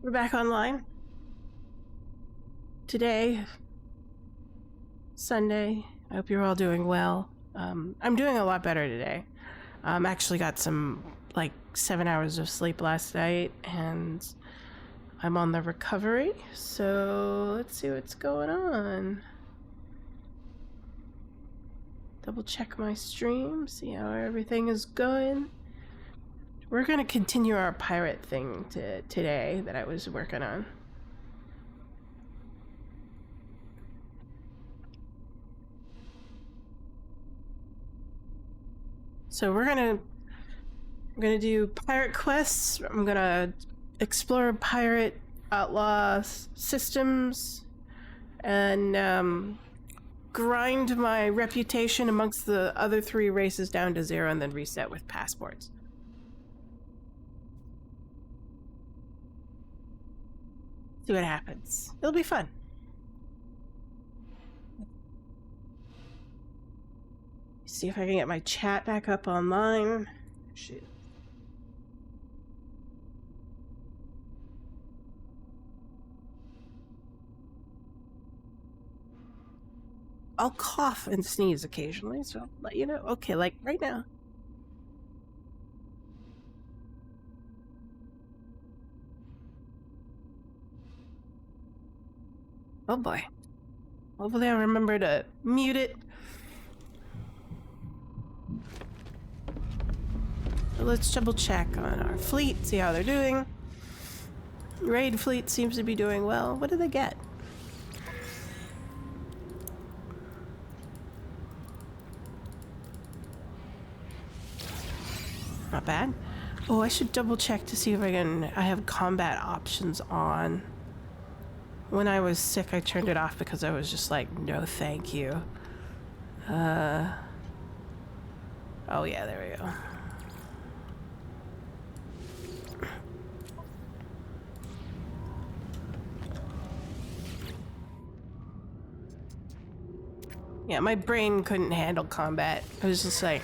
We're back online. Today, Sunday. I hope you're all doing well. I'm doing a lot better today. Actually got some, 7 hours of sleep last night, and I'm on the recovery, so let's see what's going on. Double check my stream, see how everything is going. We're gonna continue our pirate thing today that I was working on. So we're gonna do pirate quests. I'm gonna explore pirate outlaw systems and grind my reputation amongst the other 3 races down to 0 and then reset with passports. See what happens. It'll be fun. See if I can get my chat back up online. Shoot. I'll cough and sneeze occasionally, so I'll let you know. Okay, like right now. Oh boy. Hopefully I remember to mute it. So let's double check on our fleet, see how they're doing. Raid fleet seems to be doing well. What did they get? Not bad. Oh, I should double check to see if I have combat options on. When I was sick, I turned it off because I was just like, no thank you. Oh yeah, there we go. Yeah, my brain couldn't handle combat. I was just like,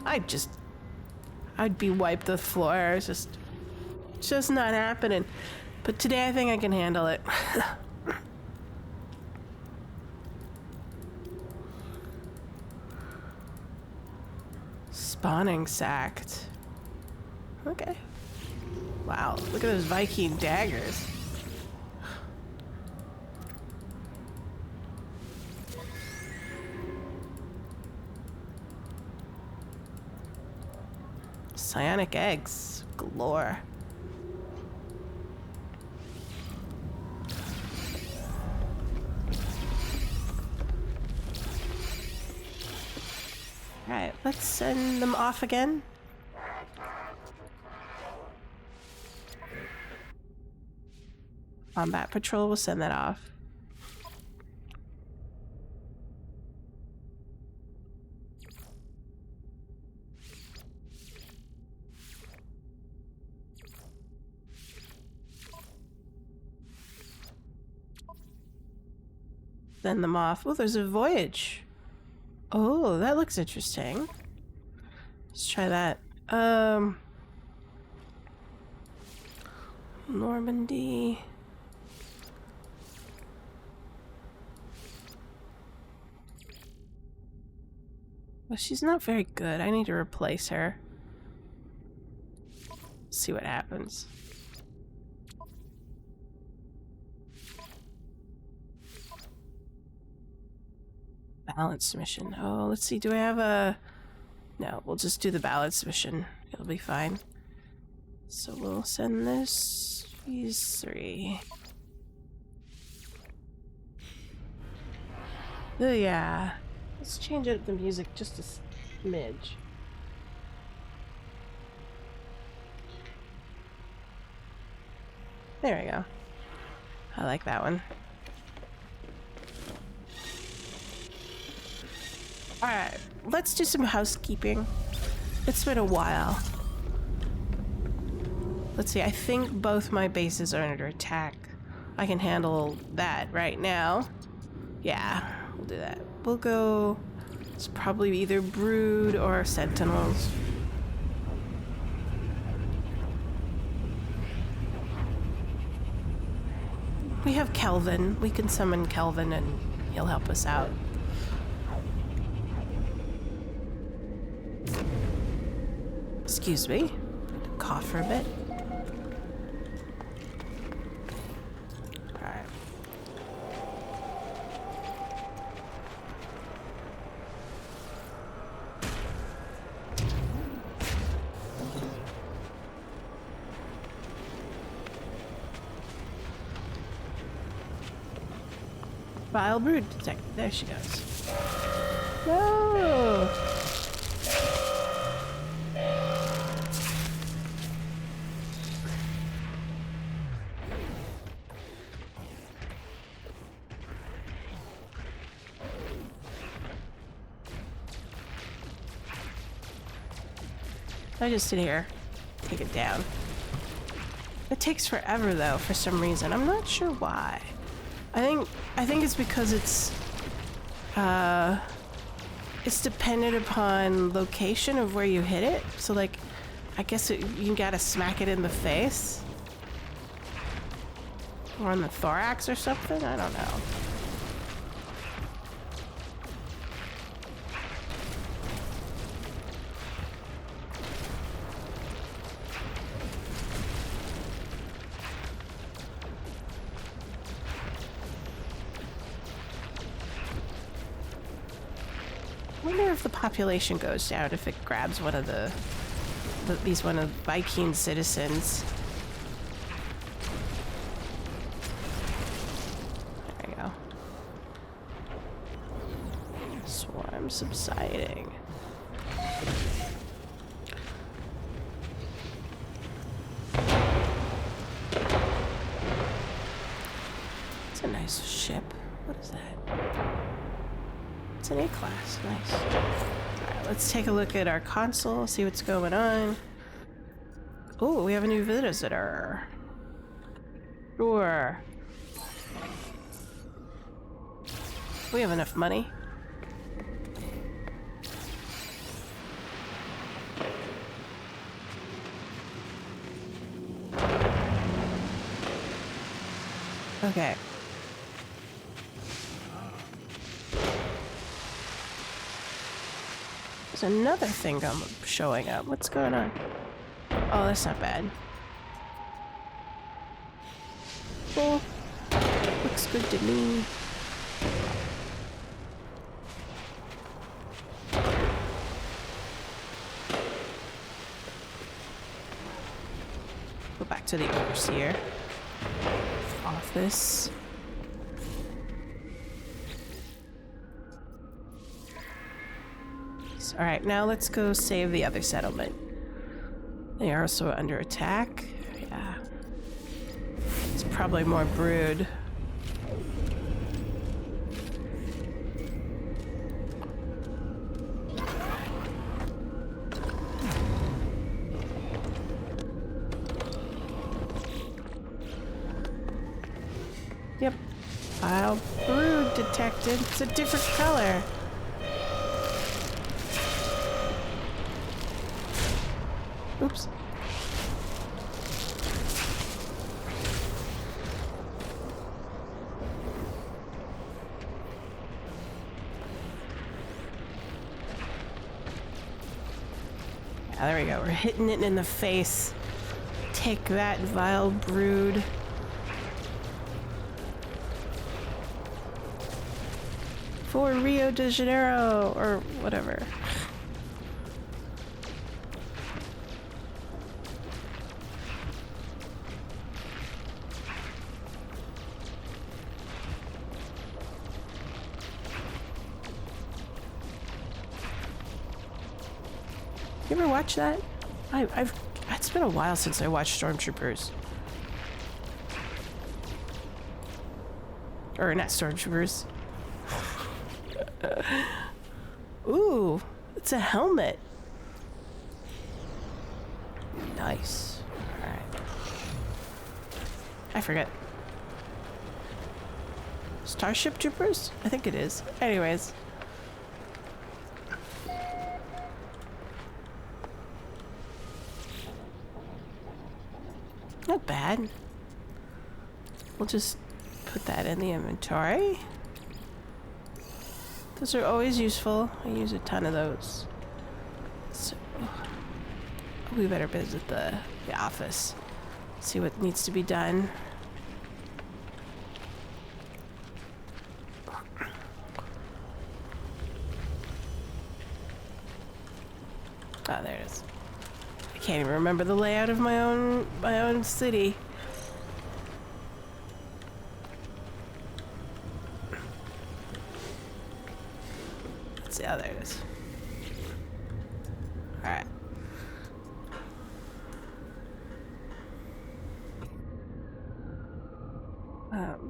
I'd be wiped the floor. It's just not happening. But today I think I can handle it. Spawning sacked. Okay. Wow, look at those Viking daggers. Psionic eggs galore. Alright, let's send them off again. Combat patrol will send that off. Send them off. Oh, there's a voyage. Oh, that looks interesting. Let's try that. Normandy. Well, she's not very good. I need to replace her. See what happens. Balance mission. Oh, let's see. Do I have a... No, we'll just do the balance mission. It'll be fine. So we'll send this... These 3. Oh, yeah. Let's change up the music just a smidge. There we go. I like that one. Alright, let's do some housekeeping. It's been a while. Let's see, I think both my bases are under attack. I can handle that right now. Yeah, we'll do that. We'll go... It's probably either Brood or Sentinels. We have Kelvin. We can summon Kelvin and he'll help us out. Excuse me. Cough for a bit. Alright. Vile brood detect. There she goes. No! I just sit here, take it down. It takes forever though, for some reason. I'm not sure why. I think it's because it's dependent upon location of where you hit it. So like, I guess you gotta smack it in the face. Or on the thorax or something, I don't know. I wonder if the population goes down if it grabs one of one of Viking citizens. There you go. Swarm subsiding. It's a nice ship. What is that? It's an A-class. Nice. Alright, let's take a look at our console, see what's going on. Oh, we have a new visitor. Sure. We have enough money. Okay. There's another thing showing up. What's going on? Oh, that's not bad. Cool. Looks good to me. Go back to the overseer office. All right, now let's go save the other settlement. They are also under attack. Yeah. It's probably more brood. Yep. Vile brood detected. It's a different color. Oops. Yeah, there we go. We're hitting it in the face. Take that, vile brood. For Rio de Janeiro, or whatever. You ever watch that? It's been a while since I watched Stormtroopers. Or not Stormtroopers. Ooh, it's a helmet. Nice. Alright. I forget. Starship Troopers? I think it is. Anyways. Not bad. We'll just Put that in the inventory. Those are always useful. I use a ton of those. So we better visit the office. See what needs to be done. Oh, there it is. I can't even remember the layout of my own city. Let's see. Oh, there it is. All right.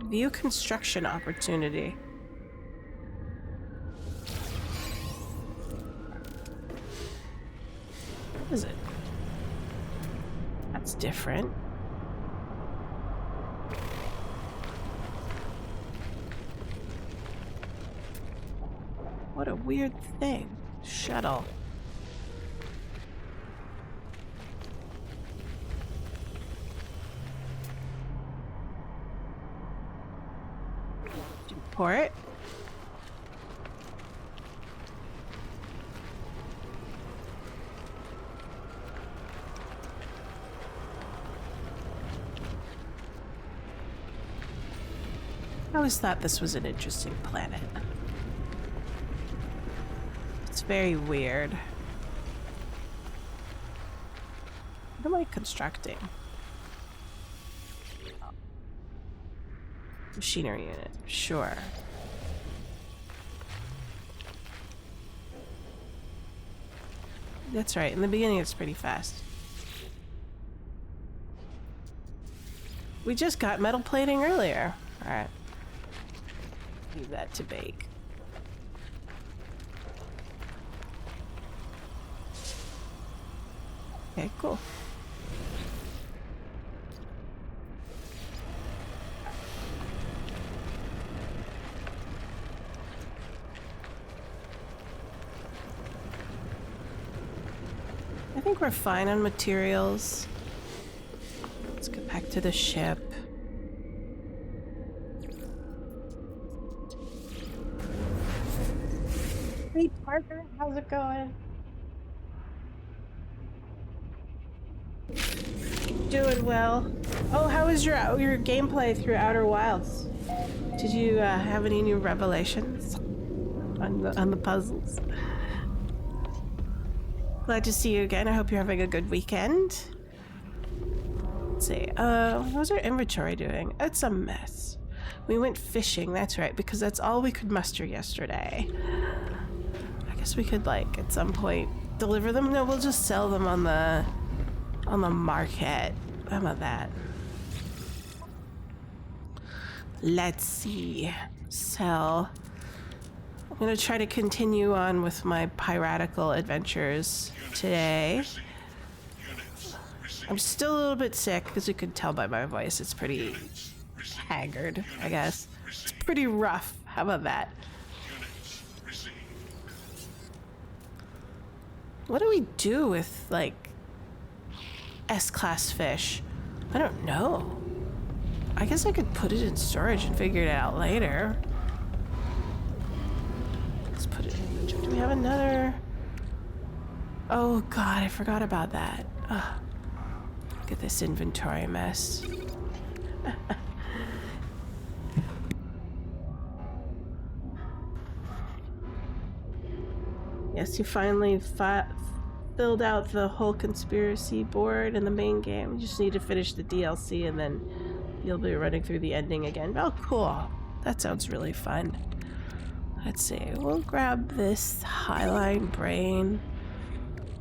View construction opportunity. What is it? That's different. What a weird thing. Shuttle. Port. I always thought this was an interesting planet. It's very weird. What am I constructing? Machinery unit, sure. That's right, in the beginning it's pretty fast. We just got metal plating earlier. Alright. Leave that to bake. Okay, cool. I think we're fine on materials. Let's get back to the ship. Hey Parker, how's it going? Doing well. Oh, how was your gameplay through Outer Wilds? Did you have any new revelations on the puzzles? Glad to see you again. I hope you're having a good weekend. Let's see. What was our inventory doing? It's a mess. We went fishing, that's right, because that's all we could muster yesterday. I guess we could, like, at some point deliver them. No, we'll just sell them on the market. How about that? Let's see. Sell. I'm gonna try to continue on with my piratical adventures today. I'm still a little bit sick, as you could tell by my voice. It's pretty haggard, I guess. It's pretty rough. How about that? What do we do with, like, S-class fish? I don't know. I guess I could put it in storage and figure it out later. Let's put it in. Do we have another? Oh god, I forgot about that. Ugh. Look at this inventory mess. Yes, you finally filled out the whole conspiracy board in the main game. You just need to finish the DLC and then you'll be running through the ending again. Oh, cool. That sounds really fun. Let's see. We'll grab this Highline Brain.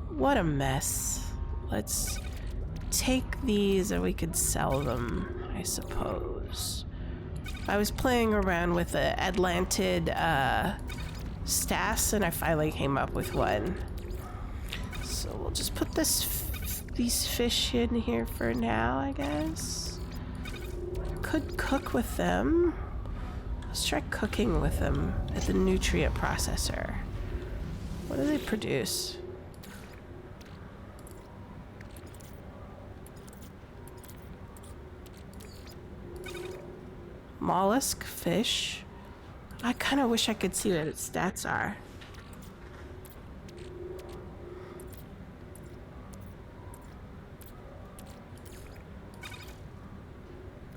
What a mess. Let's take these and we could sell them, I suppose. I was playing around with the Atlantid Stas and I finally came up with one. So we'll just put these fish in here for now, I guess. Could cook with them. Let's try cooking with them at the nutrient processor. What do they produce? Mollusk fish. I kind of wish I could see what its stats are.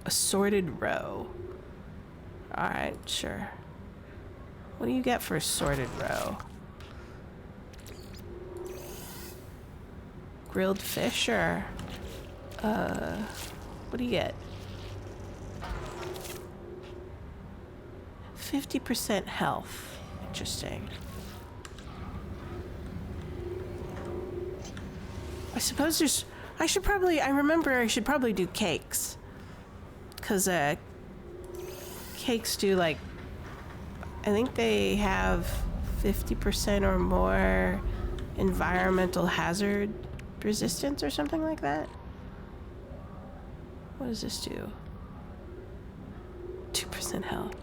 Assorted roe. Alright, sure. What do you get for assorted roe? Grilled fish or... what do you get? 50% health. Interesting. I suppose there's... I remember I should probably do cakes. Because, cakes do, like... I think they have 50% or more environmental hazard resistance or something like that. What does this do? 2% health.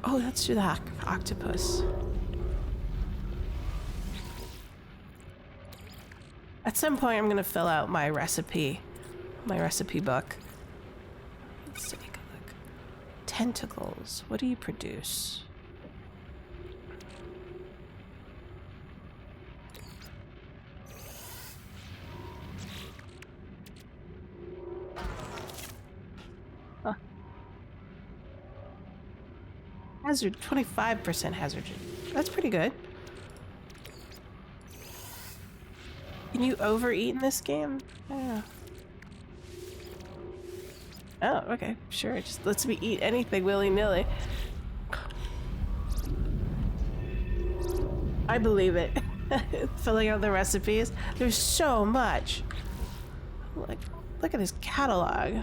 Oh, let's do the octopus. At some point, I'm gonna fill out my recipe book. Let's take a look. Tentacles. What do you produce? Huh. Hazard, 25% hazard. That's pretty good. Can you overeat in this game? I don't know. Oh, okay, sure. It just lets me eat anything willy-nilly. I believe it. Filling out the recipes. There's so much. Look at this catalog.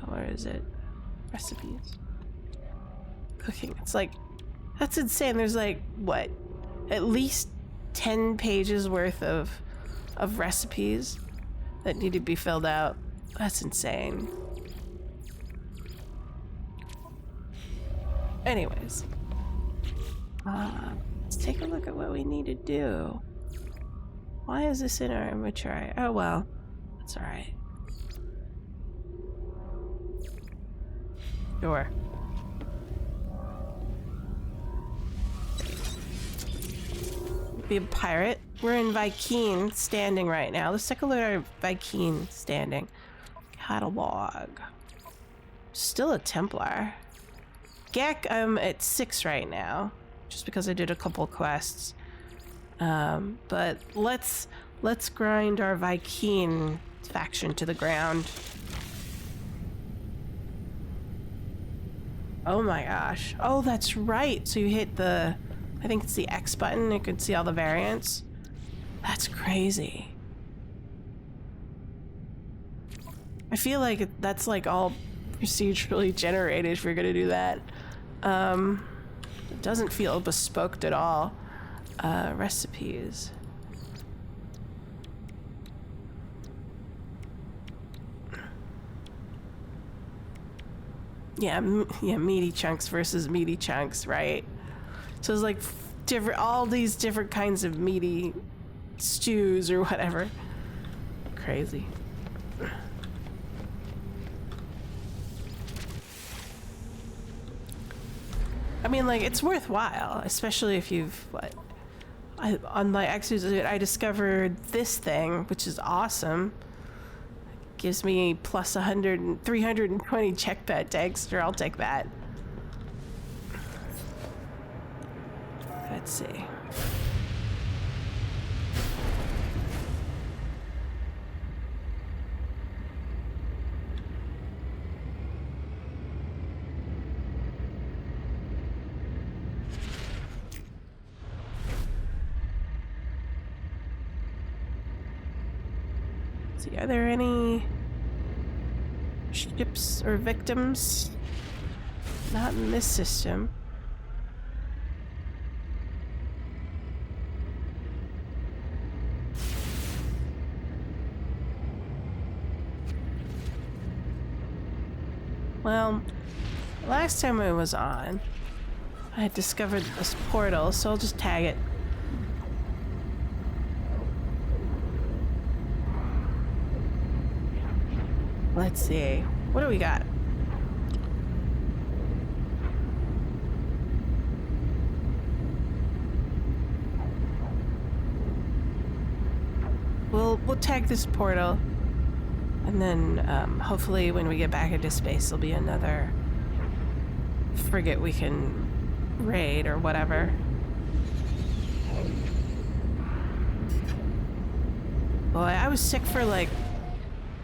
Where is it? Recipes. Cooking. It's like, that's insane. There's like, what? At least 10 pages worth of recipes that need to be filled out. That's insane. Anyways, let's take a look at what we need to do. Why is this in our inventory? Oh well, that's alright. Sure. Be a pirate. We're in Vikine standing right now. Let's take a look at our Vikine standing. Catalog. Still a Templar. Gek, I'm at 6 right now, just because I did a couple quests. But let's grind our Vikine faction to the ground. Oh my gosh. Oh, that's right. So you hit the, I think it's the X button. You can see all the variants. That's crazy. I feel like that's like all procedurally generated if you're gonna do that. It doesn't feel bespoke at all. Recipes. Yeah, meaty chunks versus meaty chunks, right? So it's like all these different kinds of meaty stews or whatever. Crazy. I mean, like, it's worthwhile, especially if you've, on my exosuit, I discovered this thing, which is awesome. It gives me plus 320 check pad tanks, sure, I'll take that. Let's see. Are there any ships or victims? Not in this system. Well, last time I was on, I had discovered this portal, so I'll just tag it. Let's see. What do we got? We'll tag this portal, and then hopefully when we get back into space there'll be another frigate we can raid or whatever. Boy, I was sick for like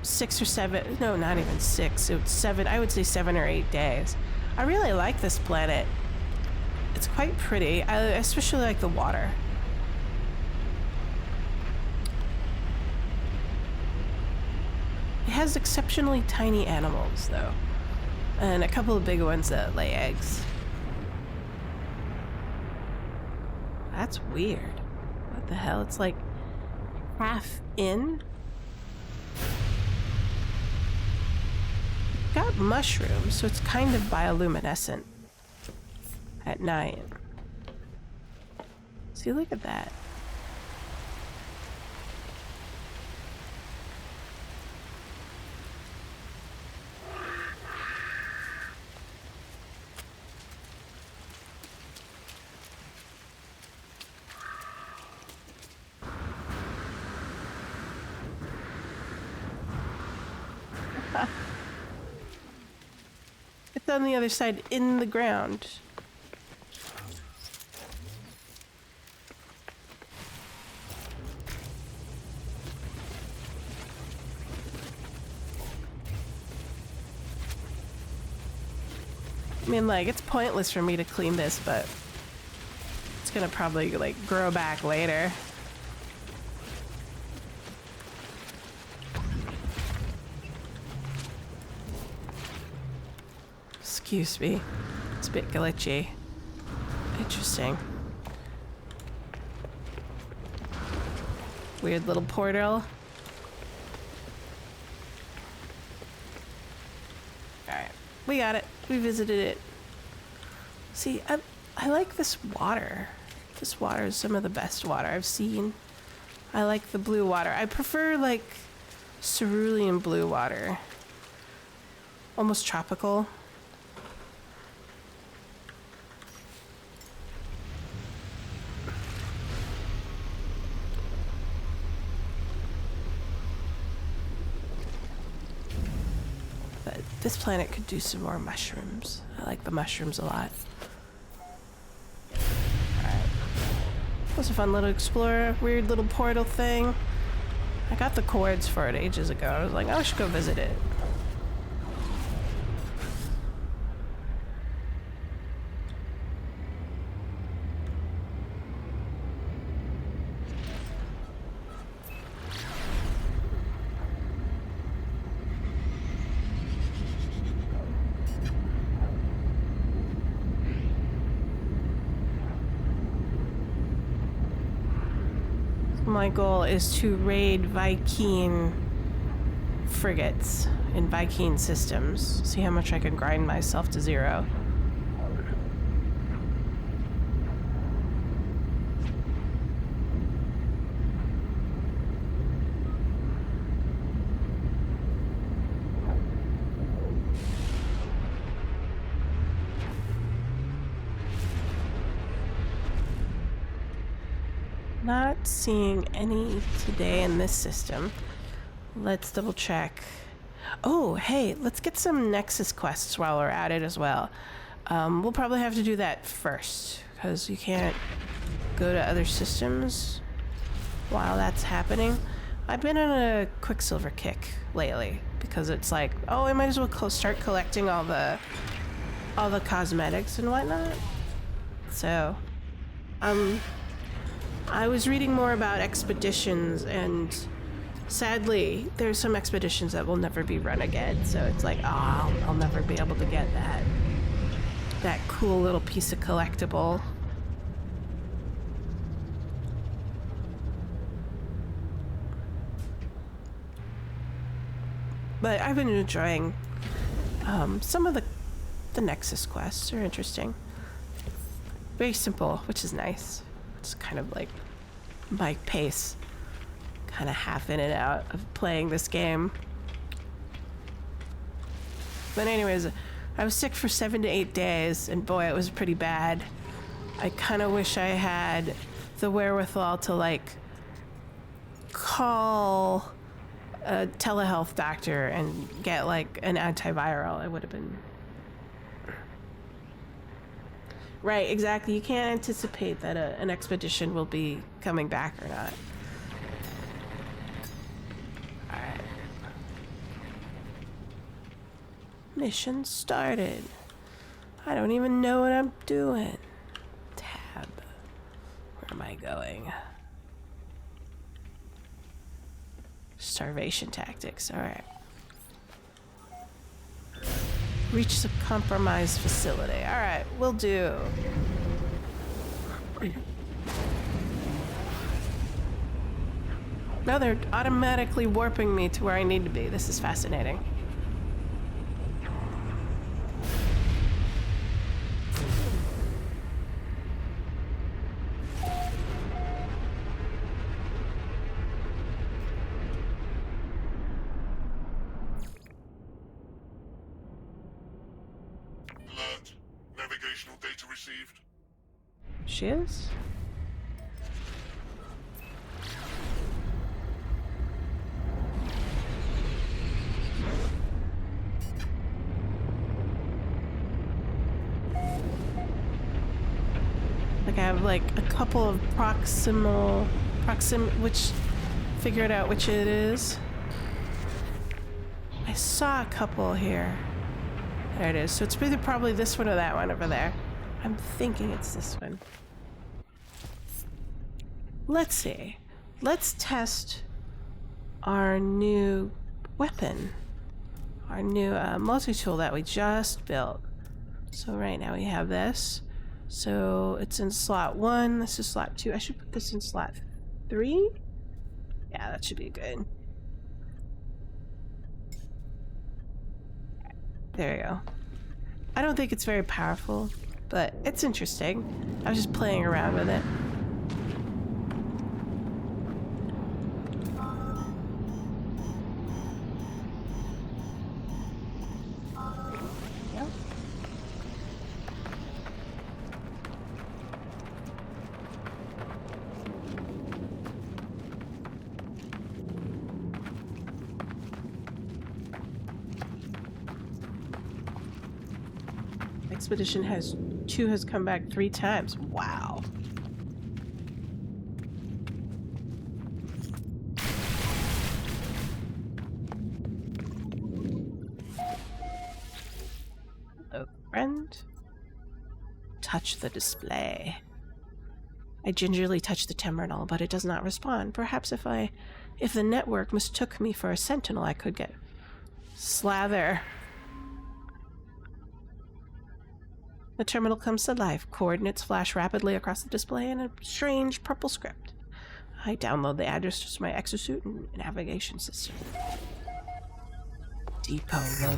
6 or 7, no, not even 6, it was 7, I would say 7 or 8 days. I really like this planet. It's quite pretty. I especially like the water. It has exceptionally tiny animals, though. And a couple of big ones that lay eggs. That's weird. What the hell? It's like half in. Got mushrooms, so it's kind of bioluminescent at night. See, look at that. It's on the other side, in the ground. I mean, like, it's pointless for me to clean this, but it's gonna probably, like, grow back later. Excuse me. It's a bit glitchy. Interesting. Weird little portal. Alright. We got it. We visited it. See, I like this water. This water is some of the best water I've seen. I like the blue water. I prefer, like, cerulean blue water. Almost tropical. This planet could do some more mushrooms. I like the mushrooms a lot. Alright. That was a fun little explorer, weird little portal thing. I got the cords for it ages ago. I was like, oh, I should go visit it. My goal is to raid Viking frigates in Viking systems. See how much I can grind myself to 0. Not seeing any today in this system. Let's double check. Oh, hey, let's get some Nexus quests while we're at it as well. We'll probably have to do that first, because you can't go to other systems while that's happening. I've been on a Quicksilver kick lately, because it's like, oh, I might as well start collecting all the cosmetics and whatnot. So, I was reading more about expeditions, and sadly, there's some expeditions that will never be run again. So it's like, oh, I'll never be able to get that cool little piece of collectible. But I've been enjoying some of the Nexus quests are interesting. Very simple, which is nice. It's kind of like my pace, kind of half in and out of playing this game. But anyways, I was sick for 7 to 8 days, and boy, it was pretty bad. I kind of wish I had the wherewithal to, like, call a telehealth doctor and get, like, an antiviral. It would have been... Right, exactly. You can't anticipate that an expedition will be coming back or not. Alright. Mission started. I don't even know what I'm doing. Tab. Where am I going? Starvation tactics. Alright. Reach the compromised facility. Alright, will do. No, they're automatically warping me to where I need to be. This is fascinating. Alert. Navigational data received. She is? Like I have like a couple of which figured out which it is. I saw a couple here. There it is. So it's either probably this one or that one over there. I'm thinking it's this one. Let's see. Let's test our new weapon. Our new multi-tool that we just built. So right now we have this. So it's in slot 1. This is slot 2. I should put this in slot 3. Yeah, that should be good. There you go. I don't think it's very powerful, but it's interesting. I was just playing around with it. Yep. Expedition has 2 has come back 3 times. Wow. Hello, friend. Touch the display. I gingerly touch the terminal, but it does not respond. Perhaps if the network mistook me for a sentinel, I could get slather. The terminal comes to life. Coordinates flash rapidly across the display in a strange purple script. I download the address to my exosuit and navigation system. Depot located.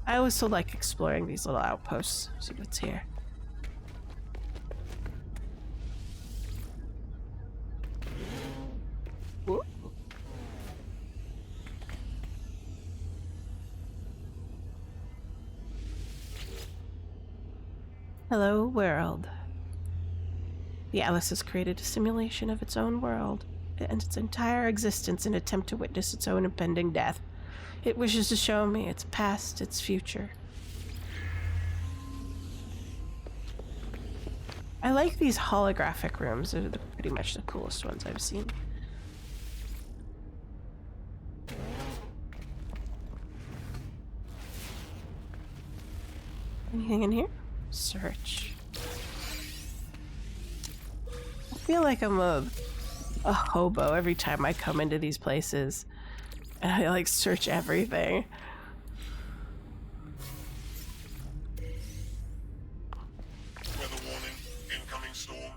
I always still like exploring these little outposts. See what's here. Whoop. Hello, world. The Alice has created a simulation of its own world. It ends its entire existence in an attempt to witness its own impending death. It wishes to show me its past, its future. I like these holographic rooms. They're pretty much the coolest ones I've seen. Anything in here? Search. I feel like I'm a hobo every time I come into these places. And I like search everything. Weather warning. Incoming storm.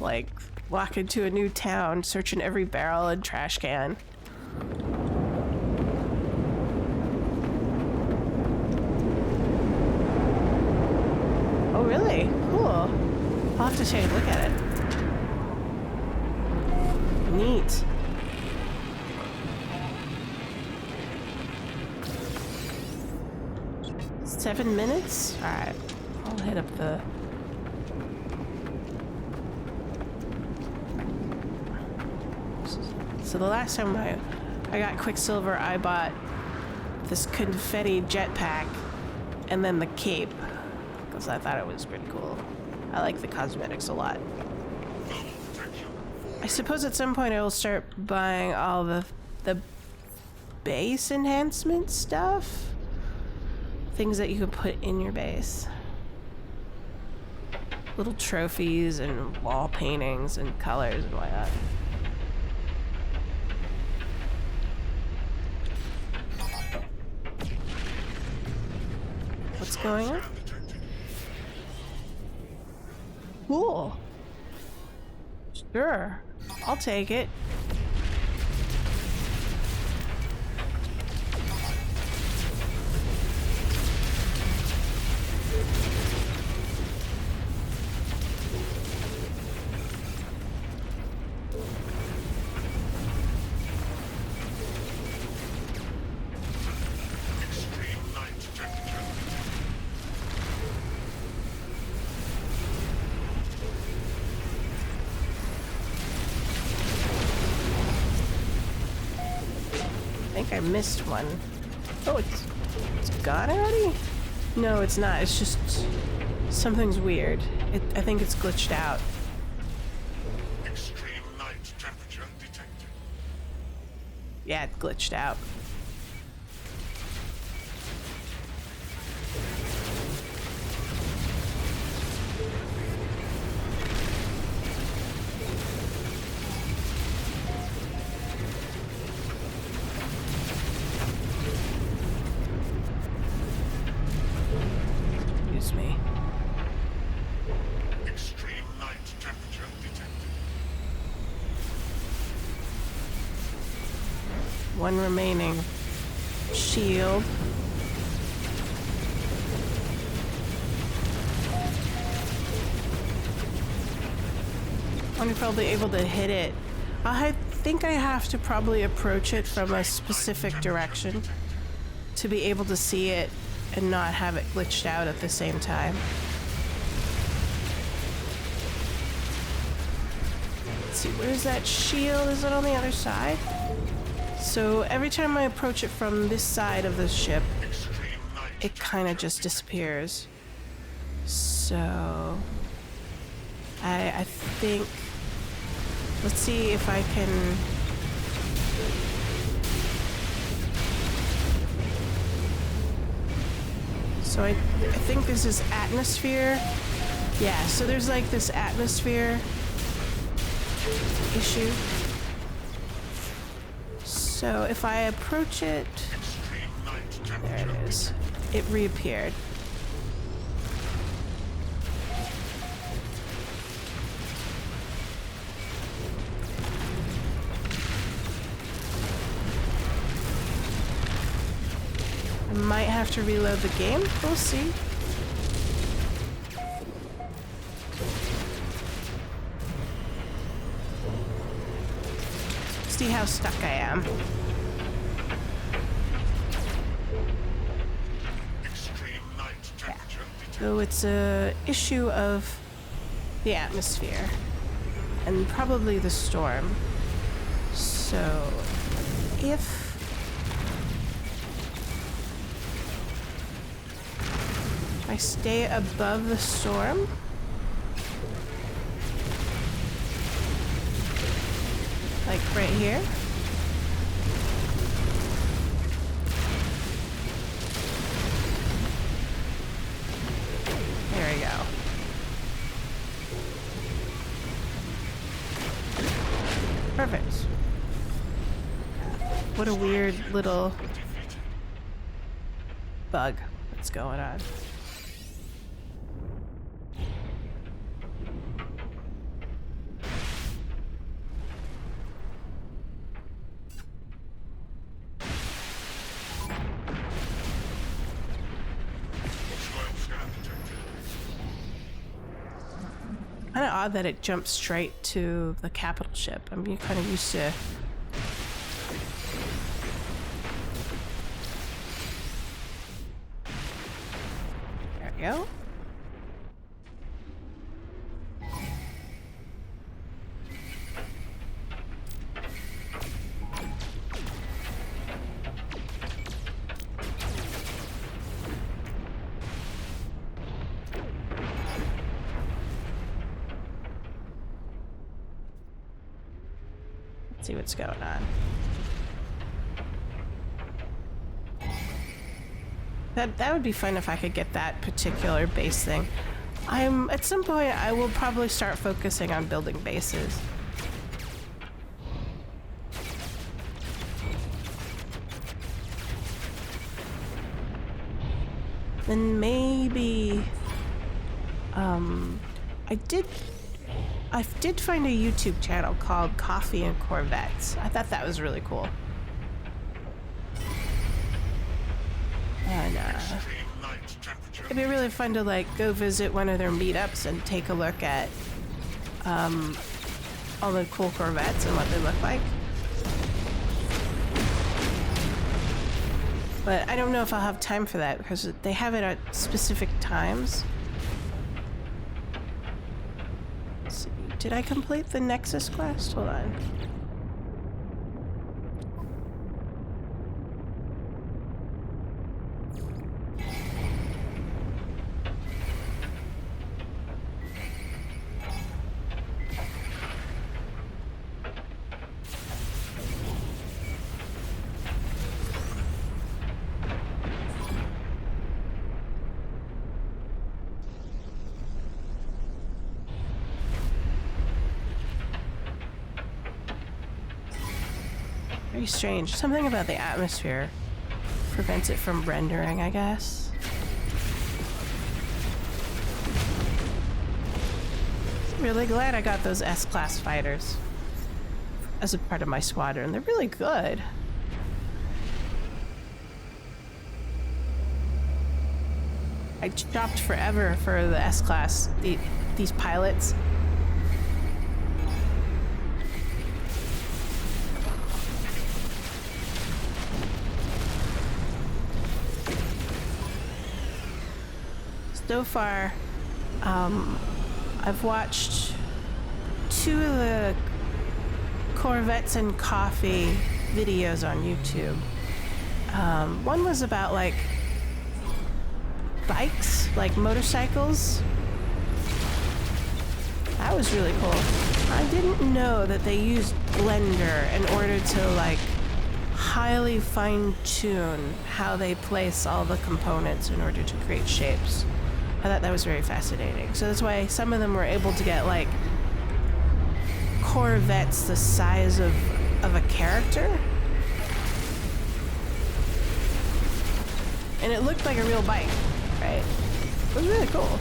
like walk into a new town, searching every barrel and trash can. Oh, really? Cool. I'll have to take a look at it. Neat. $7 minutes? Alright. I'll hit up the... So the last time I got Quicksilver, I bought this confetti jetpack and then the cape, because I thought it was pretty cool. I like the cosmetics a lot. I suppose at some point I will start buying all the base enhancement stuff. Things that you can put in your base. Little trophies and wall paintings and colors and whatnot. What's going on? Cool. Sure. I'll take it. I think I missed one. Oh, it's gone already? No, it's not. It's just something's weird. I think it's glitched out. Extreme night temperature detected. Yeah, it glitched out. Excuse me. Extreme night temperature detected. One remaining shield. I'm probably able to hit it. I think I have to probably approach it from a specific direction to be able to see it and not have it glitched out at the same time. Let's see, where's that shield? Is it on the other side? So every time I approach it from this side of the ship, it kind of just disappears. So I think, let's see if I can. So I think this is atmosphere. Yeah, so there's like this atmosphere issue. So if I approach it, there it is. It reappeared. I might have to reload the game. We'll see. See how stuck I am. Extreme night temperature detected. So it's a issue of the atmosphere and probably the storm. So if I stay above the storm, like right here. There we go. Perfect. What a weird little bug that's going on. Kind of odd that it jumped straight to the capital ship. I'm kind of used to. There we go. See what's going on. That would be fun if I could get that particular base thing. At some point I will probably start focusing on building bases. Then maybe I did find a YouTube channel called Coffee and Corvettes. I thought that was really cool. And it'd be really fun to like go visit one of their meetups and take a look at all the cool Corvettes and what they look like. But I don't know if I'll have time for that because they have it at specific times. Did I complete the Nexus quest? Hold on. Very strange. Something about the atmosphere prevents it from rendering, I guess. Really glad I got those S-class fighters as a part of my squadron. They're really good. I shopped forever for the S-class, these pilots. So far, I've watched 2 of the Corvettes and Coffee videos on YouTube. One was about like bikes, like motorcycles. That was really cool. I didn't know that they used Blender in order to like highly fine-tune how they place all the components in order to create shapes. I thought that was very fascinating. So that's why some of them were able to get like Corvettes the size of a character. And it looked like a real bike, right? It was really cool.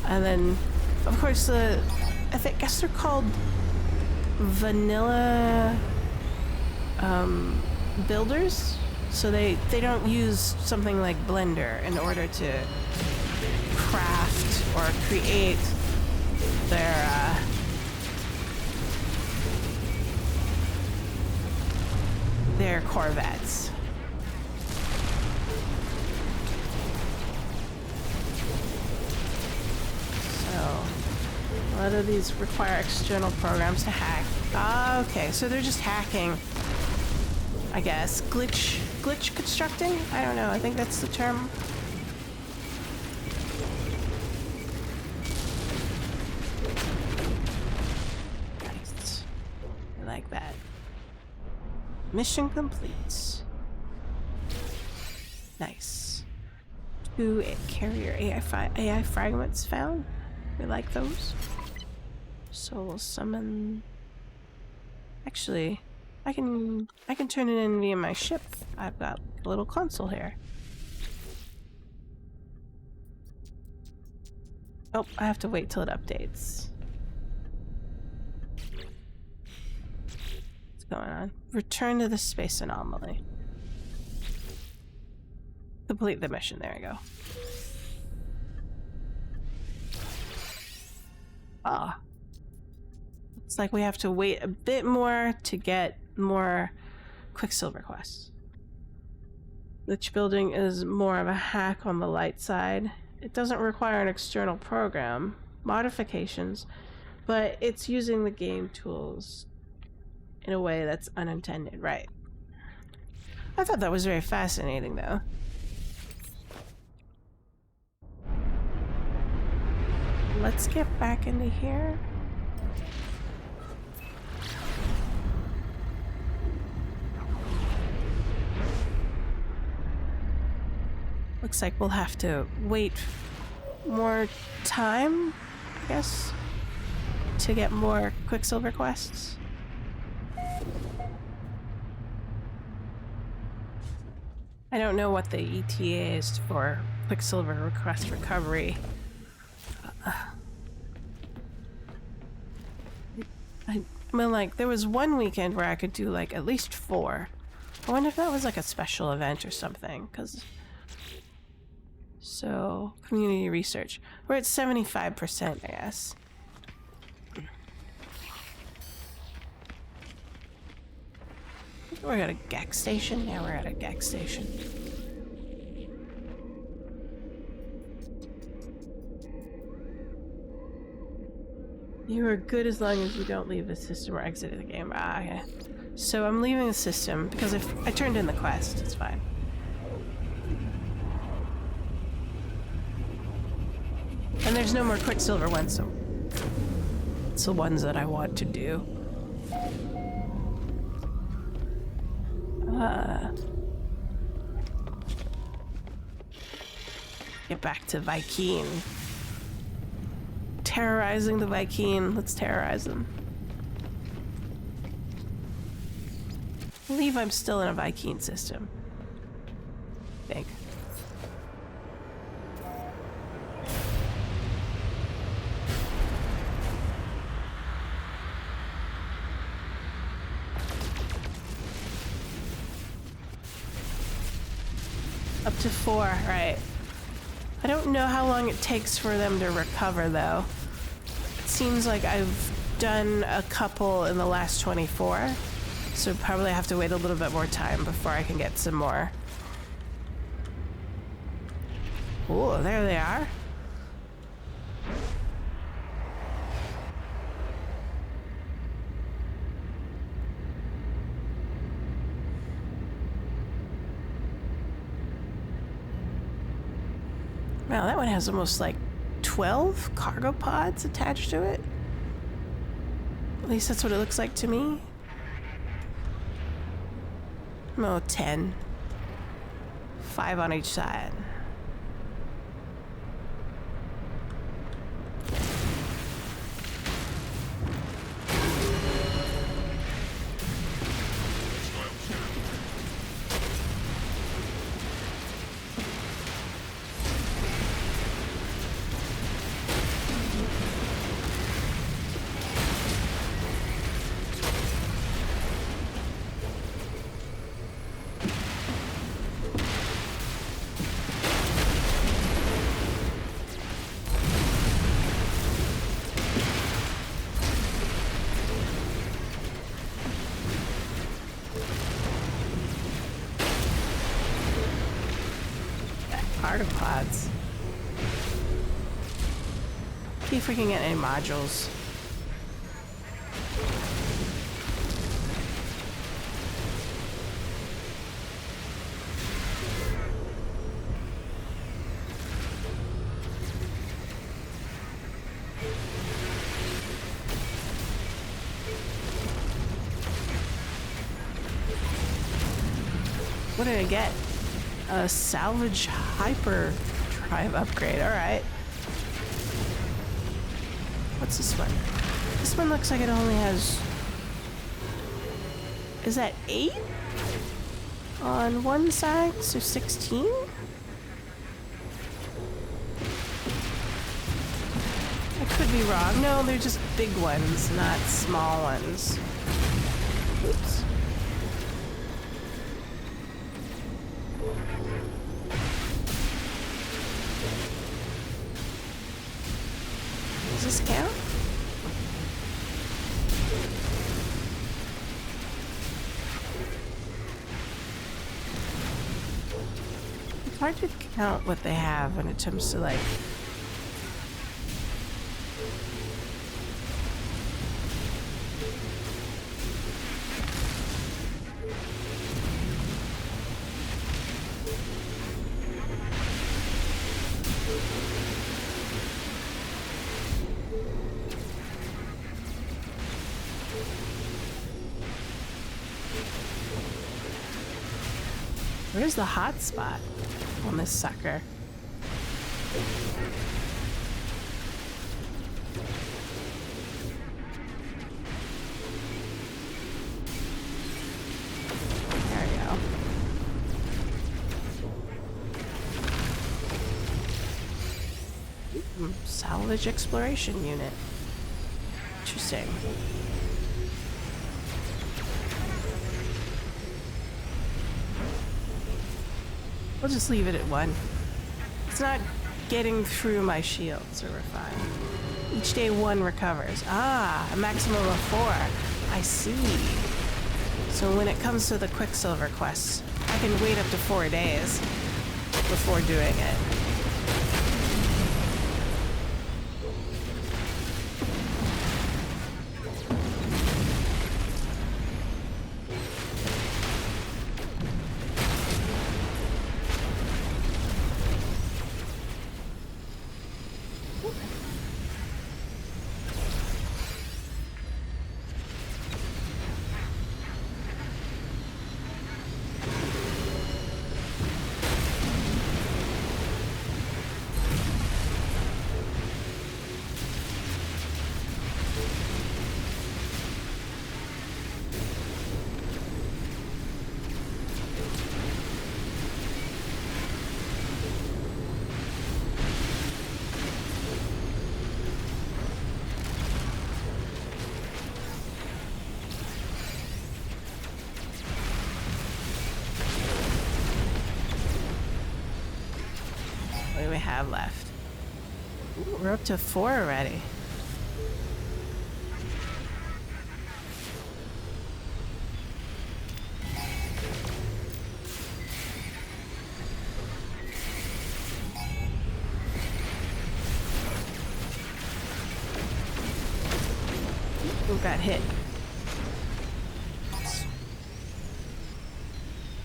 And then, of course, I guess they're called vanilla builders. So they don't use something like Blender in order to craft or create their Corvettes. So a lot of these require external programs to hack. Ah, okay, so they're just hacking, I guess. Glitch constructing? I don't know, I think that's the term. Nice. I like that. Mission complete. Nice. 2 carrier AI fragments found. We like those. So we'll summon... Actually... I can turn it in via my ship. I've got a little console here. Oh, I have to wait till it updates. What's going on? Return to the space anomaly. Complete the mission. There we go. Ah. Looks like we have to wait a bit more to get more Quicksilver quests. Which building is more of a hack on the light side. It doesn't require an external program, modifications, but it's using the game tools in a way that's unintended, right? I thought that was very fascinating, though. Let's get back into here. Looks like we'll have to wait more time, I guess, to get more Quicksilver quests. I don't know what the ETA is for Quicksilver request recovery. I mean, like, there was one weekend where I could do, like, at least 4. I wonder if that was, like, a special event or something, because... So, community research. We're at 75%, I guess. We're at a GAC station? Yeah, we're at a GAC station. You are good as long as you don't leave the system or exit the game. Ah, yeah. So I'm leaving the system because if I turned in the quest, it's fine. And there's no more Quicksilver ones, so it's the ones that I want to do. Get back to Vy'keen. Terrorizing the Vy'keen. Let's terrorize them. I believe I'm still in a Vy'keen system. I think. Up to 4, right. I don't know how long it takes for them to recover, though. It seems like I've done a couple in the last 24, so probably have to wait a little bit more time before I can get some more. Oh, there they are. Wow, that one has almost like 12 cargo pods attached to it. At least that's what it looks like to me. No, 10. 5 on each side. Cargo pods. Keep freaking get any modules. What did I get? A salvage hyperdrive upgrade. Alright. What's this one? This one looks like it only has... Is that 8? On one side? So 16? I could be wrong. No, they're just big ones, not small ones. Oops. Does this count? It's hard to count what they have when it comes to like. Where's the hot spot on this sucker? There we go. Salvage exploration unit. Interesting. We'll just leave it at 1. It's not getting through my shield, so we're fine. Each day 1 recovers. Ah, a maximum of 4. I see. So when it comes to the Quicksilver quests, I can wait up to 4 days before doing it. What do we have left? Ooh, we're up to 4 already. Ooh, got hit.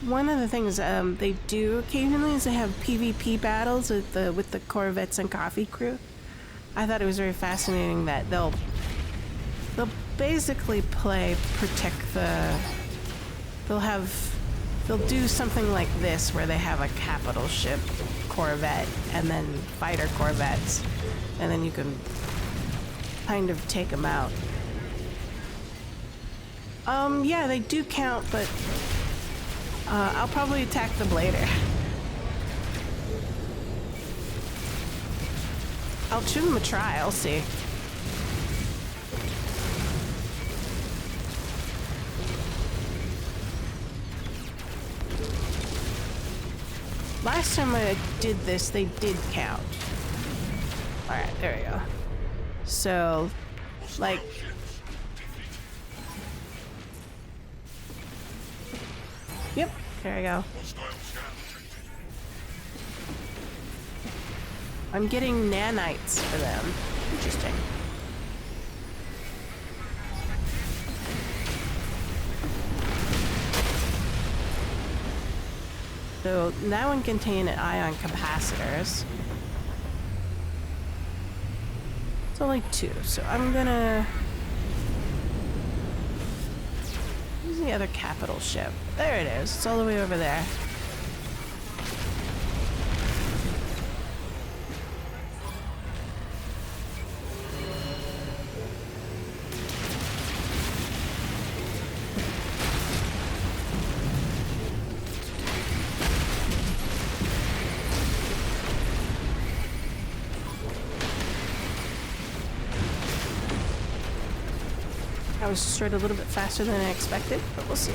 One of the things they do occasionally is they have PvP battles with the Corvettes and Coffee Crew. I thought it was very fascinating that they'll basically play protect the. They'll do something like this where they have a capital ship Corvette and then fighter Corvettes, and then you can kind of take them out. Yeah, they do count, but. I'll probably attack them later. I'll shoot them a try, I'll see. Last time I did this, they did count. Alright, there we go. So, like... Yep, there we go. I'm getting nanites for them. Interesting. So that one contained ion capacitors. It's only 2, so I'm gonna... Where's the other capital ship? There it is. It's all the way over there. I was destroyed a little bit faster than I expected, but we'll see.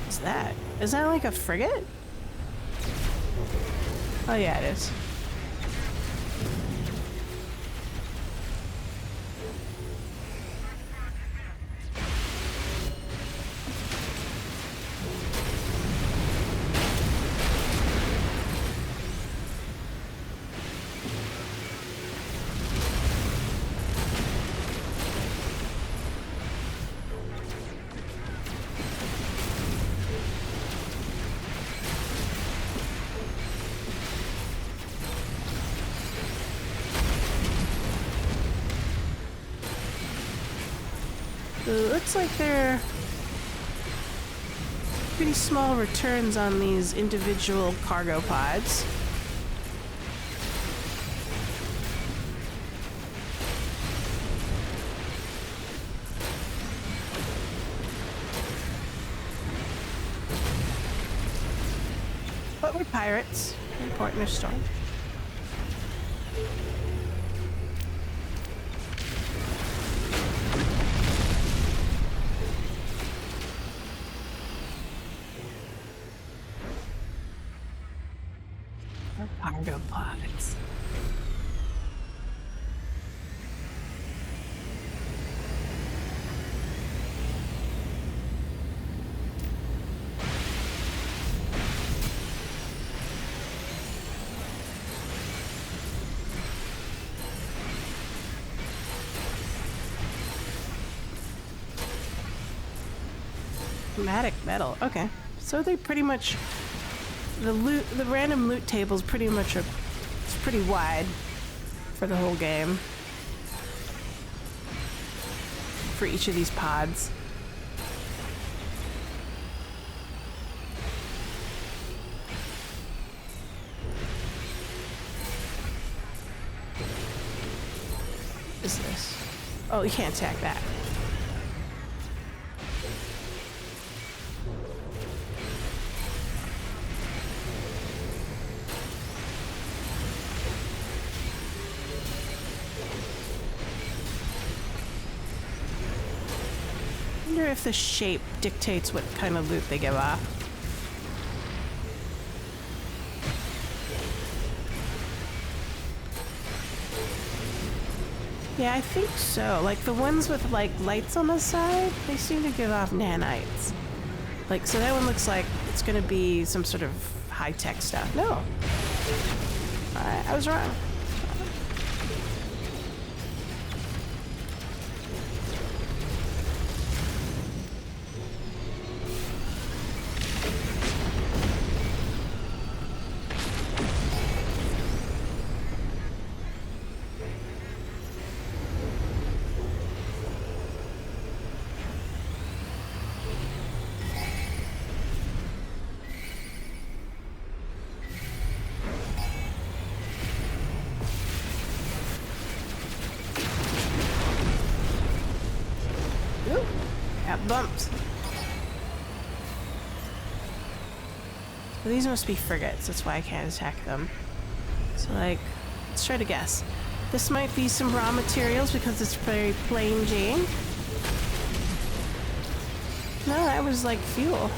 What's that? Is that like a frigate? Oh yeah, it is. looks like they're pretty small returns on these individual cargo pods. But we're pirates. Important to storm. Cargo pods. Chromatic metal. Okay, so they pretty much the random loot table's pretty much it's pretty wide for the whole game for each of these pods. What is this? Oh, you can't attack that. I wonder if the shape dictates what kind of loot they give off. Yeah, I think so. Like the ones with like lights on the side, they seem to give off nanites. Like, so that one looks like it's gonna be some sort of high-tech stuff. No. I was wrong. Ooh, got bumped. Well, these must be frigates, that's why I can't attack them. So like, let's try to guess. This might be some raw materials because it's very plain Jane. No, that was like fuel.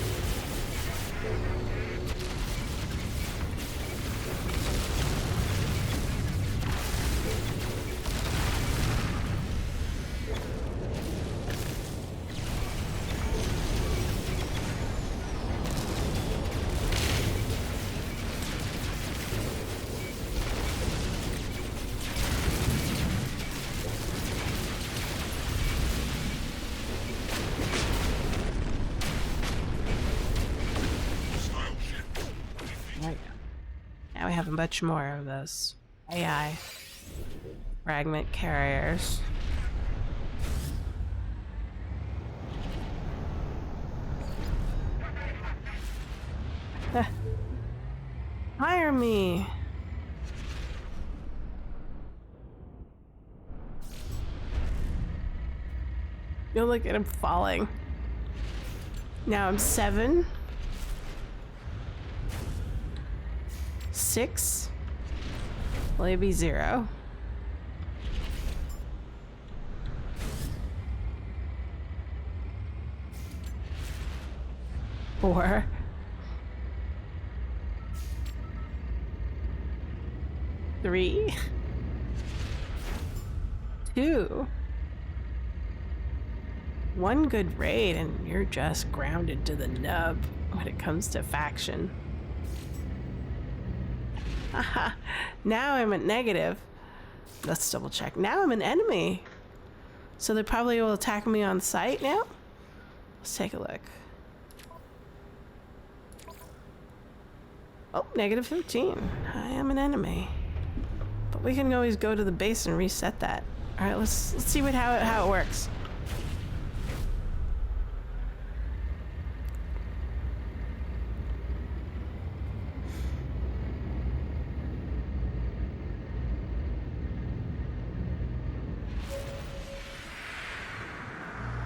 Now we have much more of those AI fragment carriers. Hire me! You'll look at him falling. Now I'm 7. 6. Will it be 0? 4. 3. 2. 1 good raid and you're just grounded to the nub when it comes to faction. Haha, now I'm at negative. Let's double check. Now I'm an enemy. So they probably will attack me on sight now? Let's take a look. Oh, negative 15. I am an enemy. But we can always go to the base and reset that. Alright, let's see how it works.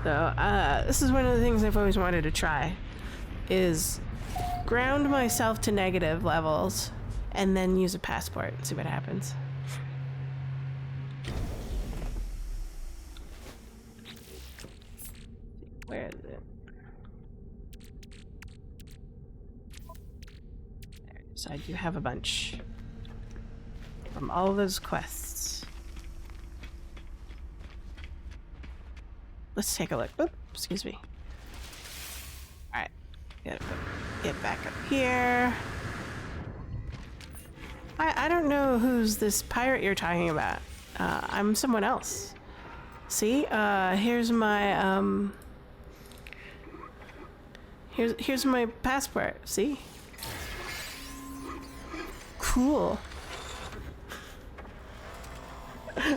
So, this is one of the things I've always wanted to try, is ground myself to negative levels and then use a passport and see what happens. Where is it? There. So I do have a bunch from all those quests. Let's take a look. Oop, excuse me. Alright. Get back up here. I don't know who's this pirate you're talking about. I'm someone else. See? Here's my, Here's my passport. See? Cool.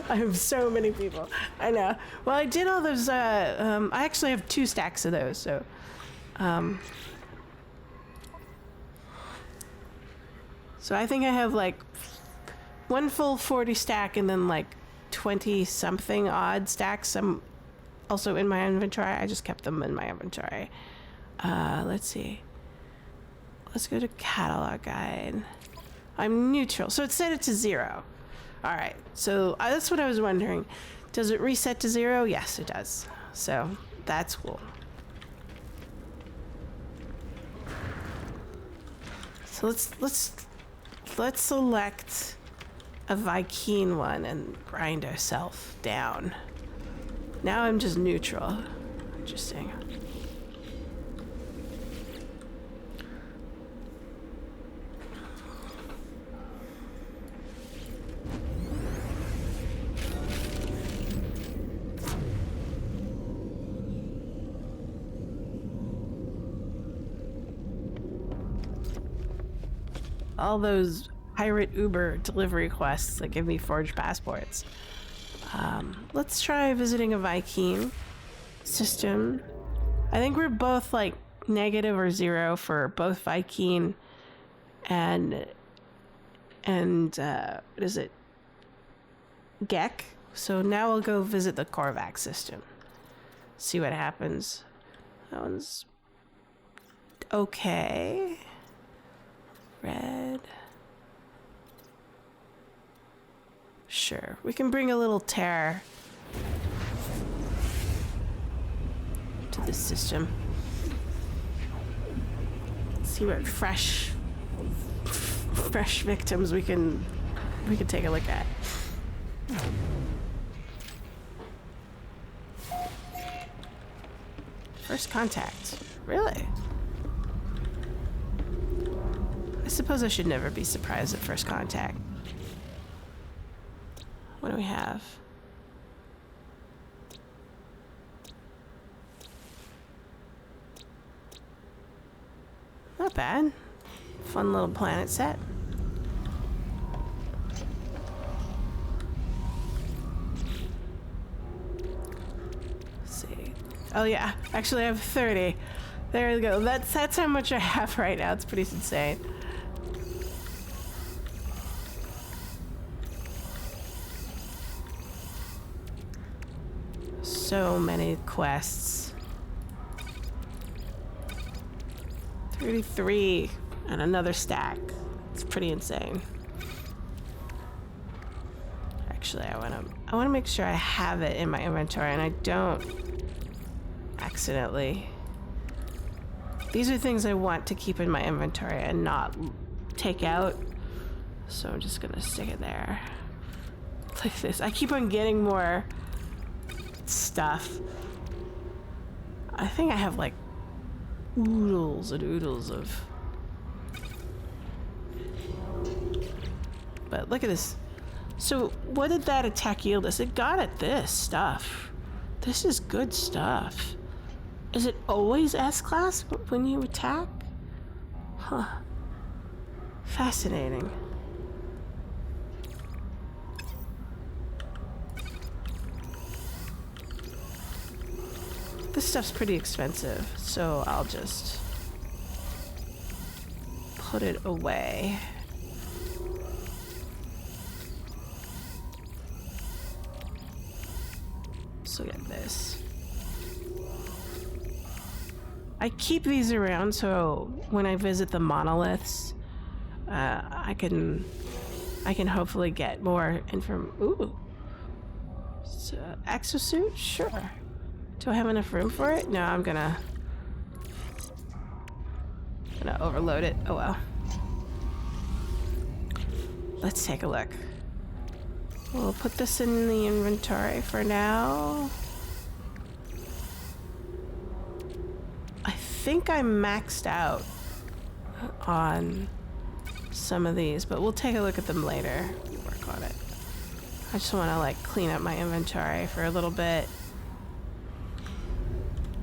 I have so many people. I know. Well, I did all those, I actually have 2 stacks of those, so, so I think I have like 1 full 40 stack and then like 20 something odd stacks. I'm also in my inventory. I just kept them in my inventory. Let's see. Let's go to catalog guide. I'm neutral. So it set it to 0. All right. So that's what I was wondering. Does it reset to 0? Yes, it does. So that's cool. So let's select a Viking one and grind ourselves down. Now I'm just neutral. Interesting. All those pirate Uber delivery quests that give me forged passports. Let's try visiting a Viking system. I think we're both like negative or 0 for both Viking and what is it? Gek. So now I'll go visit the Korvac system. See what happens. That one's okay. Red. Sure, we can bring a little terror to this system. See what fresh victims we can take a look at. First contact. Really? I suppose I should never be surprised at first contact. What do we have? Not bad. Fun little planet set. Let's see. Oh yeah, actually I have 30. There we go. That's how much I have right now. It's pretty insane. So many quests. 33 and another stack. It's pretty insane. Actually, I want to make sure I have it in my inventory and I don't accidentally. These are things I want to keep in my inventory and not take out. So I'm just gonna stick it there. Like this. I keep on getting more stuff. I think I have like oodles and oodles of. But look at this. So what did that attack yield us? It got at this stuff. This is good stuff. Is it always S-class when you attack? Huh. Fascinating. This stuff's pretty expensive, so I'll just put it away. So get this. I keep these around so when I visit the monoliths, I can hopefully get more Ooh, so, exosuit, sure. Do I have enough room for it? No, I'm gonna overload it. Oh well. Let's take a look. We'll put this in the inventory for now. I think I'm maxed out on some of these, but we'll take a look at them later. Work on it. I just want to like clean up my inventory for a little bit.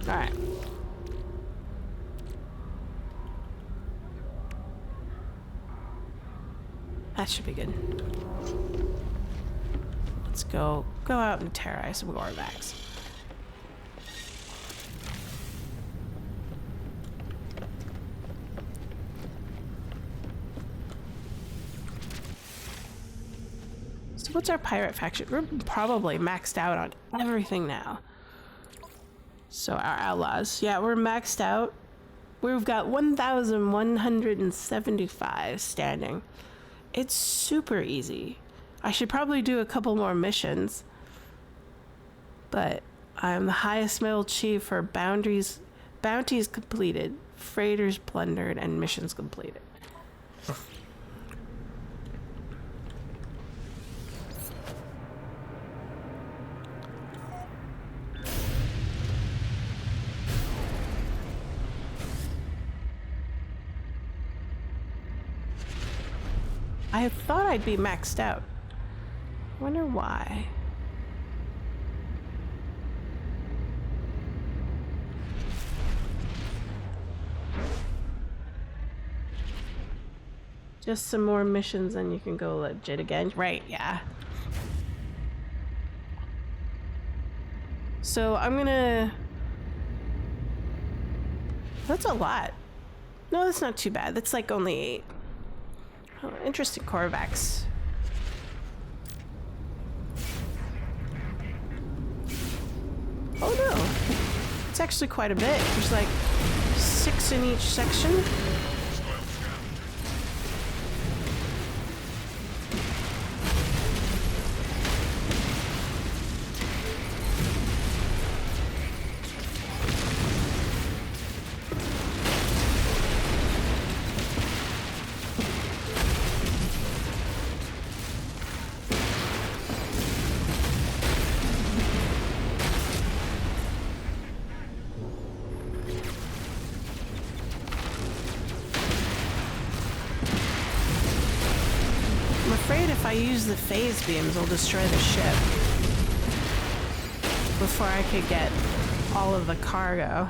All right. That should be good. Let's go out and terrorize some Gorvax. So what's our pirate faction? We're probably maxed out on everything now. So our outlaws, yeah, we're maxed out. We've got 1,175 standing. It's super easy. I should probably do a couple more missions, but I'm the highest middle chief for bounties completed, freighters plundered, and missions completed. I thought I'd be maxed out. Wonder why. Just some more missions and you can go legit again. Right, yeah. So I'm gonna... That's a lot. No, that's not too bad. That's like only 8. Oh, interesting Corvax. Oh no, it's actually quite a bit. There's like 6 in each section. If I use the phase beams, I'll destroy the ship before I could get all of the cargo.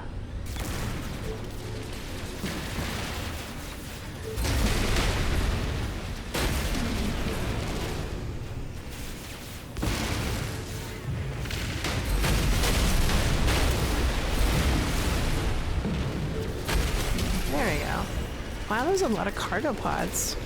There we go. Wow, there's a lot of cargo pods.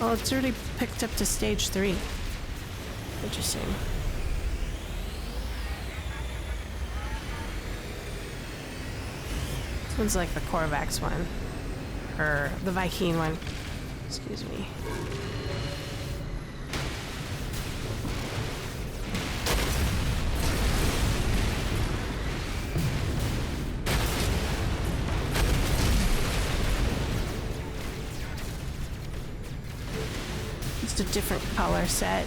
Oh, it's already picked up to stage 3. Interesting. This one's like the Corvax one. Or the Viking one. Excuse me. A different color set.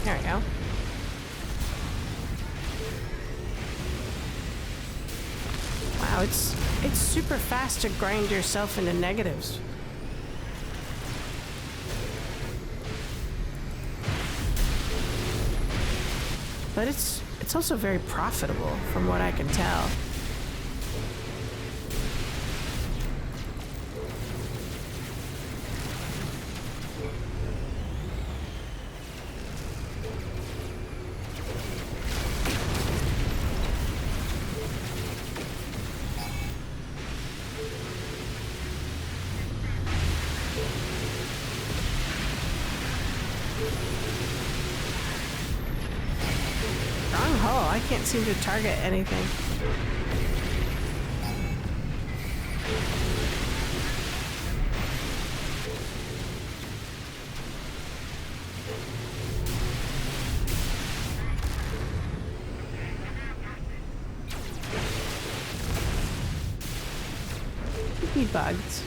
There we go. Wow, it's super super fast to grind yourself into negatives. But it's also very profitable from what I can tell. I can't seem to target anything. Could be bugs.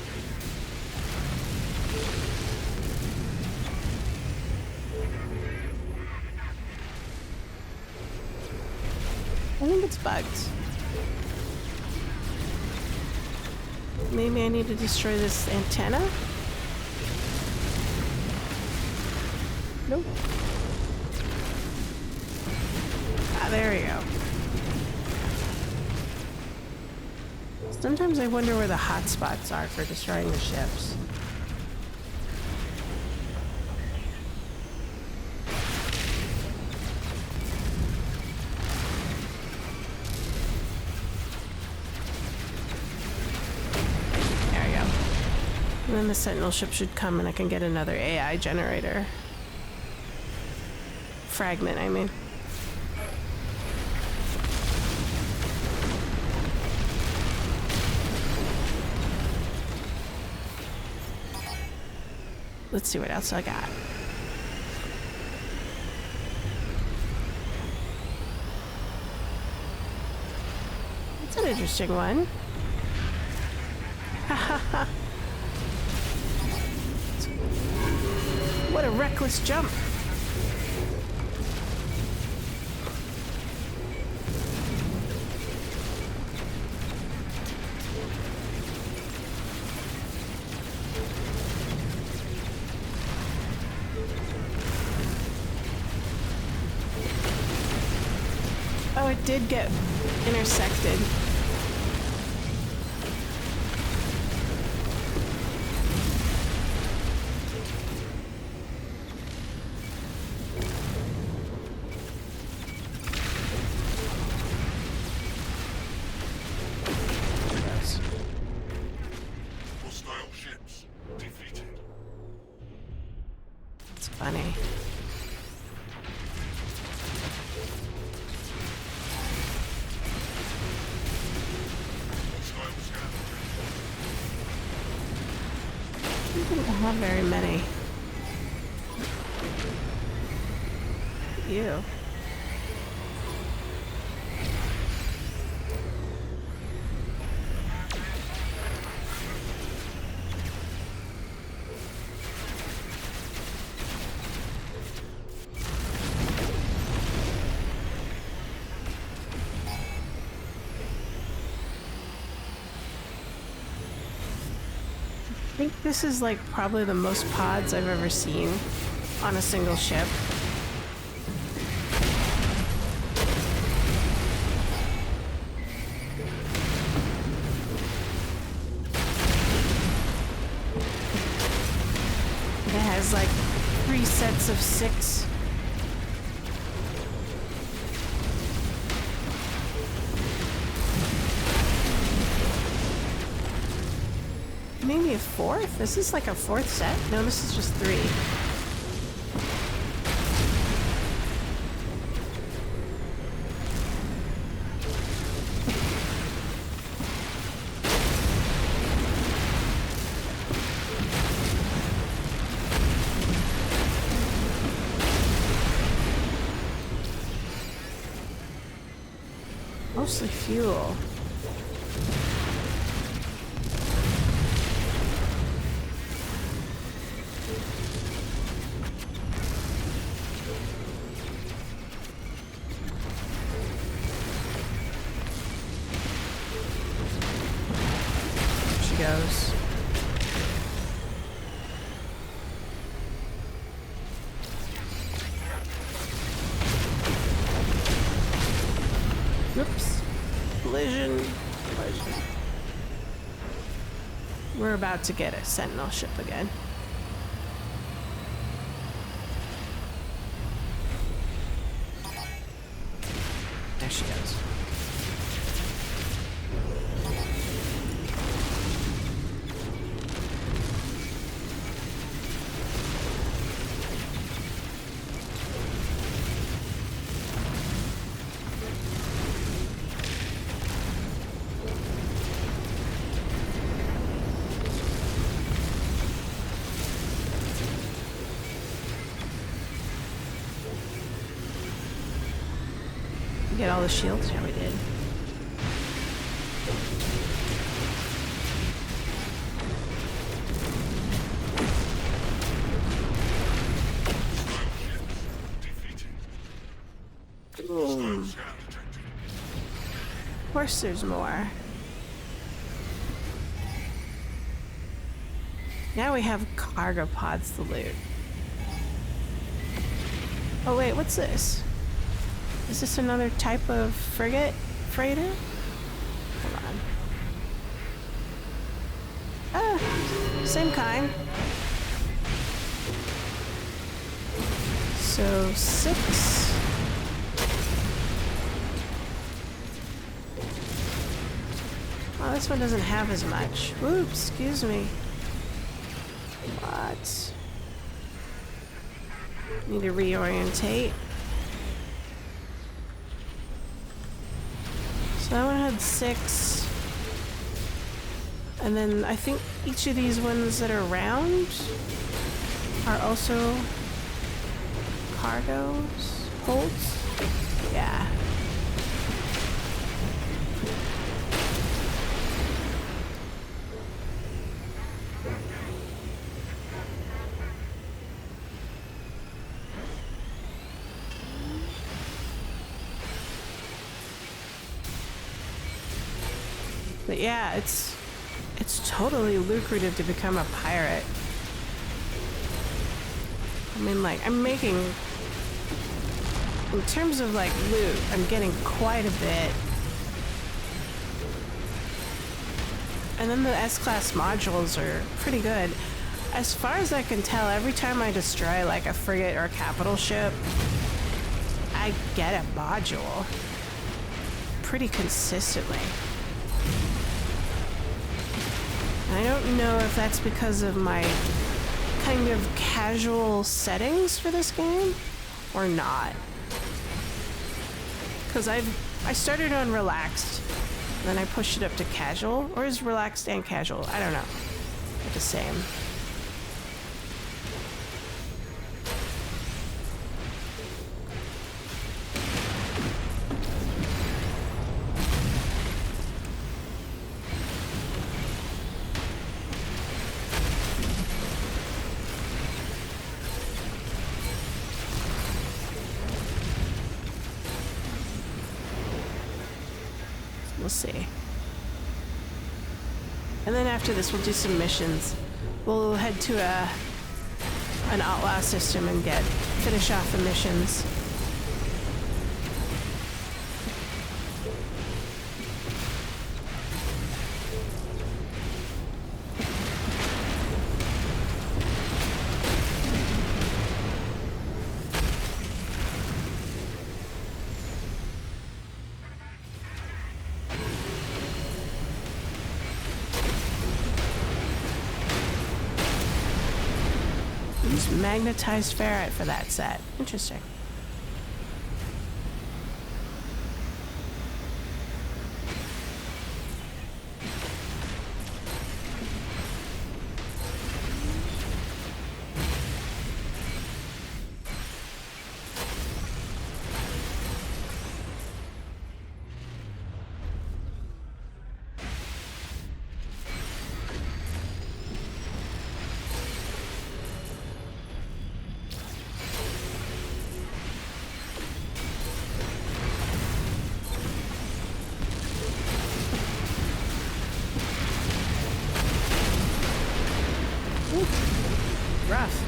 I think it's bugs. Maybe I need to destroy this antenna? Nope. Ah, there we go. Sometimes I wonder where the hot spots are for destroying the ships. And then the Sentinel ship should come and I can get another AI generator. Fragment, I mean. Let's see what else I got. That's an interesting one. Ha ha ha. What a reckless jump. Oh, it did get intersected. Funny. We don't have very many. Ew. I think this is like probably the most pods I've ever seen on a single ship. It has like 3 sets of 6. Maybe a 4th? This is like a 4th set? No, this is just 3. Mostly fuel. goes. Oops. Collision. Collision. We're about to get a sentinel ship again. There she goes. Get all the shields? Yeah, we did. Ooh. Of course there's more. Now we have cargo pods to loot. Oh wait, what's this? Is this another type of frigate? Freighter? Hold on. Ah, same kind. So 6. Oh, this one doesn't have as much. Oops, excuse me. What? Need to reorientate. So that one had 6. And then I think each of these ones that are round are also cargoes, holds. Yeah. But yeah, it's totally lucrative to become a pirate. I mean, like, I'm making, in terms of like loot, I'm getting quite a bit. And then the S-class modules are pretty good. As far as I can tell, every time I destroy like a frigate or a capital ship, I get a module pretty consistently. I don't know if that's because of my kind of casual settings for this game or not. Because I started on relaxed, then I pushed it up to casual, or is relaxed and casual? I don't know. They're the same. We'll see. And then after this, we'll do some missions. We'll head to an outlaw system and finish off the missions. Magnetized ferret for that set. Interesting. rough.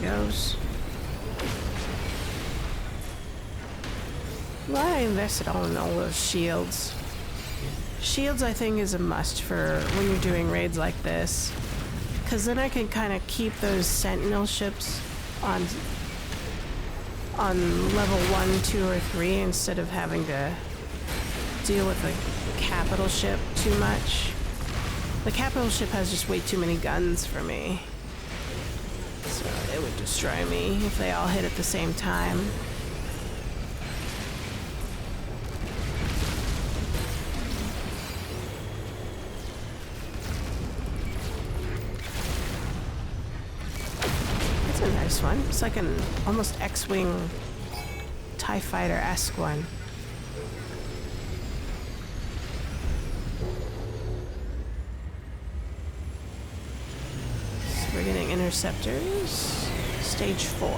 Goes. Why I invested on all those shields. Shields, I think, is a must for when you're doing raids like this. Because then I can kind of keep those sentinel ships on level 1, 2, or 3 instead of having to deal with the capital ship too much. The capital ship has just way too many guns for me. So it would destroy me if they all hit at the same time. That's a nice one. It's like an almost X-Wing TIE Fighter-esque one. So we're getting interceptors. Stage 4.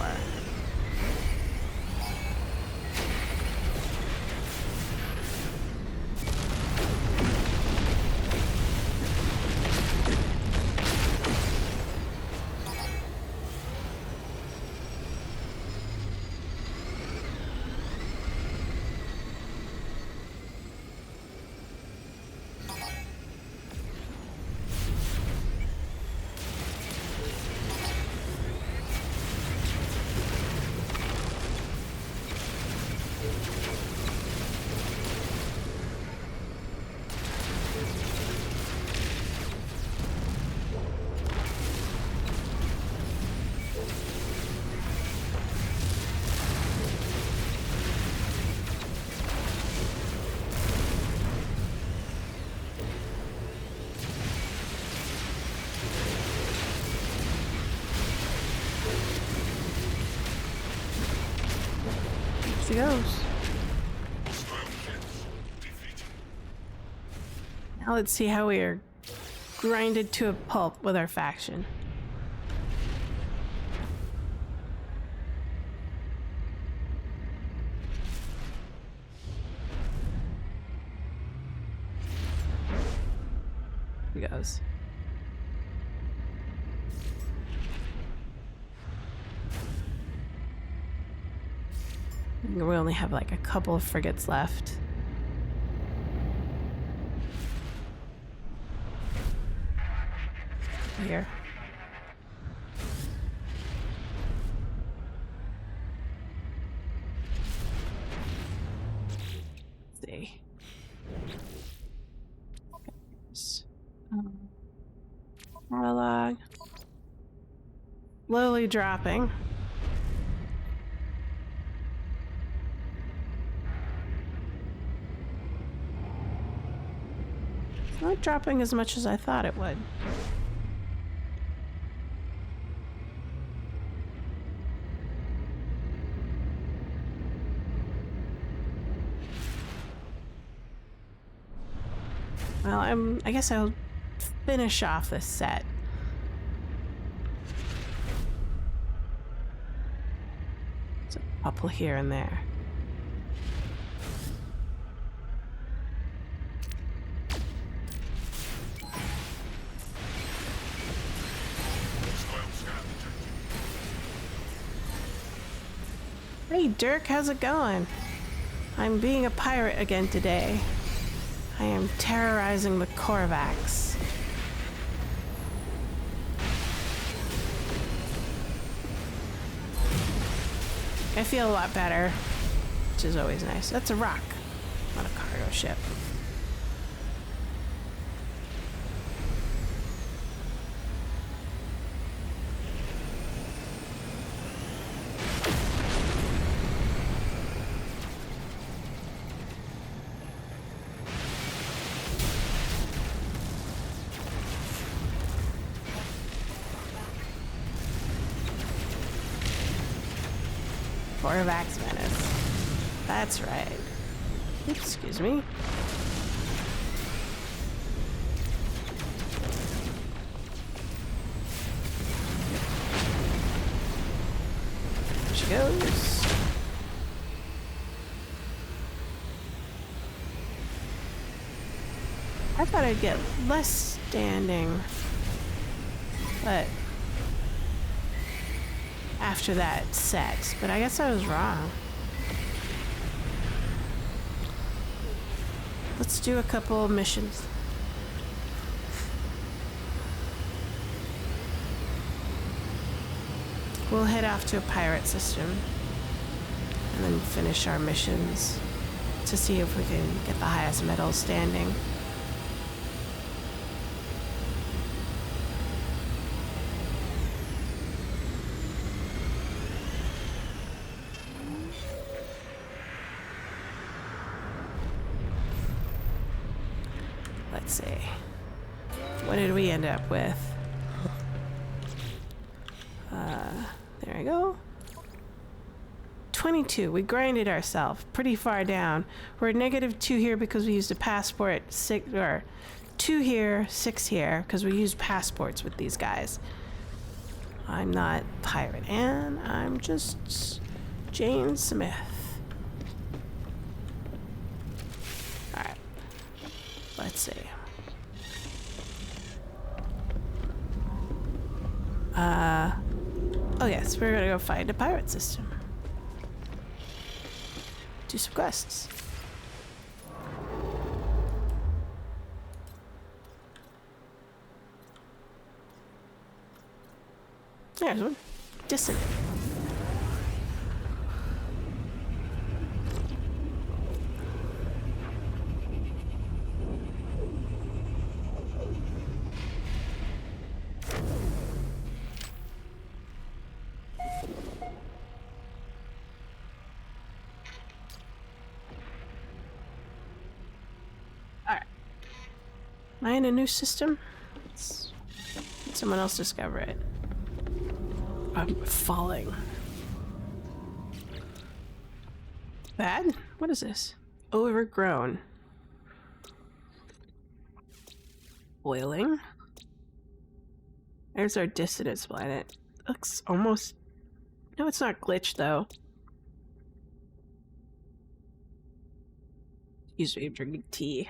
She goes. Now let's see how we are grinded to a pulp with our faction. He goes. We only have like a couple of frigates left. Here. Let's see. Monologue. Slowly dropping. It's not dropping as much as I thought it would. Well, I guess I'll finish off this set. There's a couple here and there. Hey Dirk, how's it going? I'm being a pirate again today. I am terrorizing the Korvax. I feel a lot better, which is always nice. That's a rock, not a cargo ship. Korvax Menace. That's right. Oops, excuse me. There she goes. I thought I'd get less standing, but after that set, but I guess I was wrong. Let's do a couple missions. We'll head off to a pirate system and then finish our missions to see if we can get the highest medal standing. Let's see. What did we end up with? There we go. 22. We grinded ourselves pretty far down. We're -2 here because we used a passport. 6 or 2 here, 6 here because we used passports with these guys. I'm not pirate, and I'm just Jane Smith. All right. Let's see. Oh yes, we're gonna go find a pirate system. Do some quests. There's one. Dissonant. Am I in a new system? Let someone else discover it. I'm falling. Bad? What is this? Overgrown. Boiling. There's our dissonance planet. Looks almost... No, it's not glitched though. Excuse me, I'm drinking tea.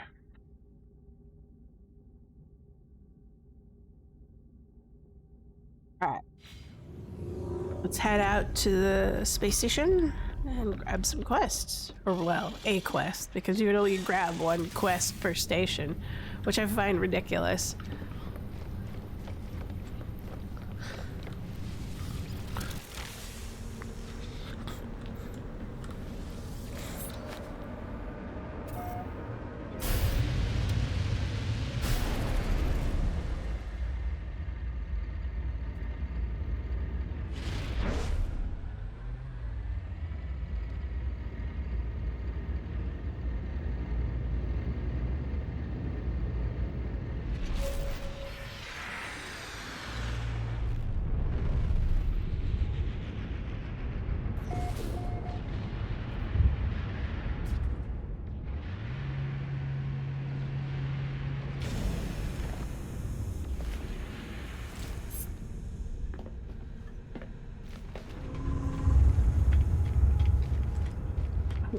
Alright. Let's head out to the space station and grab some quests. Or, well, a quest, because you would only grab one quest per station, which I find ridiculous.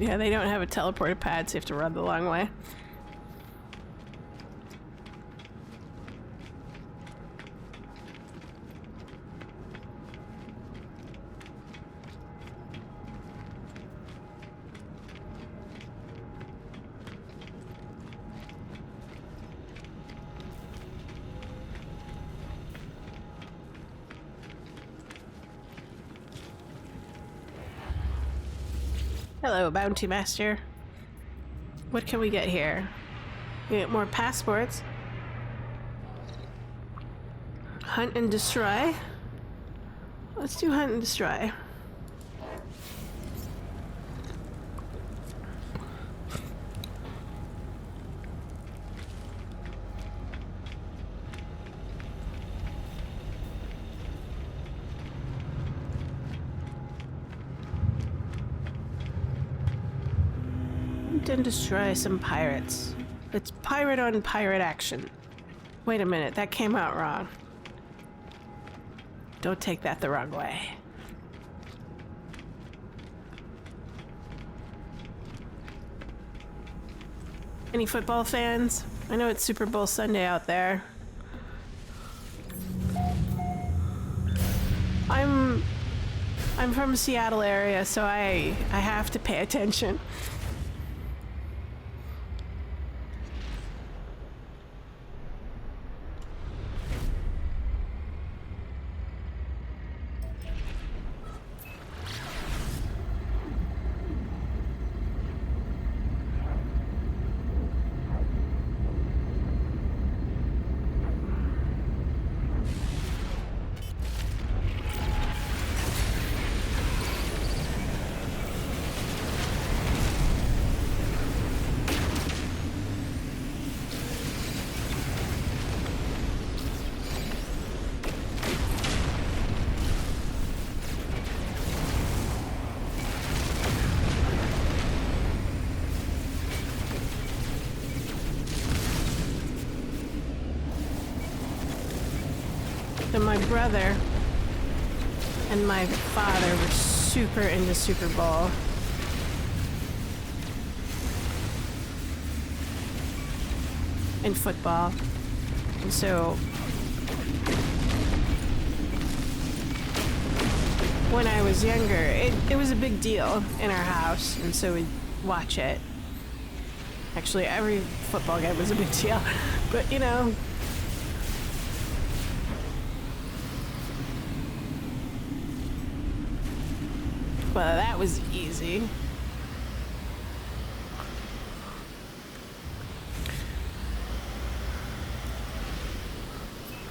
Yeah, they don't have a teleporter pad, so you have to run the long way. Hello, Bounty Master. What can we get here? We get more passports. Hunt and destroy. Let's do hunt and destroy. intercept and destroy some pirates. It's pirate on pirate action. Wait a minute, that came out wrong. Don't take that the wrong way. Any football fans? I know it's Super Bowl Sunday out there. I'm from Seattle area, so I have to pay attention. So my brother and my father were super into Super Bowl. And football. And so when I was younger, it was a big deal in our house, and so we'd watch it. Actually, every football game was a big deal, but you know. Well, that was easy.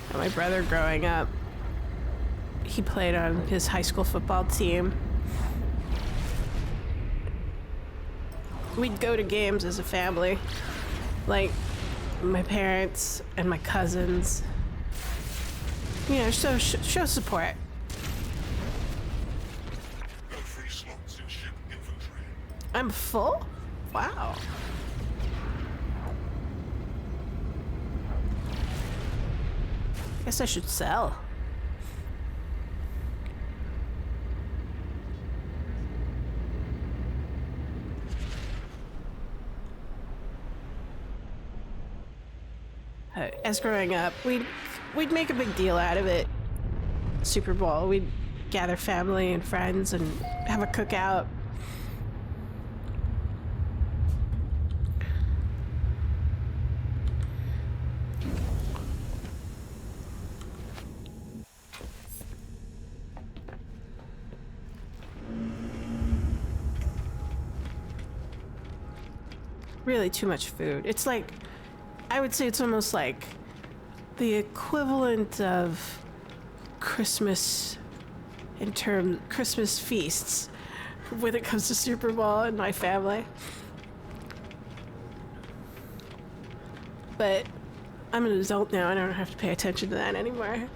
And my brother growing up, he played on his high school football team. We'd go to games as a family, like my parents and my cousins. You know, show support. I'm full? Wow. Guess I should sell. As growing up, we'd make a big deal out of it. Super Bowl, we'd gather family and friends and have a cookout. Really too much food. It's like, I would say it's almost like the equivalent of Christmas Christmas feasts when it comes to Super Bowl in my family. But I'm an adult now, and I don't have to pay attention to that anymore.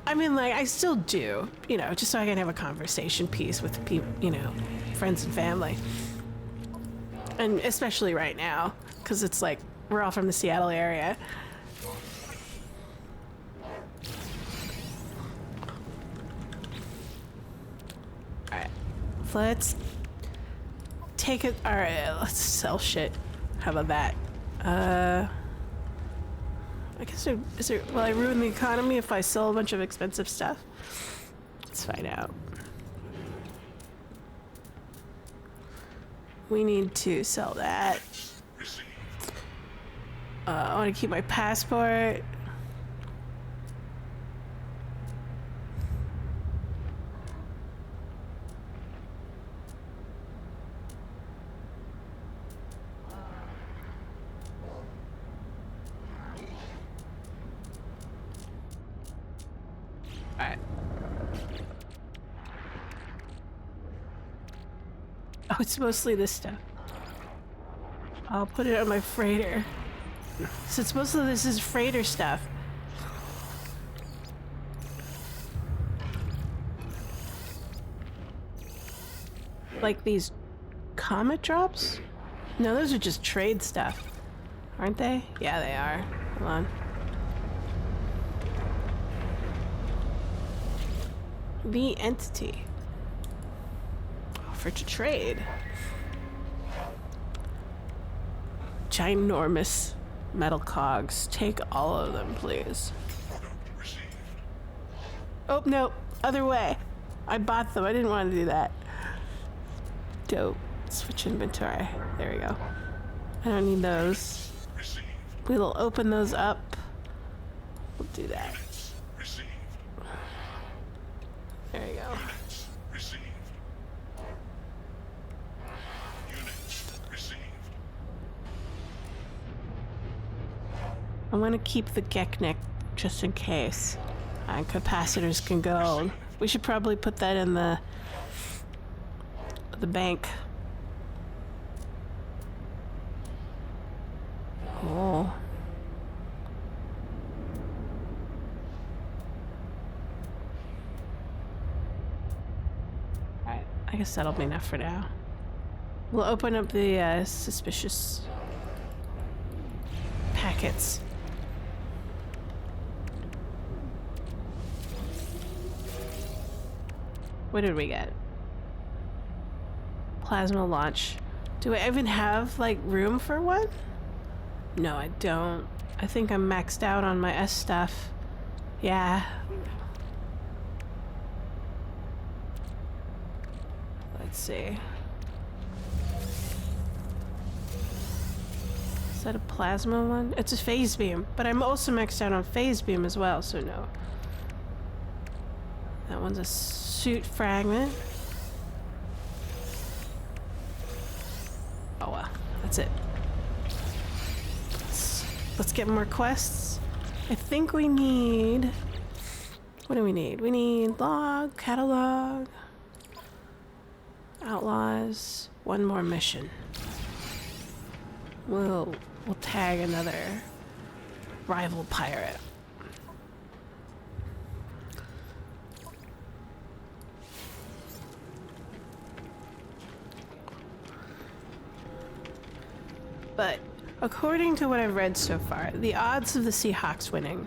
I mean, like, I still do, you know, just so I can have a conversation piece with people, you know, friends and family. And especially right now, because it's like, we're all from the Seattle area. Alright, let's take it. Alright, let's sell shit. How about that? I guess will I ruin the economy if I sell a bunch of expensive stuff? Let's find out. We need to sell that. I want to keep my passport. Alright. Oh, it's mostly this stuff. I'll put it on my freighter. Since most of this is freighter stuff. Like these comet drops? No, those are just trade stuff. Aren't they? Yeah, they are. Hold on. The entity. Offer to trade. Ginormous metal cogs. Take all of them, please. Product received. Oh, no. Other way. I bought them. I didn't want to do that. Dope. Switch inventory. There we go. I don't need those. Received. We'll open those up. We'll do that. Units received. There you go. Units received. Units received. I want to keep the Geknik just in case. Capacitors can go. We should probably put that in the bank. Oh. Alright, I guess that'll be enough for now. We'll open up the suspicious packets. What did we get? Plasma launch. Do I even have, like, room for one? No, I don't. I think I'm maxed out on my S stuff. Yeah. Let's see. Is that a plasma one? It's a phase beam, but I'm also maxed out on phase beam as well, so no. That one's a suit fragment. Oh well, that's it. Let's get more quests. I think we need... What do we need? We need log, catalog, outlaws, one more mission. We'll tag another rival pirate. But according to what I've read so far, the odds of the Seahawks winning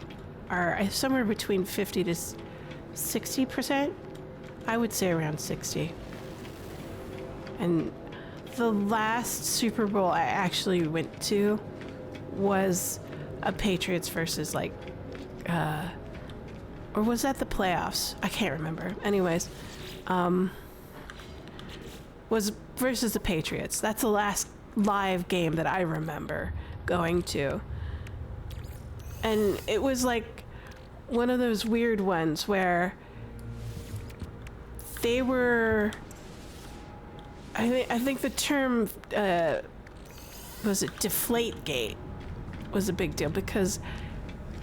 are somewhere between 50 to 60%. I would say around 60. And the last Super Bowl I actually went to was a Patriots versus or was that the playoffs? I can't remember. Anyways, was versus the Patriots. That's the last live game that I remember going to. And it was like one of those weird ones where they were... I think the term, was it Deflategate, was a big deal because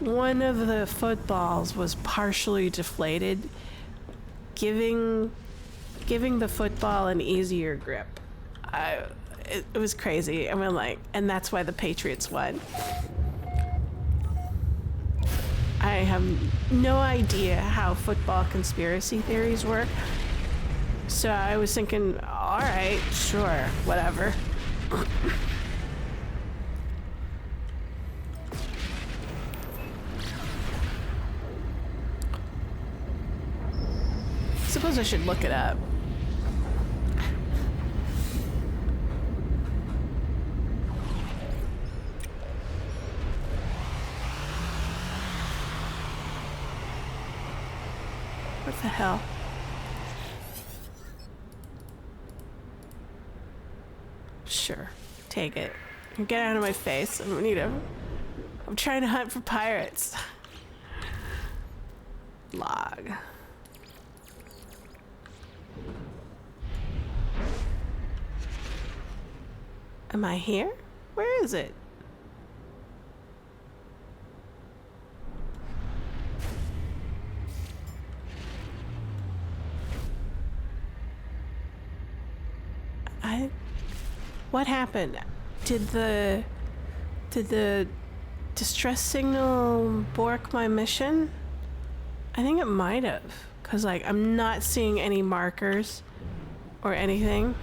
one of the footballs was partially deflated, giving the football an easier grip. It was crazy. I mean, like, and that's why the Patriots won. I have no idea how football conspiracy theories work. So I was thinking, all right, sure, whatever. Suppose I should look it up. What the hell? Sure, take it. Get out of my face. I'm trying to hunt for pirates. Log. Am I here? Where is it? What happened? Did the distress signal bork my mission? I think it might have, cause like I'm not seeing any markers or anything.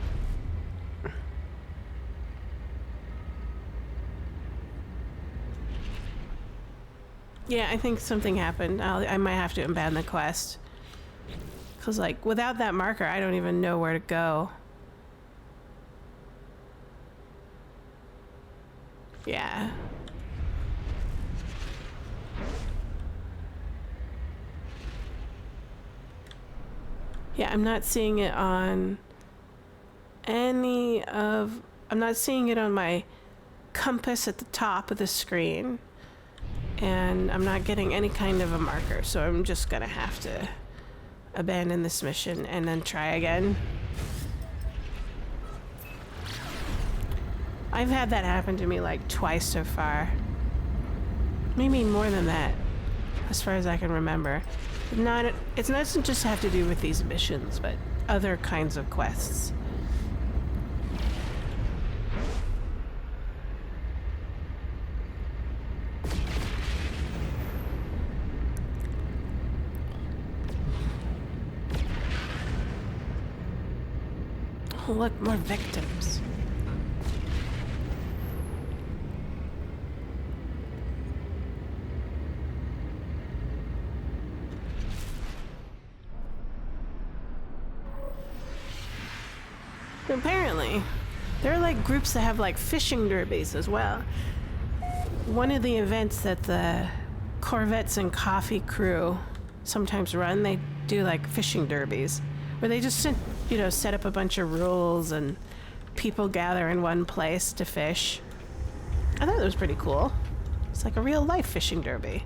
Yeah, I think something happened. I might have to abandon the quest. Because, like, without that marker, I don't even know where to go. Yeah. Yeah, I'm not seeing it on any of... I'm not seeing it on my compass at the top of the screen. And I'm not getting any kind of a marker, so I'm just gonna have to abandon this mission and then try again. I've had that happen to me like twice so far. Maybe more than that, as far as I can remember. It doesn't just have to do with these missions, but other kinds of quests. Oh, look, more victims. Apparently, there are like groups that have like fishing derbies as well. One of the events that the Corvettes and Coffee crew sometimes run, they do like fishing derbies, where they just set up a bunch of rules and people gather in one place to fish. I thought it was pretty cool. It's like a real life fishing derby.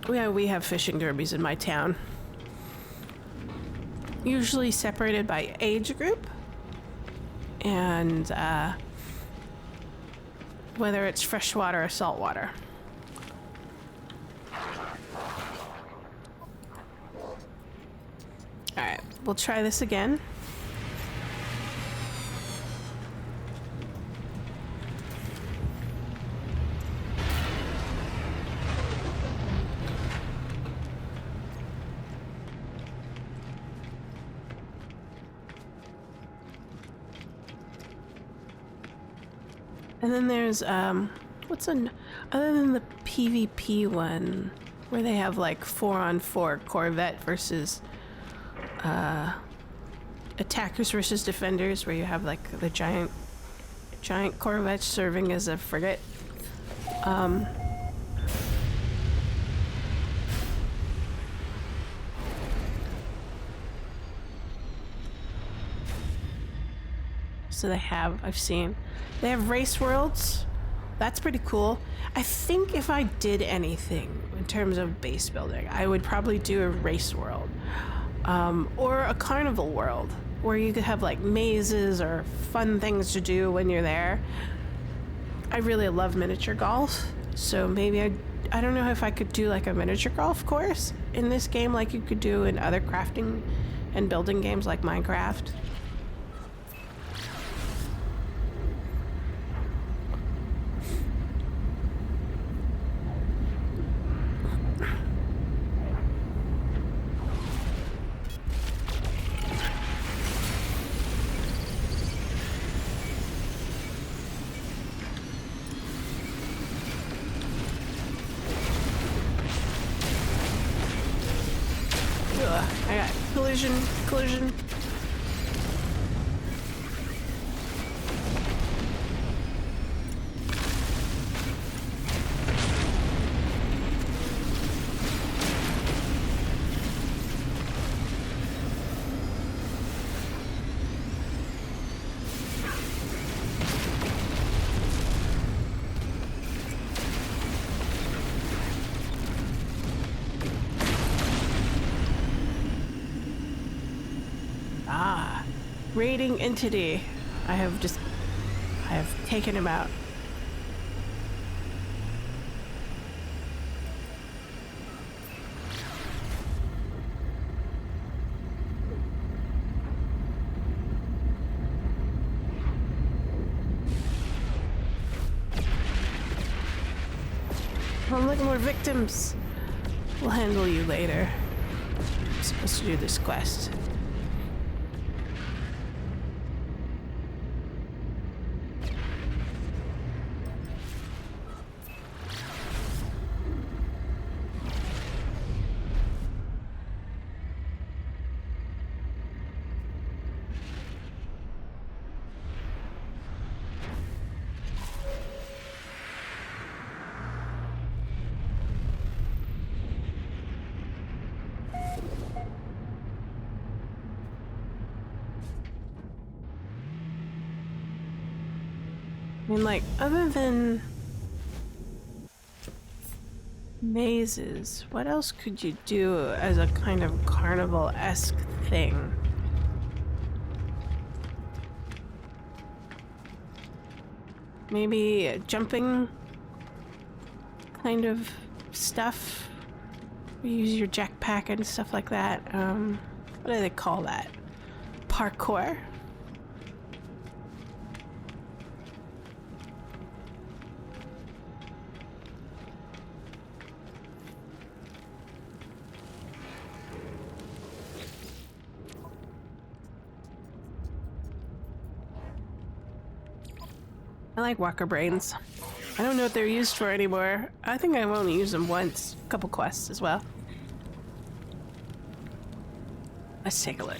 Yeah, we have fishing derbies in my town. Usually separated by age group. And whether it's freshwater or saltwater. Alright, we'll try this again. And then there's, other than the PvP one, where they have like 4-on-4 Corvette versus, attackers versus defenders, where you have like the giant Corvette serving as a frigate. So I've seen. They have race worlds. That's pretty cool. I think if I did anything in terms of base building, I would probably do a race world. Or a carnival world, where you could have like mazes or fun things to do when you're there. I really love miniature golf, so maybe I don't know if I could do like a miniature golf course in this game like you could do in other crafting and building games like Minecraft. I got collision. Raiding entity. I have taken him out. I'm looking for victims. We'll handle you later. I'm supposed to do this quest. I mean, like, other than mazes, what else could you do as a kind of carnival-esque thing? Maybe jumping kind of stuff? You use your jetpack and stuff like that. What do they call that? Parkour? I like walker brains. I don't know what they're used for anymore. I think I've only used them once. A couple quests as well. Let's take a look.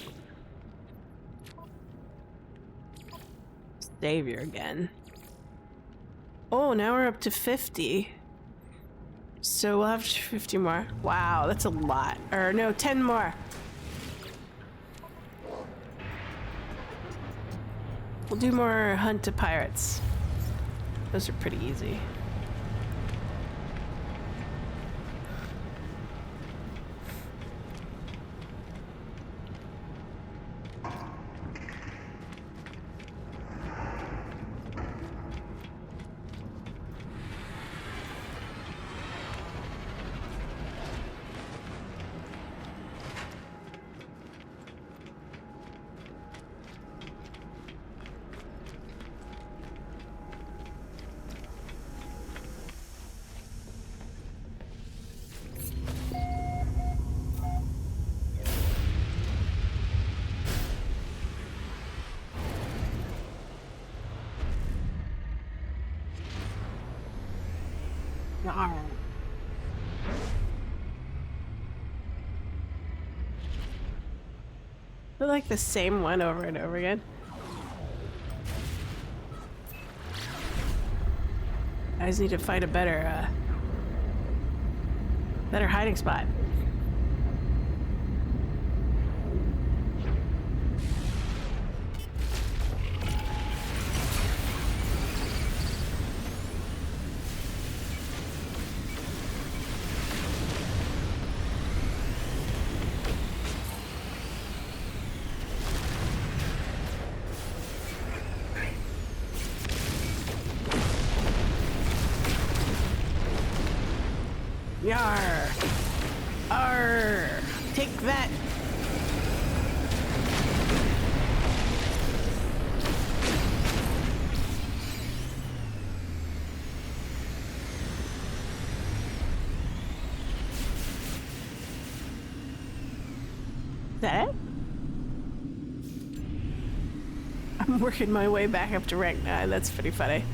Savior again. Oh, now we're up to 50. So we'll have 50 more. Wow, that's a lot. Or no, 10 more. We'll do more hunt to pirates. Those are pretty easy. Yarr. They're like the same one over and over again. I just need to find a better hiding spot. Yar! Arr! Take that! Is that it? I'm working my way back up to rank 9. That's pretty funny.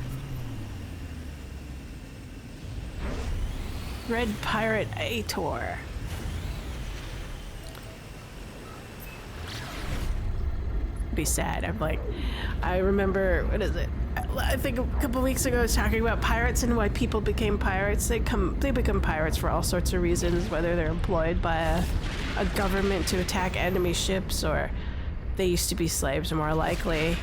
Red Pirate Ator. Be sad. I remember, what is it? I think a couple weeks ago I was talking about pirates and why people became pirates. They become pirates for all sorts of reasons, whether they're employed by a government to attack enemy ships, or they used to be slaves, more likely.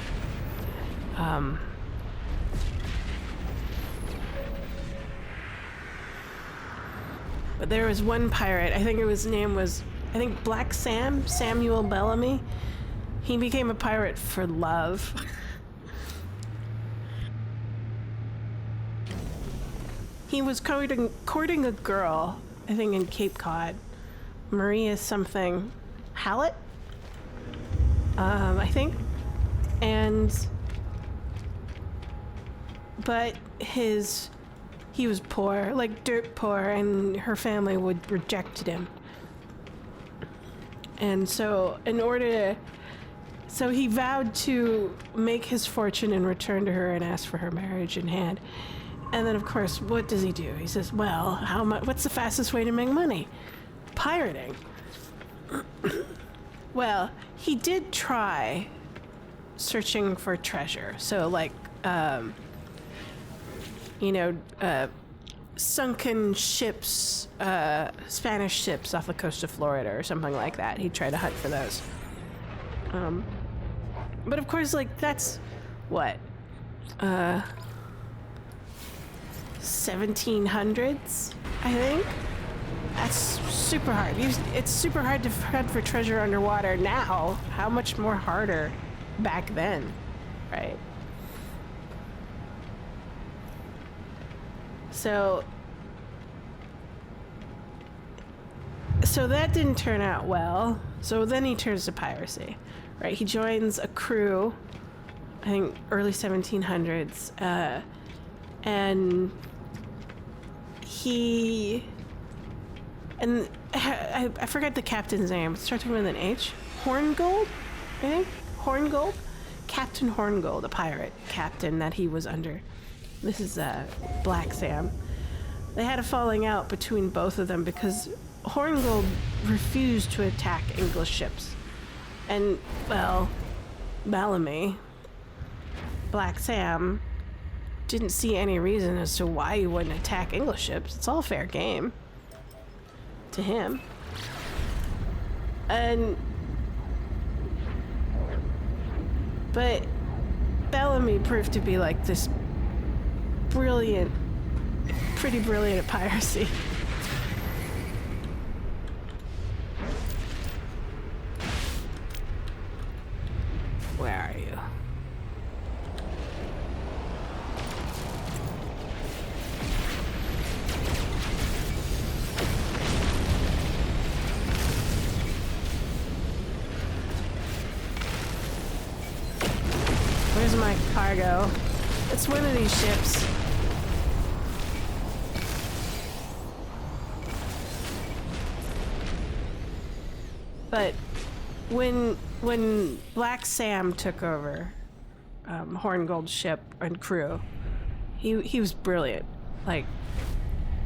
But there was one pirate, I think his name was, Black Sam, Samuel Bellamy. He became a pirate for love. He was courting a girl, I think in Cape Cod. Maria something. Hallett? I think. But he was poor, like dirt poor, and her family rejected him. And so in order to, so he vowed to make his fortune and return to her and ask for her marriage in hand. And then, of course, what does he do? He says, well, how much, what's the fastest way to make money? Pirating. Well, he did try searching for treasure. So, like, sunken ships, Spanish ships off the coast of Florida or something like that. He'd try to hunt for those. But of course, like, that's what? 1700s, I think? That's super hard. It's super hard to hunt for treasure underwater now. How much more harder back then, right? So that didn't turn out well. So then he turns to piracy, right? He joins a crew, I think early 1700s, and I forget the captain's name. It starts with an H. Horngold, I think. Horngold? Captain Horngold, a pirate captain that he was under. This is Black Sam. They had a falling out between both of them because Horngold refused to attack English ships. And, well, Bellamy, Black Sam, didn't see any reason as to why he wouldn't attack English ships. It's all fair game to him. But Bellamy proved to be like this pretty brilliant at piracy. Where are you? Where's my cargo? It's one of these ships. But when Black Sam took over Horngold's ship and crew, he was brilliant. Like,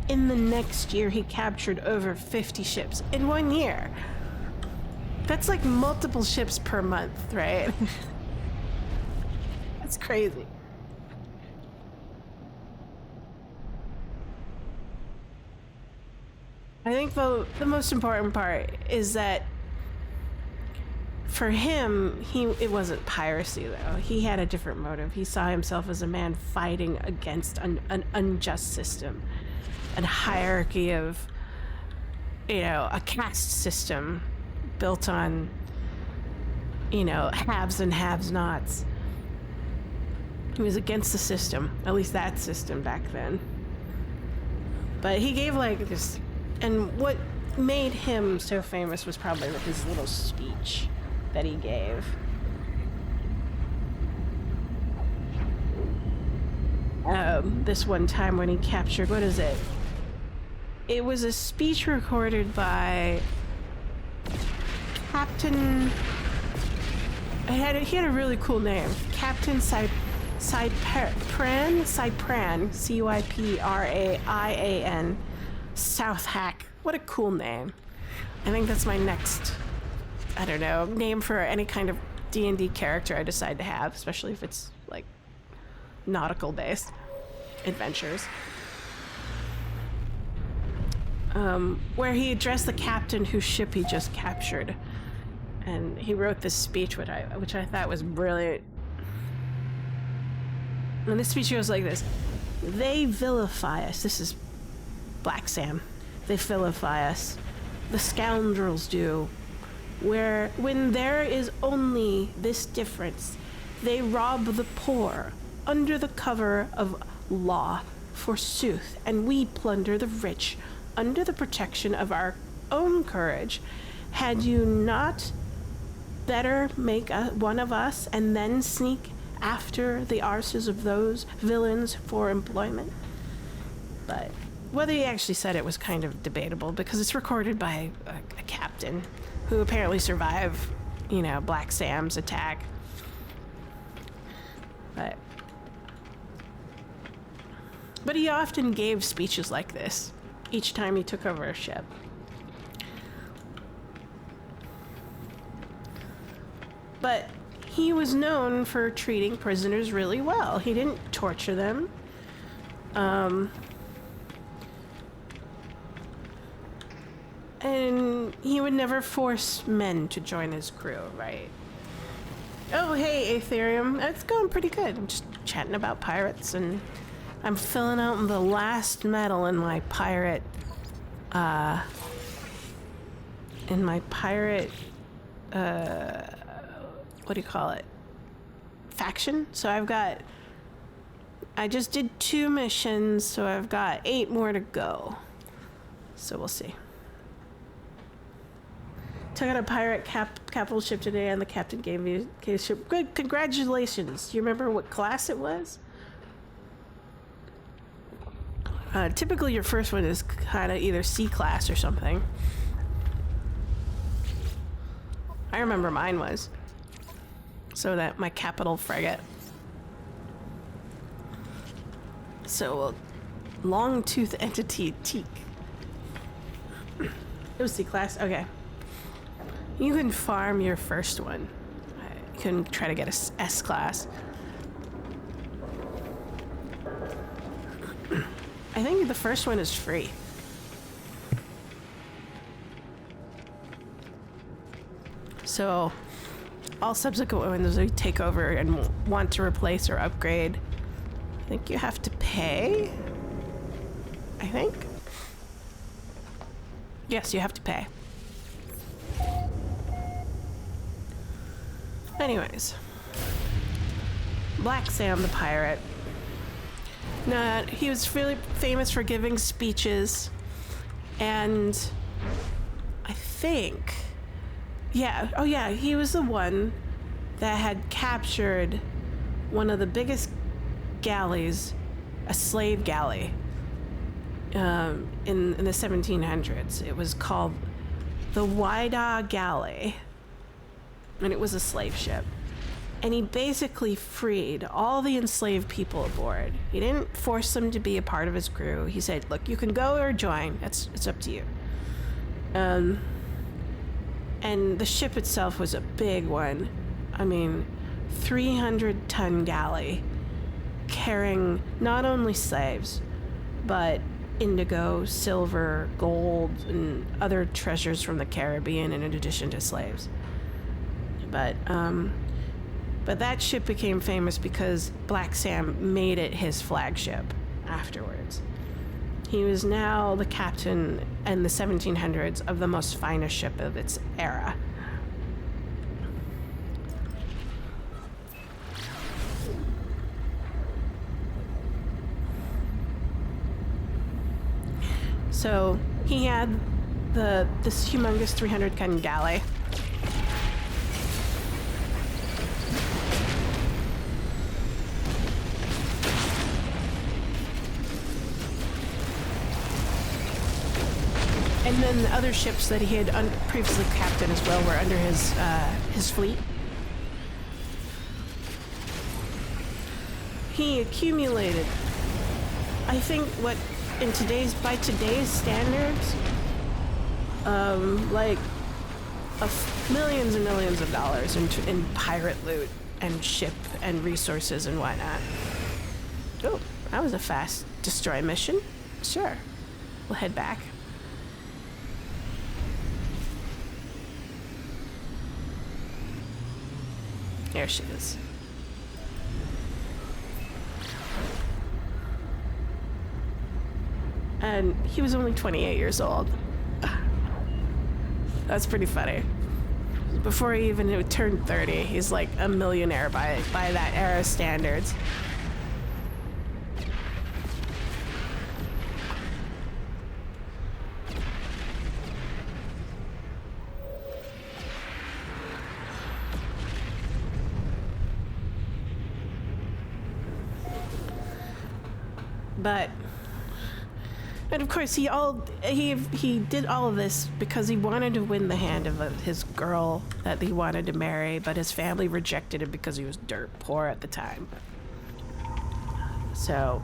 in the next year, he captured over 50 ships in 1 year. That's like multiple ships per month, right? That's crazy. I think the most important part is that for him, it wasn't piracy, though. He had a different motive. He saw himself as a man fighting against an unjust system, a hierarchy of, a caste system built on, haves and have-nots. He was against the system, at least that system back then. But he gave, like, this, and what made him so famous was probably like his little speech that he gave. This one time when he captured, what is it? It was a speech recorded by Captain, he had a really cool name. Captain Cyprian, Cyprian, South Hack. What a cool name. I think that's my next, name for any kind of D&D character I decide to have, especially if it's, like, nautical-based adventures. Where he addressed the captain whose ship he just captured. And he wrote this speech, which I thought was brilliant. And this speech goes like this. They vilify us. This is Black Sam. They vilify us. The scoundrels do. When there is only this difference, they rob the poor under the cover of law, forsooth, and we plunder the rich under the protection of our own courage. Had you not better make one of us and then sneak after the arses of those villains for employment? But whether he actually said it was kind of debatable because it's recorded by a captain who apparently survive, you know, Black Sam's attack. But he often gave speeches like this each time he took over a ship. But he was known for treating prisoners really well. He didn't torture them. And he would never force men to join his crew, right? Oh, hey, Aetherium. It's going pretty good. I'm just chatting about pirates, and I'm filling out the last medal in my pirate, what do you call it? Faction? So I just did 2 missions, so I've got 8 more to go. So we'll see. Took out a pirate capital ship today, and the captain gave me a ship. Good, congratulations. Do you remember what class it was? Typically your first one is kind of either C class or something. I remember mine was. So that my capital frigate. So, long tooth entity teak. It was C class? Okay. You can farm your first one. You can try to get a S class. I think the first one is free. So, all subsequent ones you take over and want to replace or upgrade, I think you have to pay. I think. Yes, you have to pay. Anyways, Black Sam the pirate. Now, he was really famous for giving speeches, and I think, he was the one that had captured one of the biggest galleys, a slave galley, in the 1700s. It was called the Whydah Galley. And it was a slave ship. And he basically freed all the enslaved people aboard. He didn't force them to be a part of his crew. He said, look, you can go or join. It's up to you. And the ship itself was a big one. I mean, 300-ton galley carrying not only slaves, but indigo, silver, gold, and other treasures from the Caribbean in addition to slaves. But that ship became famous because Black Sam made it his flagship afterwards. He was now the captain in the 1700s of the most finest ship of its era. So he had this humongous 300-ton galley. And then the other ships that he had previously captained as well were under his fleet. He accumulated, I think, by today's standards, millions and millions of dollars in pirate loot and ship and resources and whatnot. Oh, that was a fast destroy mission. Sure, we'll head back. There she is. And he was only 28 years old. That's pretty funny. Before he even turned 30, he's like a millionaire by that era standards. But And of course, he did all of this because he wanted to win the hand of his girl that he wanted to marry, but his family rejected him because he was dirt poor at the time. So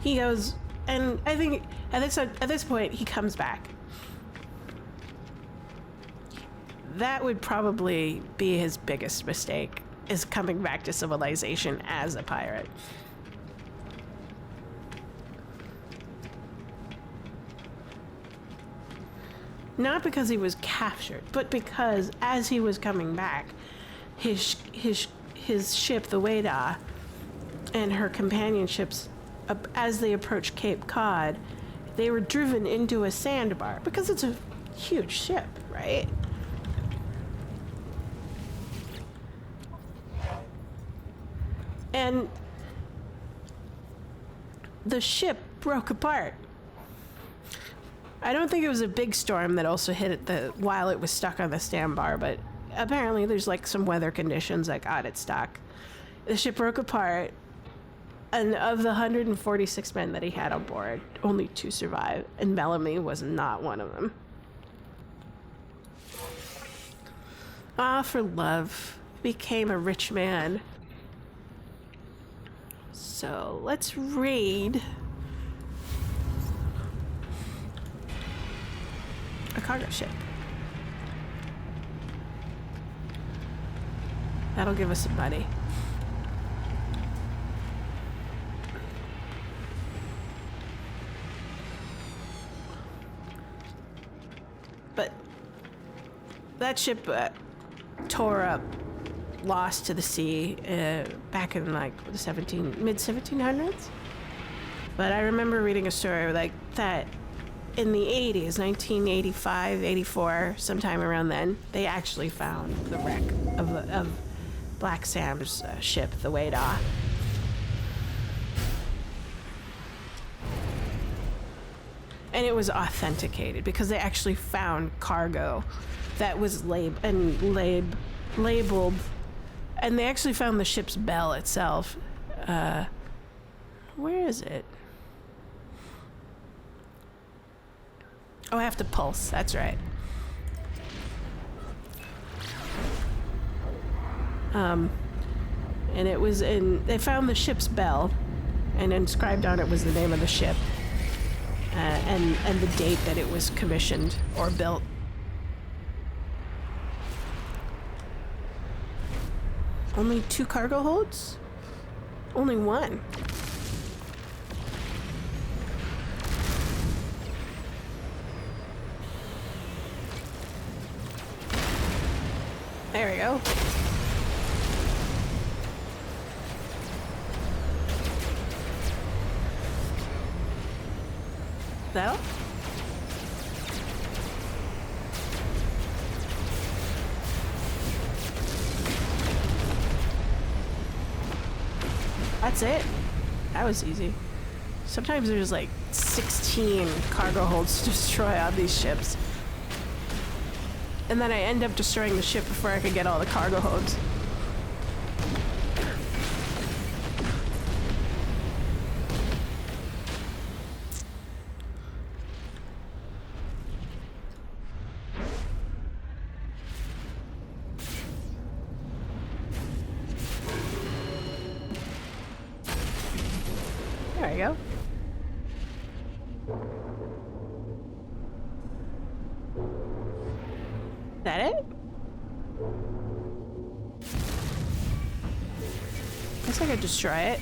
he goes, and I think at this point he comes back. That would probably be his biggest mistake, is coming back to civilization as a pirate. Not because he was captured, but because as he was coming back, his ship, the Wada, and her companion ships, as they approached Cape Cod, they were driven into a sandbar because it's a huge ship, right? And the ship broke apart. I don't think it was a big storm that also hit it while it was stuck on the sandbar, but apparently there's like some weather conditions that got it stuck. The ship broke apart, and of the 146 men that he had on board, only 2 survived, and Bellamy was not one of them. Ah, for love, became a rich man. So let's raid a cargo ship. That'll give us some money. But that ship tore up, lost to the sea back in like the mid 1700s. But I remember reading a story like that in the 80s, 1985, 84, sometime around then, they actually found the wreck of Black Sam's ship, the Wada. And it was authenticated because they actually found cargo that was labeled, and they actually found the ship's bell itself. Where is it? Oh, I have to pulse. That's right. And it was they found the ship's bell, and inscribed on it was the name of the ship, and the date that it was commissioned or built. Only 2 cargo holds? Only 1. There we go. That'll? That's it. That was easy. Sometimes there's like 16 cargo holds to destroy on these ships. And then I end up destroying the ship before I could get all the cargo holds. There we go. Is that it? Guess I could destroy it.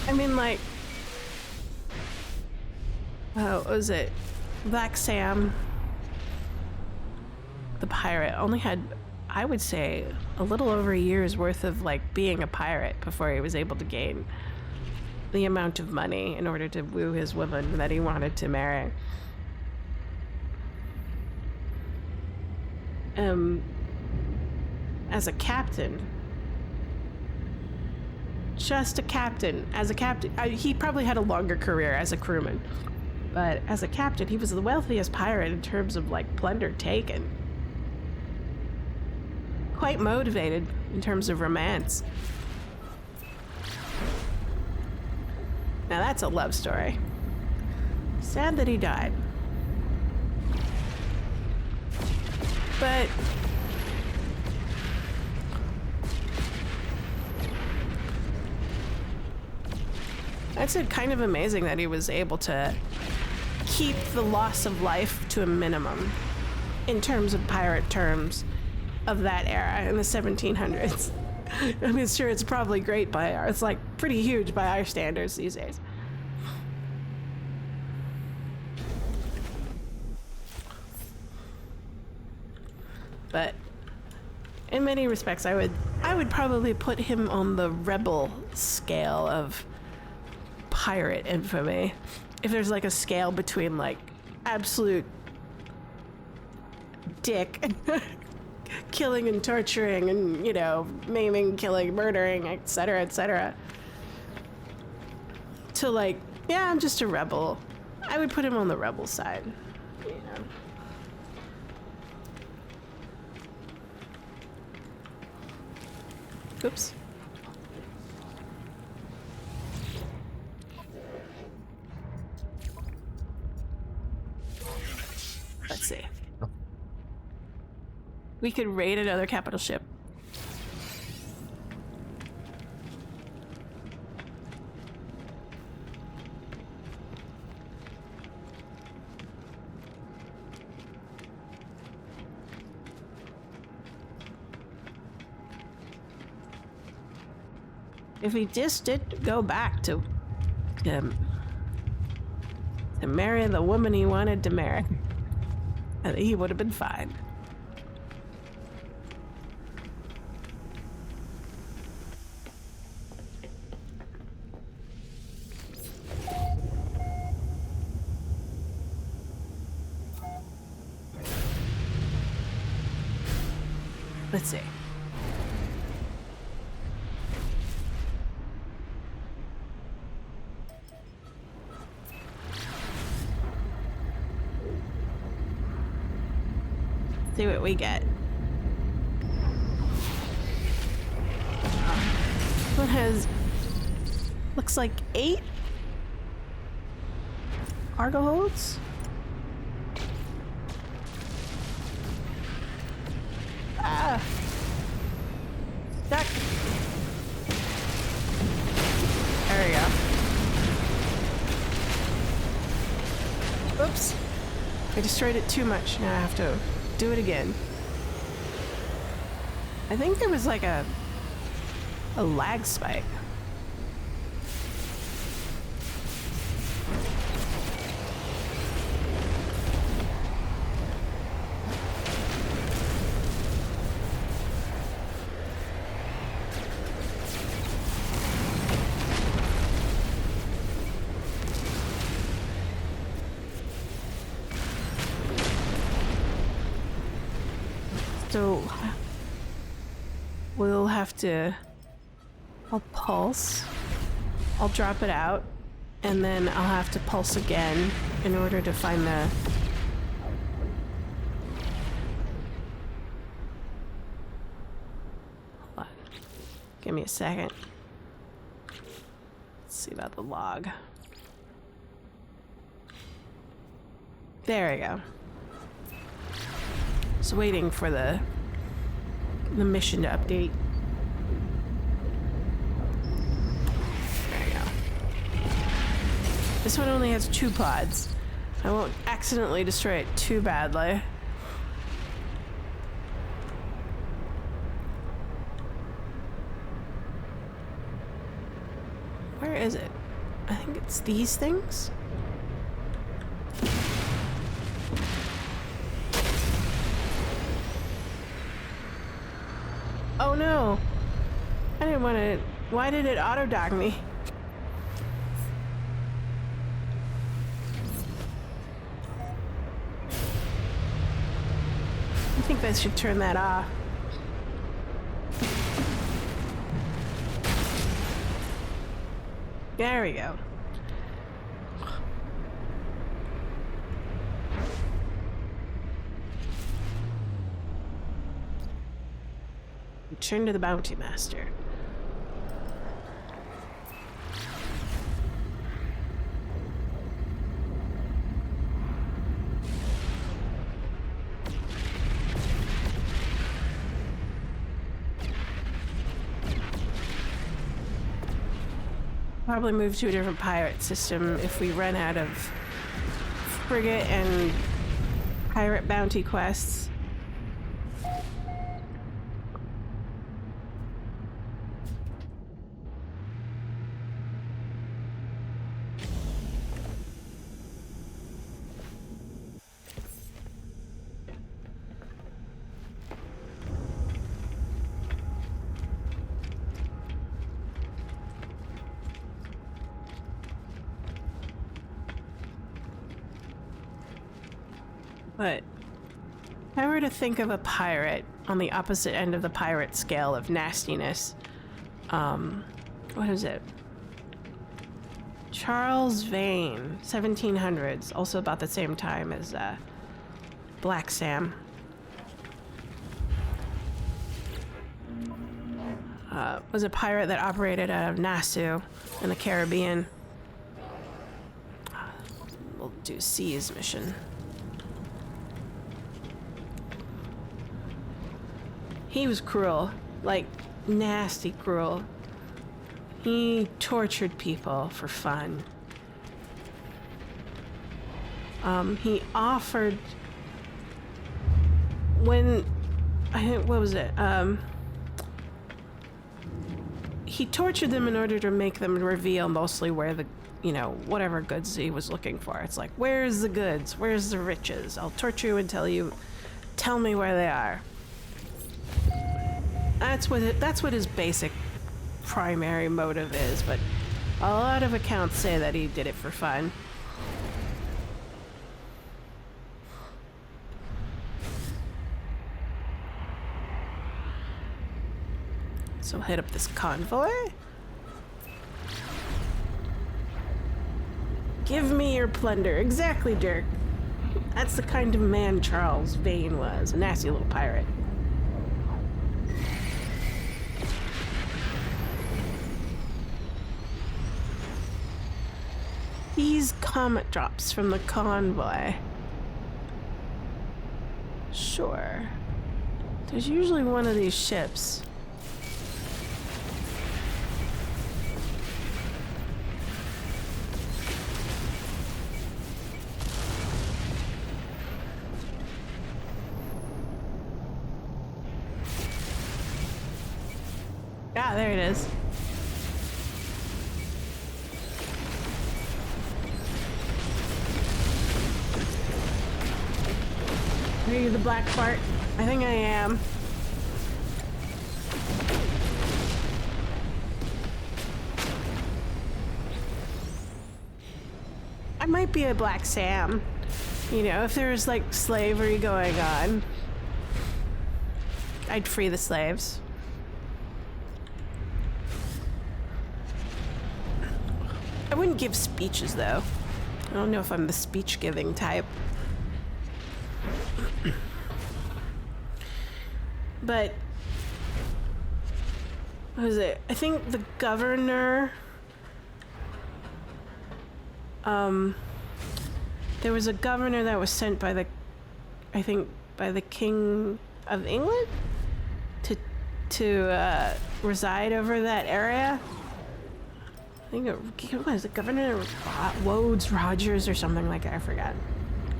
I mean, like, what was it? Black Sam, the pirate, only had, I would say, a little over a year's worth of, like, being a pirate before he was able to gain the amount of money in order to woo his woman that he wanted to marry. as a captain. Just a captain. As a captain. He probably had a longer career as a crewman. But as a captain, he was the wealthiest pirate in terms of, like, plunder taken. Quite motivated in terms of romance. Now that's a love story. Sad that he died. But that's kind of amazing that he was able to keep the loss of life to a minimum in terms of pirate terms of that era in the 1700s. I mean, sure, it's probably great by our, it's like pretty huge by our standards these days. But in many respects, I would probably put him on the rebel scale of pirate infamy. If there's like a scale between like absolute dick, killing and torturing and, you know, maiming, killing, murdering, etc., to like, yeah, I'm just a rebel. I would put him on the rebel side, you know. Oops. Let's see. We could raid another capital ship. If he just did go back to marry the woman he wanted to marry, I think he would have been fine. Let's see. See what we get. One has, looks like 8 cargo holds. Ah, stuck. There we go. Oops, I destroyed it too much. Now I have to do it again. I think there was like a lag spike. So we'll have to, I'll pulse, I'll drop it out, and then I'll have to pulse again in order to find the, hold on, give me a second. Let's see about the log. There we go. Just waiting for the mission to update. There you go. This one only has 2 pods. I won't accidentally destroy it too badly. Where is it? I think it's these things. Oh no! I didn't want to. Why did it auto dock me? I think that should turn that off. There we go. Return to the bounty master. Probably move to a different pirate system if we run out of frigate and pirate bounty quests. But if I were to think of a pirate on the opposite end of the pirate scale of nastiness, what is it? Charles Vane, 1700s, also about the same time as Black Sam. Was a pirate that operated out of Nassau in the Caribbean. We'll do Seas mission. He was cruel, like nasty cruel. He tortured people for fun. He offered when what was it? He tortured them in order to make them reveal mostly where the, whatever goods he was looking for. It's like, where's the goods? Where's the riches? I'll torture you until you tell me where they are. That's what his basic primary motive is, but a lot of accounts say that he did it for fun. So we'll hit up this convoy. Give me your plunder. Exactly, Dirk. That's the kind of man Charles Vane was, a nasty little pirate. These comet drops from the convoy. Sure. There's usually one of these ships. Ah, there it is. Are you the black part? I think I am. I might be a Black Sam. If there's like slavery going on, I'd free the slaves. I wouldn't give speeches though. I don't know if I'm the speech giving type. But what was it? I think the governor, there was a governor that was sent by the King of England to reside over that area. I think it was the governor Rhodes Rogers or something like that. I forgot.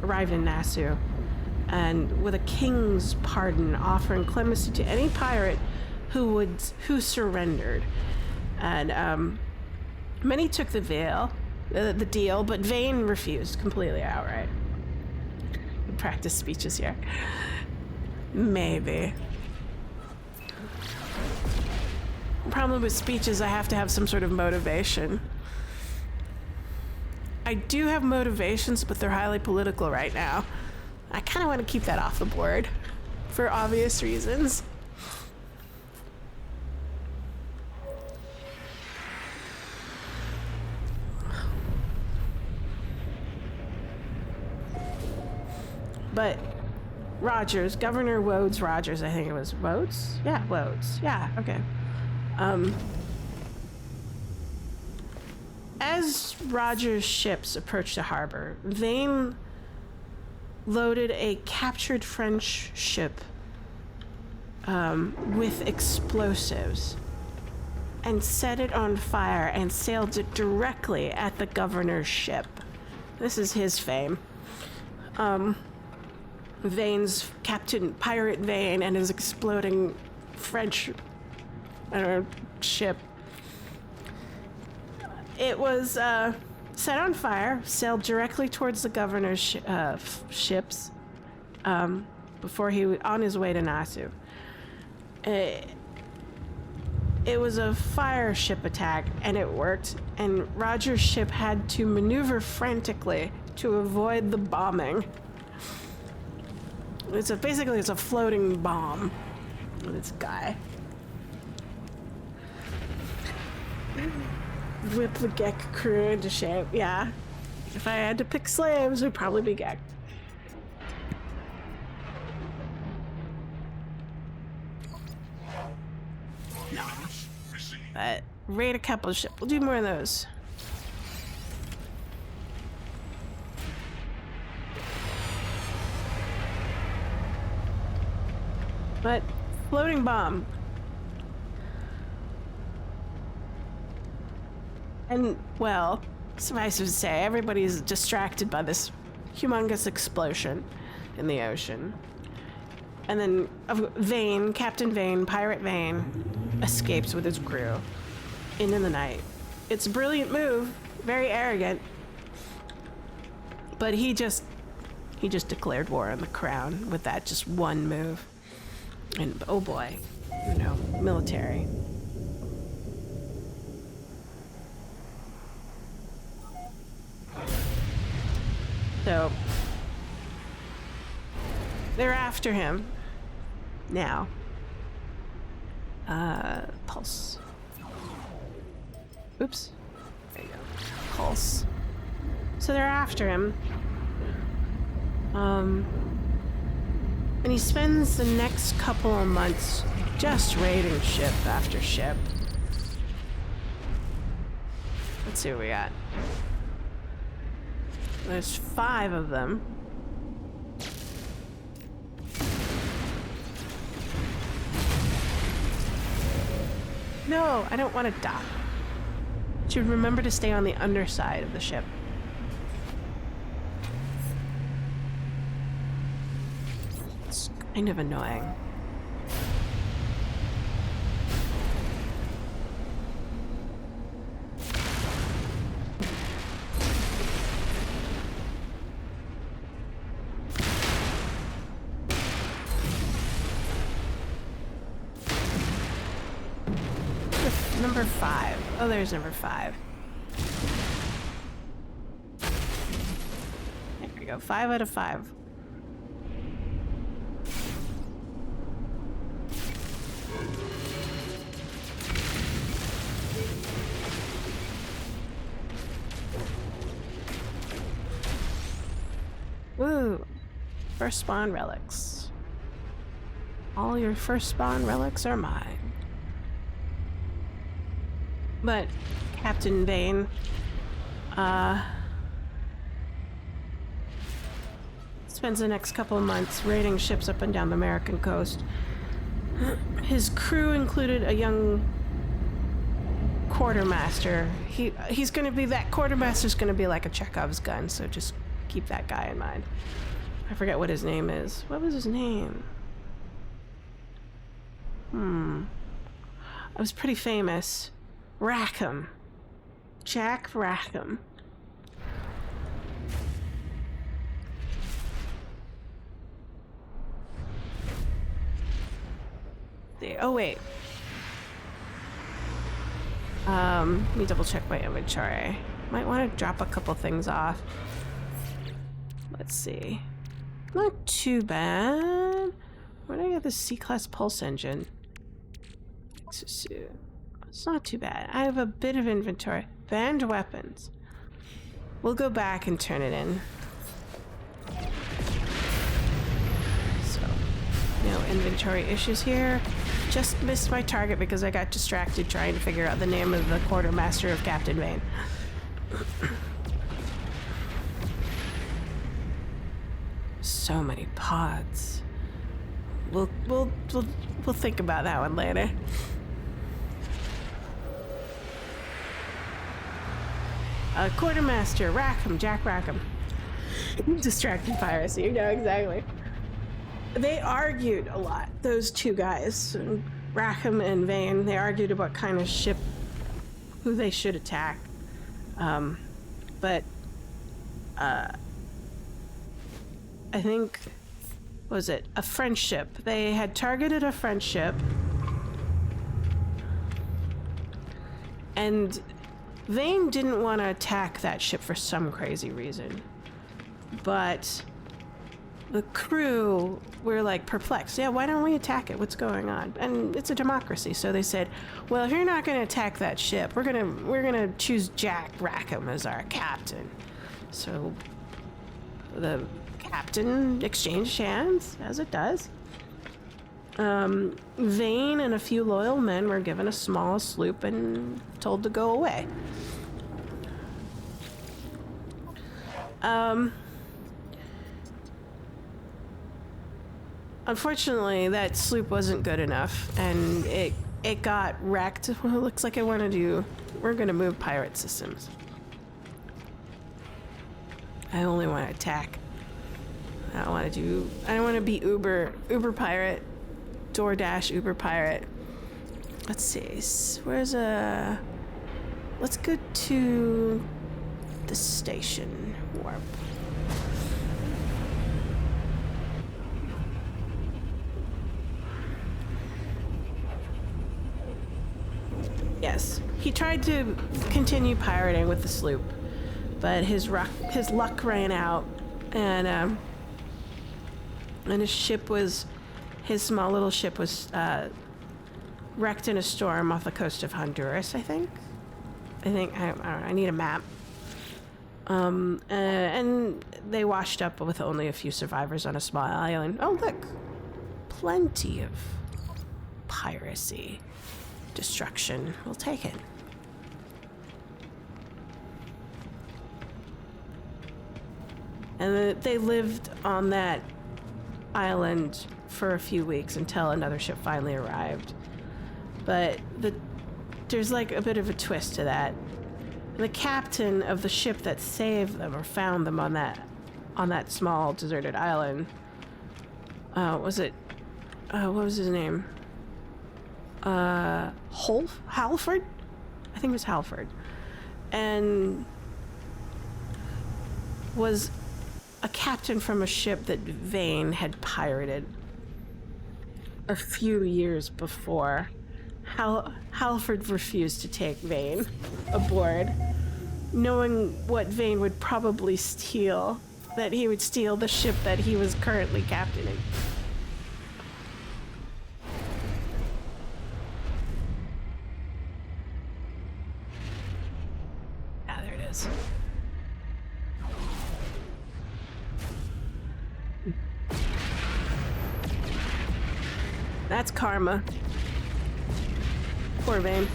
Arrived in Nassau. And with a king's pardon, offering clemency to any pirate who surrendered. And many took the deal, but Vane refused completely outright. Practice speeches here. Maybe. The problem with speeches, I have to have some sort of motivation. I do have motivations, but they're highly political right now. I kind of want to keep that off the board. for obvious reasons. But Rogers, Governor Rhodes Rogers, I think it was Rhodes? Yeah, Rhodes. Yeah, okay. As Rogers' ships approached the harbor, Vane loaded a captured French ship with explosives and set it on fire and sailed it directly at the governor's ship. This is his fame. Vane's Captain Pirate Vane and his exploding French, I don't know, ship. It was set on fire, sailed directly towards the governor's ships before he was on his way to Nassau. It was a fire ship attack, and it worked, and Roger's ship had to maneuver frantically to avoid the bombing. Basically it's a floating bomb. This guy. Whip the Gek crew into shape, yeah. If I had to pick slaves, it would probably be Gek. Units received. But raid a couple of ships. We'll do more of those. But floating bomb. And, well, suffice it to say, everybody's distracted by this humongous explosion in the ocean. And then Vane, Captain Vane, Pirate Vane, escapes with his crew into the night. It's a brilliant move, very arrogant, but he just declared war on the crown with that just one move. And oh boy, you know, military. So they're after him now. Pulse. Oops. There you go. Pulse. So they're after him. And he spends the next couple of months just raiding ship after ship. Let's see what we got. There's 5 of them. No, I don't want to dock. Should remember to stay on the underside of the ship. It's kind of annoying. Number 5. Oh, there's number 5. There we go. 5 out of 5. Woo! First spawn relics. All your first spawn relics are mine. But Captain Vane, spends the next couple of months raiding ships up and down the American coast. His crew included a young quartermaster. He's going to be that quartermaster's going to be like a Chekhov's gun, so just keep that guy in mind. I forget what his name is. What was his name? It was pretty famous. Rackham. Jack Rackham. Oh, wait. Let me double check my inventory. Might want to drop a couple things off. Let's see. Not too bad. Where did I get this C-class pulse engine? It's not too bad. I have a bit of inventory. Banned weapons. We'll go back and turn it in. So, no inventory issues here. Just missed my target because I got distracted trying to figure out the name of the quartermaster of Captain Vane. So many pods. We'll think about that one later. Quartermaster Rackham, Jack Rackham. Distracted piracy, you know exactly. They argued a lot, those two guys, Rackham and Vane. They argued about what kind of ship, who they should attack. But I think, what was it? A French ship. They had targeted a French ship. And Vane didn't want to attack that ship for some crazy reason. But the crew were like perplexed. Yeah, why don't we attack it? What's going on? And it's a democracy. So they said, well, if you're not going to attack that ship, we're gonna choose Jack Rackham as our captain. So the captain exchanged hands, as it does. Vane and a few loyal men were given a small sloop and told to go away. Unfortunately, that sloop wasn't good enough, and it got wrecked. Well, it looks like we're gonna move pirate systems. I only want to attack. I don't want to be Uber pirate, DoorDash Uber pirate. Let's see, let's go to the station warp. Yes, he tried to continue pirating with the sloop, but his luck ran out, and his small little ship was wrecked in a storm off the coast of Honduras, I think. I don't know, I need a map. And they washed up with only a few survivors on a small island. Oh, look, plenty of piracy. Destruction. We'll take it. And they lived on that island for a few weeks until another ship finally arrived. But there's like a bit of a twist to that. The captain of the ship that saved them or found them on that small deserted island, what was his name? Halford? I think it was Halford. And was a captain from a ship that Vane had pirated a few years before. Halford refused to take Vane aboard, knowing what Vane would probably steal, that he would steal the ship that he was currently captaining. There it is. That's karma. Poor Vane.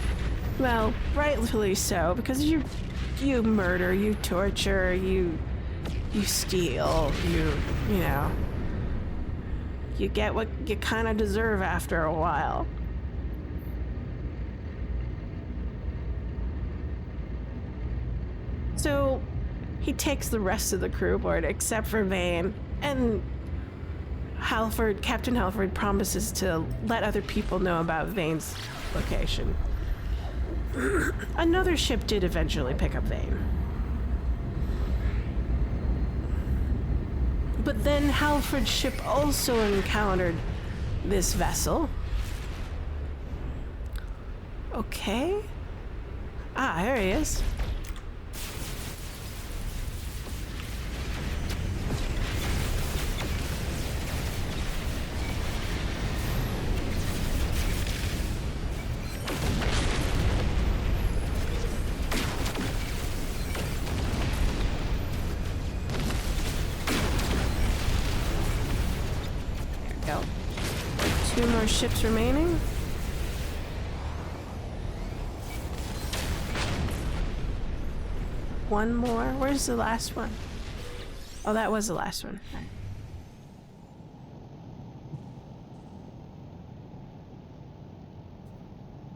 Well, rightfully so, because you murder, you torture, you steal, you know. You get what you kind of deserve after a while. So he takes the rest of the crew aboard except for Vane, and Captain Halford promises to let other people know about Vane's location. Another ship did eventually pick up Vane. But then Halford's ship also encountered this vessel. Okay. Ah, there he is. 2 more ships remaining. One more. Where's the last one? Oh, that was the last one.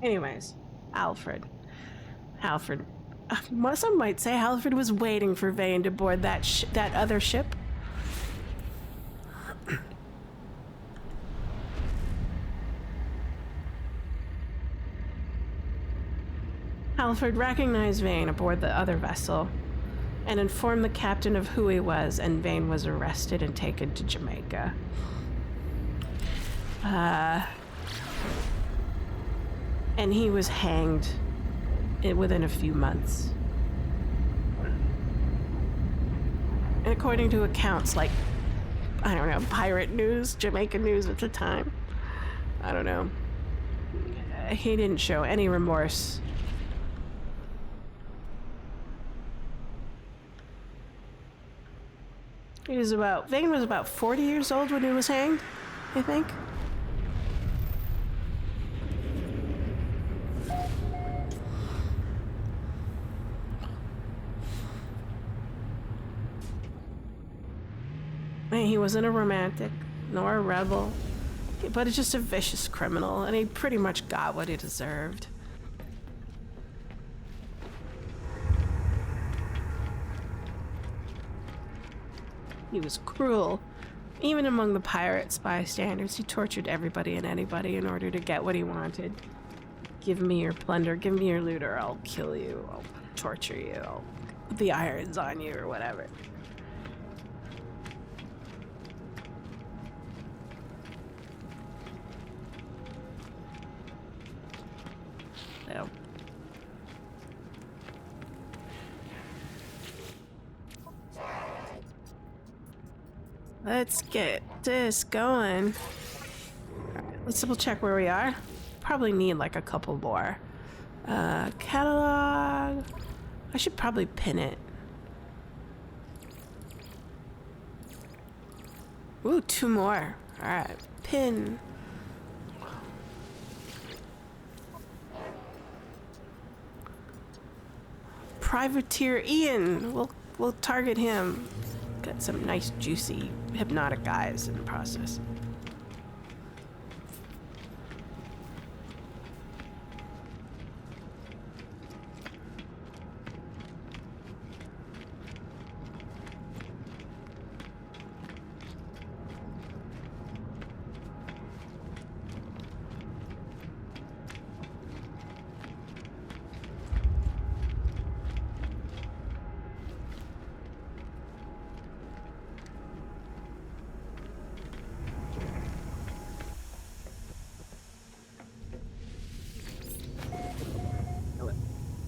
Anyways, Alfred. Some might say Alfred was waiting for Vane to board that other ship. Alfred recognized Vane aboard the other vessel and informed the captain of who he was, and Vane was arrested and taken to Jamaica. And he was hanged within a few months. And according to accounts like, I don't know, pirate news, Jamaican news at the time, I don't know, he didn't show any remorse. Vane was about 40 years old when he was hanged, I think. He wasn't a romantic, nor a rebel, but just a vicious criminal, and he pretty much got what he deserved. He was cruel. Even among the pirates' bystanders, he tortured everybody and anybody in order to get what he wanted. Give me your plunder, give me your loot, or I'll kill you, I'll torture you, I'll put the irons on you, or whatever. So. Let's get this going. Alright, let's double check where we are. Probably need like a couple more. Catalog. I should probably pin it. Ooh, 2 more. Alright, pin. Privateer Ian. We'll target him. Got some nice juicy hypnotic guys in the process.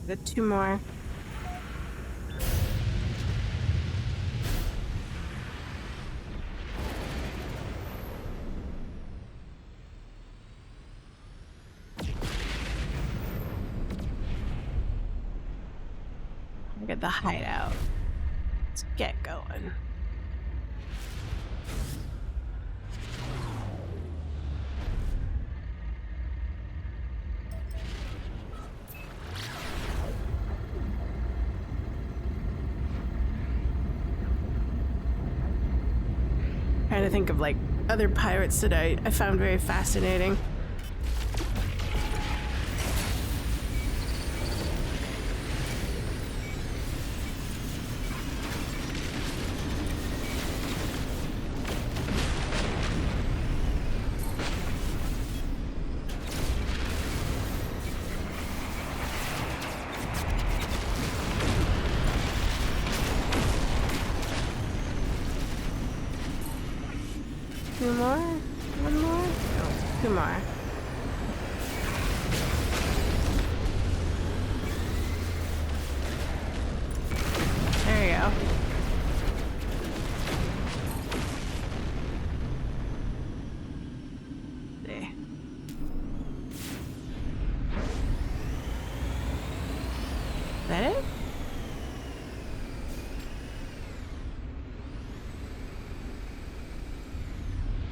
Got 2 more. Look at the hideout. Let's get going. Trying to think of like other pirates that I found very fascinating. Two more? One more? No, 2 more. There you go. There. Is that it?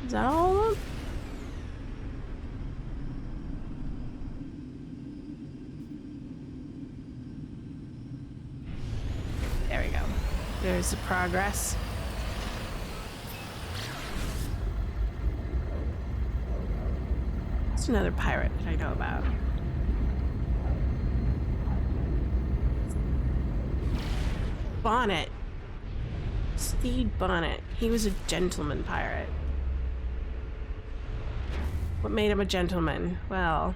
Is that all of them? There's the progress. It's another pirate that I know about. Bonnet. Steed Bonnet. He was a gentleman pirate. What made him a gentleman? Well,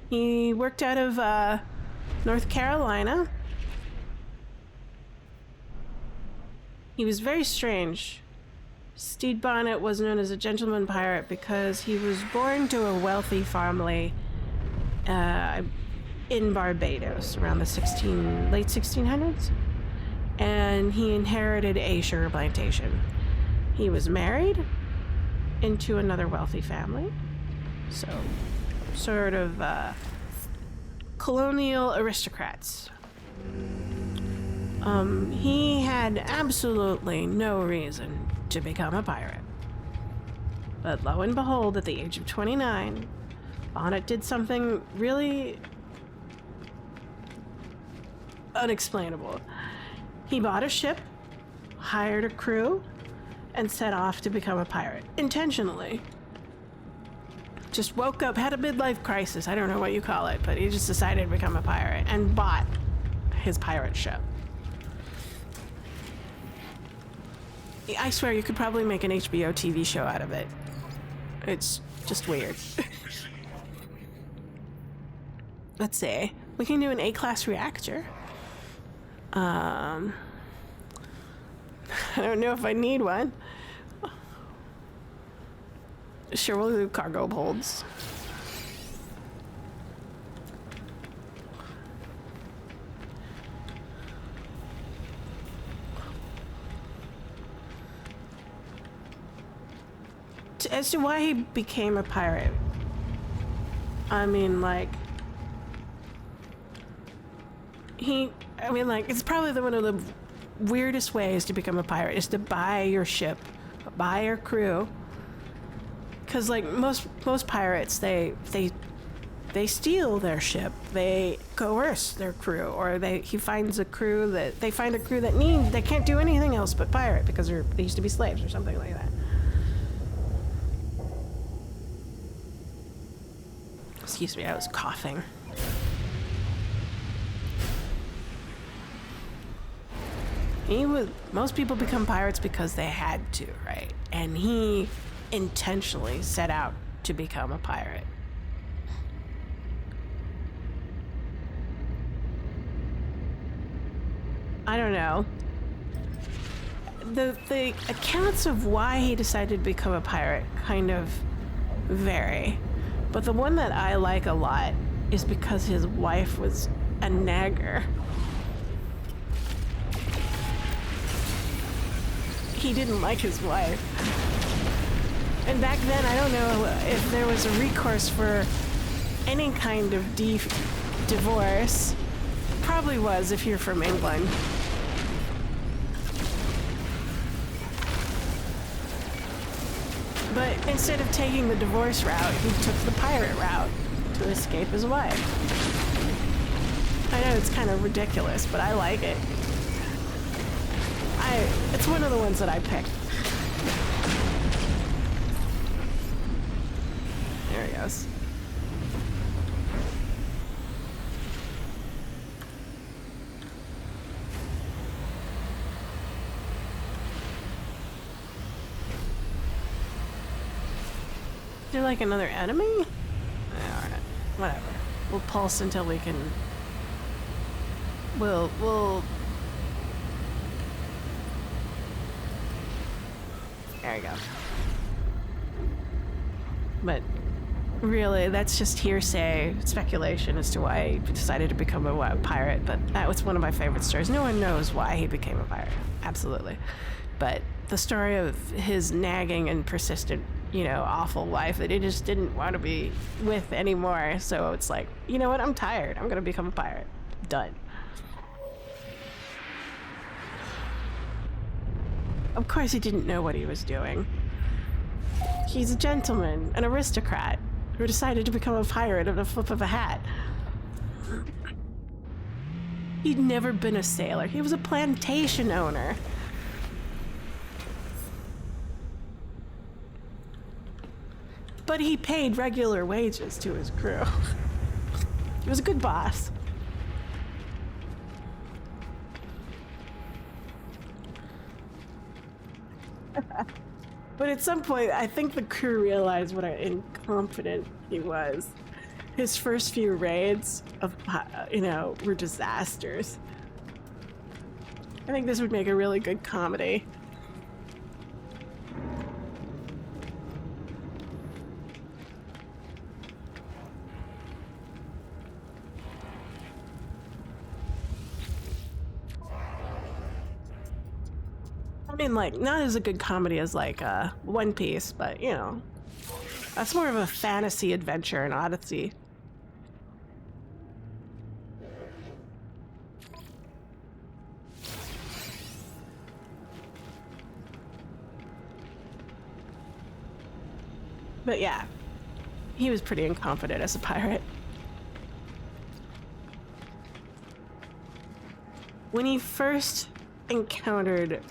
he worked out of North Carolina. He was very strange. Steed Bonnet was known as a gentleman pirate because he was born to a wealthy family in Barbados around the late 1600s, and he inherited a sugar plantation. He was married into another wealthy family, so sort of colonial aristocrats. He had absolutely no reason to become a pirate. But lo and behold, at the age of 29, Bonnet did something really unexplainable. He bought a ship, hired a crew, and set off to become a pirate. Intentionally. Just woke up, had a midlife crisis, I don't know what you call it, but he just decided to become a pirate and bought his pirate ship. I swear you could probably make an HBO TV show out of it. It's just weird. Let's see. We can do an A-class reactor. I don't know if I need one. Sure, we'll do cargo holds. As to why he became a pirate, I mean, like, it's probably one of the weirdest ways to become a pirate is to buy your ship, buy your crew. Because, like, most pirates, they steal their ship, they coerce their crew, or they find a crew that they can't do anything else but pirate because they used to be slaves or something like that. Excuse me, I was coughing. Most people become pirates because they had to, right? And he intentionally set out to become a pirate. I don't know. The accounts of why he decided to become a pirate kind of vary. But the one that I like a lot is because his wife was a nagger. He didn't like his wife. And back then, I don't know if there was a recourse for any kind of divorce. Probably was if you're from England. But instead of taking the divorce route, he took the pirate route to escape his wife. I know it's kind of ridiculous, but I like it. It's one of the ones that I picked. There he goes. Is there like another enemy? Alright, whatever. We'll pulse until we can... We'll... There you go. But really, that's just hearsay, speculation as to why he decided to become a pirate. But that was one of my favorite stories. No one knows why he became a pirate. Absolutely. But the story of his nagging and persistent, awful wife that he just didn't want to be with anymore. So it's like, you know what? I'm tired. I'm going to become a pirate. Done. Of course he didn't know what he was doing. He's a gentleman, an aristocrat, who decided to become a pirate at a flip of a hat. He'd never been a sailor. He was a plantation owner. But he paid regular wages to his crew. He was a good boss. But at some point, I think the crew realized what incompetent he was. His first few raids were disasters. I think this would make a really good comedy. I mean, like, not as a good comedy as, like, One Piece, but, you know, that's more of a fantasy adventure and odyssey. But yeah, he was pretty incompetent as a pirate. When he first encountered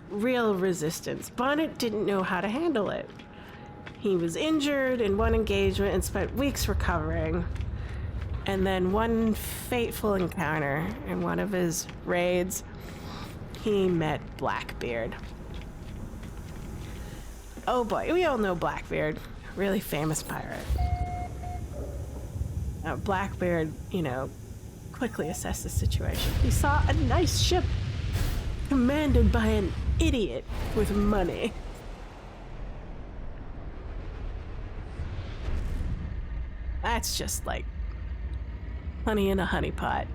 real resistance, Bonnet didn't know how to handle it. He was injured in one engagement and spent weeks recovering. And then one fateful encounter in one of his raids, he met Blackbeard. Oh boy, we all know Blackbeard, really famous pirate. Now, Blackbeard, you know, quickly assessed the situation. He saw a nice ship commanded by an idiot with money. That's just like honey in a honey pot.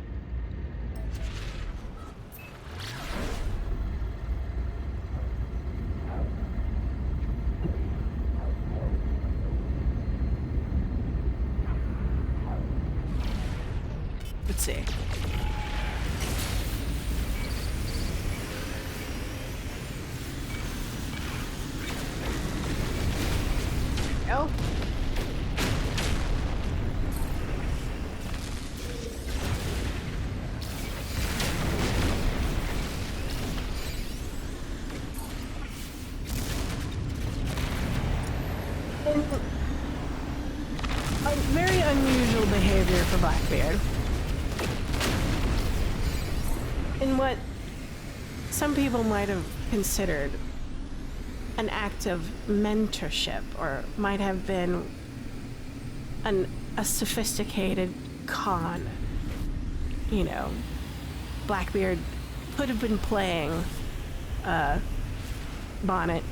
Let's see. Go. Very unusual behavior for Blackbeard. In what some people might have considered an act of mentorship, or might have been a sophisticated con. You know, Blackbeard could have been playing Bonnet.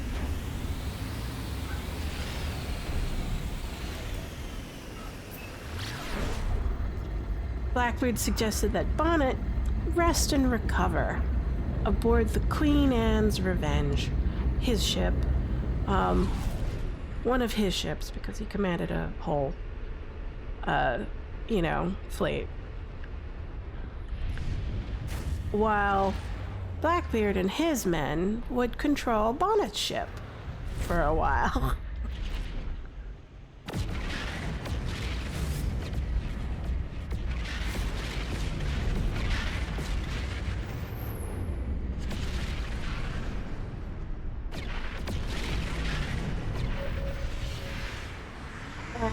Blackbeard suggested that Bonnet rest and recover aboard the Queen Anne's Revenge, his ship, one of his ships, because he commanded a whole, fleet. While Blackbeard and his men would control Bonnet's ship for a while.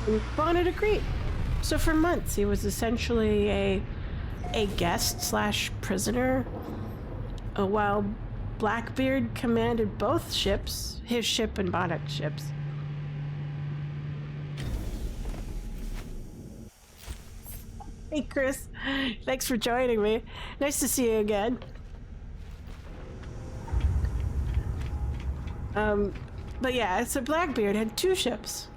And Bonnet agreed. So for months, he was essentially a guest/prisoner, while Blackbeard commanded both ships, his ship and Bonnet's ships. Hey, Chris. Thanks for joining me. Nice to see you again. But yeah, so Blackbeard had two ships.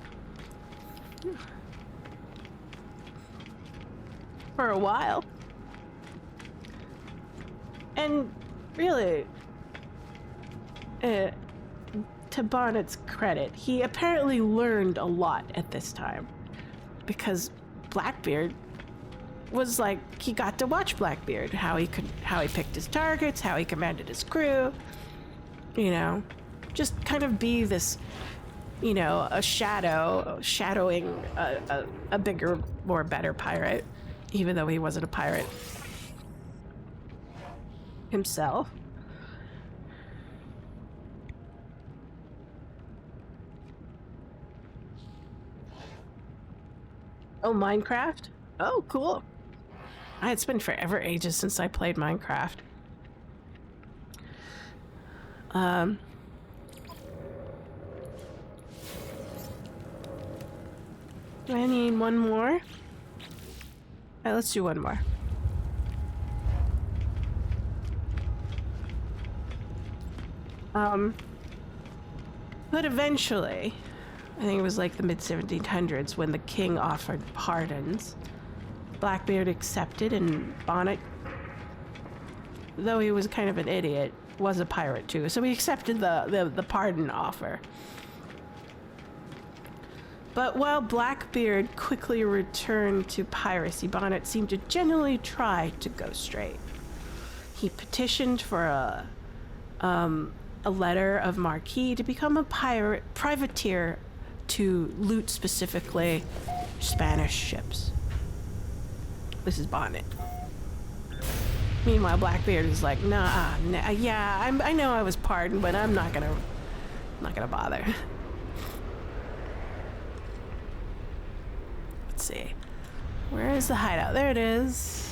For a while. And really, to Bonnet's credit, he apparently learned a lot at this time, because Blackbeard was like, he got to watch Blackbeard, how he picked his targets, how he commanded his crew, you know, just kind of be this, you know, shadowing a bigger, more better pirate, even though he wasn't a pirate. himself. Oh, Minecraft? Oh, cool. It's been forever ages since I played Minecraft. Do I need one more? Alright, let's do one more. But eventually, I think it was like the mid-1700s when the king offered pardons. Blackbeard accepted, and Bonnet, though he was kind of an idiot, was a pirate too, so he accepted the pardon offer. But while Blackbeard quickly returned to piracy, Bonnet seemed to genuinely try to go straight. He petitioned for a letter of marque to become a privateer to loot specifically Spanish ships. This is Bonnet. Meanwhile, Blackbeard is like, nah, yeah, I know I was pardoned, but I'm not gonna bother. Let's see. Where is the hideout? There it is.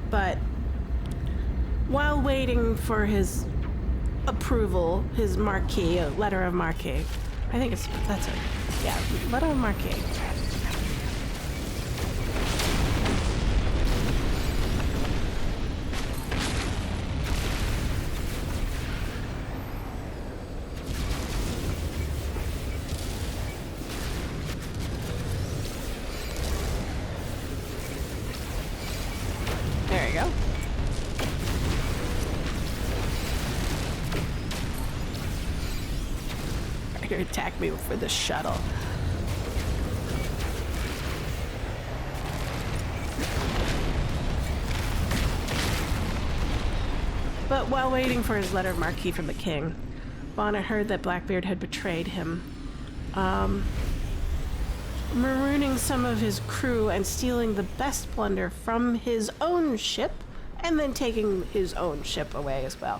But while waiting for his approval, his marque, a letter of marque, I think that's it. Yeah, letter of marque. There you go. Trying to attack me for the shuttle. But while waiting for his letter of marque from the king, Bonnet heard that Blackbeard had betrayed him, marooning some of his crew and stealing the best plunder from his own ship, and then taking his own ship away as well.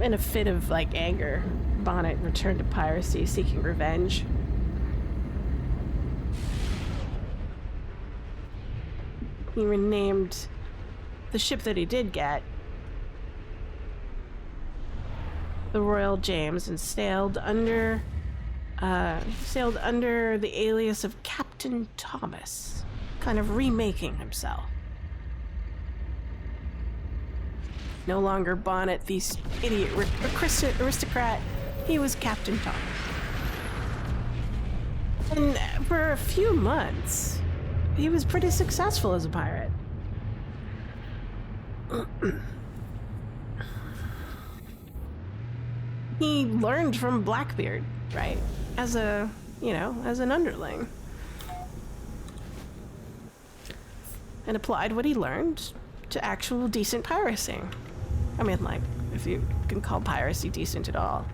In a fit of anger, Bonnet returned to piracy, seeking revenge. He renamed the ship that he did get the Royal James and sailed under the alias of Captain Thomas, kind of remaking himself. No longer Bonnet, the idiot aristocrat. He was Captain Thomas. And for a few months, he was pretty successful as a pirate. He learned from Blackbeard, right? As an underling. And applied what he learned to actual decent piracy. I mean, if you can call piracy decent at all.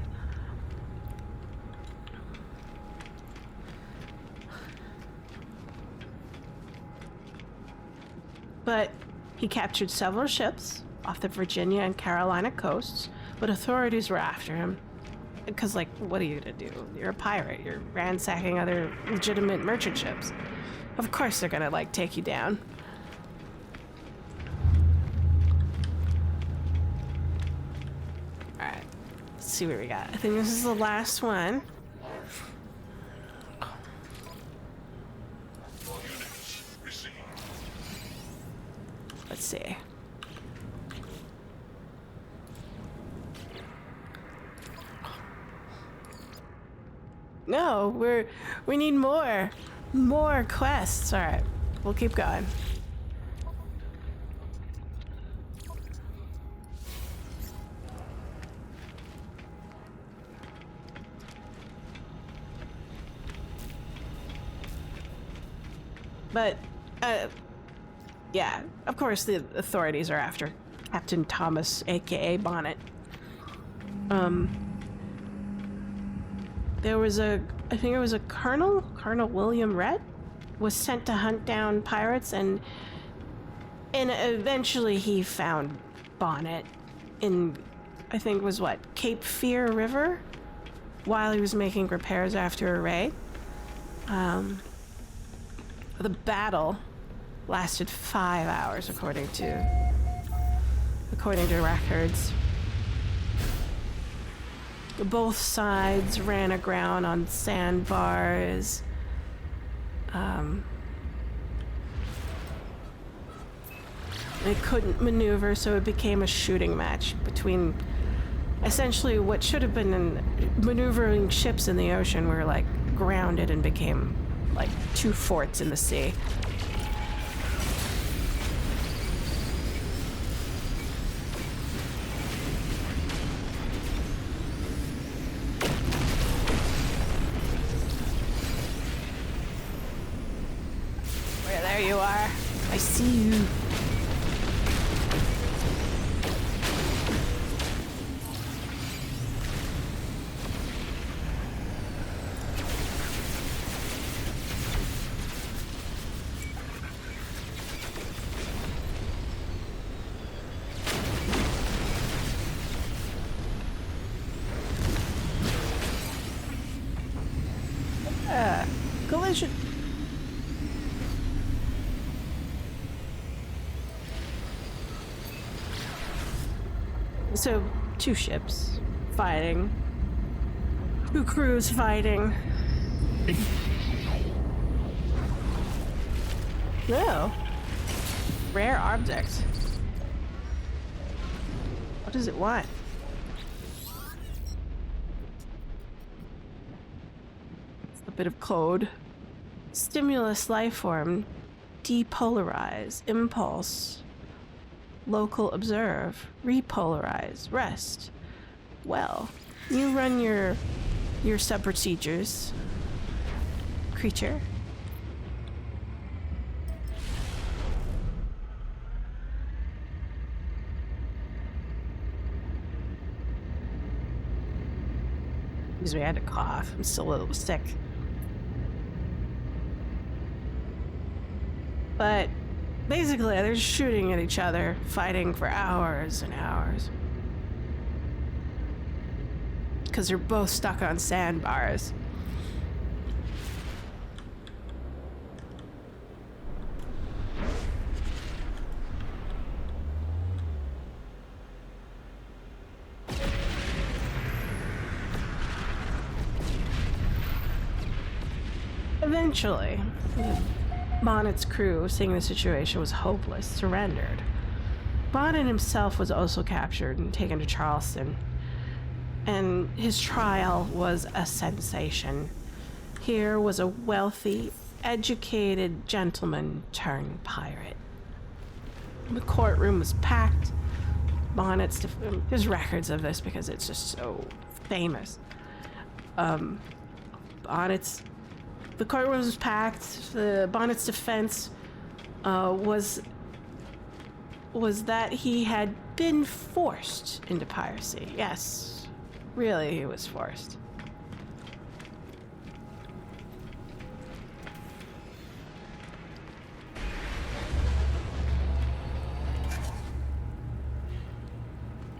But he captured several ships off the Virginia and Carolina coasts, but authorities were after him. Because, what are you gonna do? You're a pirate. You're ransacking other legitimate merchant ships. Of course they're gonna, take you down. Alright. Let's see what we got. I think this is the last one. Units received. Let's see. No, we need more quests. All right, we'll keep going. But Yeah, of course the authorities are after Captain Thomas, aka Bonnet. There was I think it was a Colonel William Rhett, was sent to hunt down pirates, and eventually he found Bonnet in, I think it was what, Cape Fear River, while he was making repairs after a raid. The battle lasted 5 hours, according to records. Both sides ran aground on sandbars. They couldn't maneuver, so it became a shooting match between essentially what should have been maneuvering ships in the ocean were like grounded and became like two forts in the sea. There you are. I see you. Collision. So, two ships fighting. Two crews fighting. No. Rare object. What does it want? A bit of code. Stimulus life form. Depolarize. Impulse. Local observe. Repolarize. Rest. Well, you run your sub procedures. Creature. Excuse me, I had to cough. I'm still a little sick. But basically, they're shooting at each other, fighting for hours and hours. Because they're both stuck on sandbars. Eventually, Bonnet's crew, seeing the situation was hopeless, surrendered. Bonnet himself was also captured and taken to Charleston, and his trial was a sensation. Here was a wealthy, educated gentleman turned pirate. The courtroom was packed. There's records of this because it's just so famous. The courtroom was packed. Bonnet's defense was that he had been forced into piracy. Yes, really, he was forced.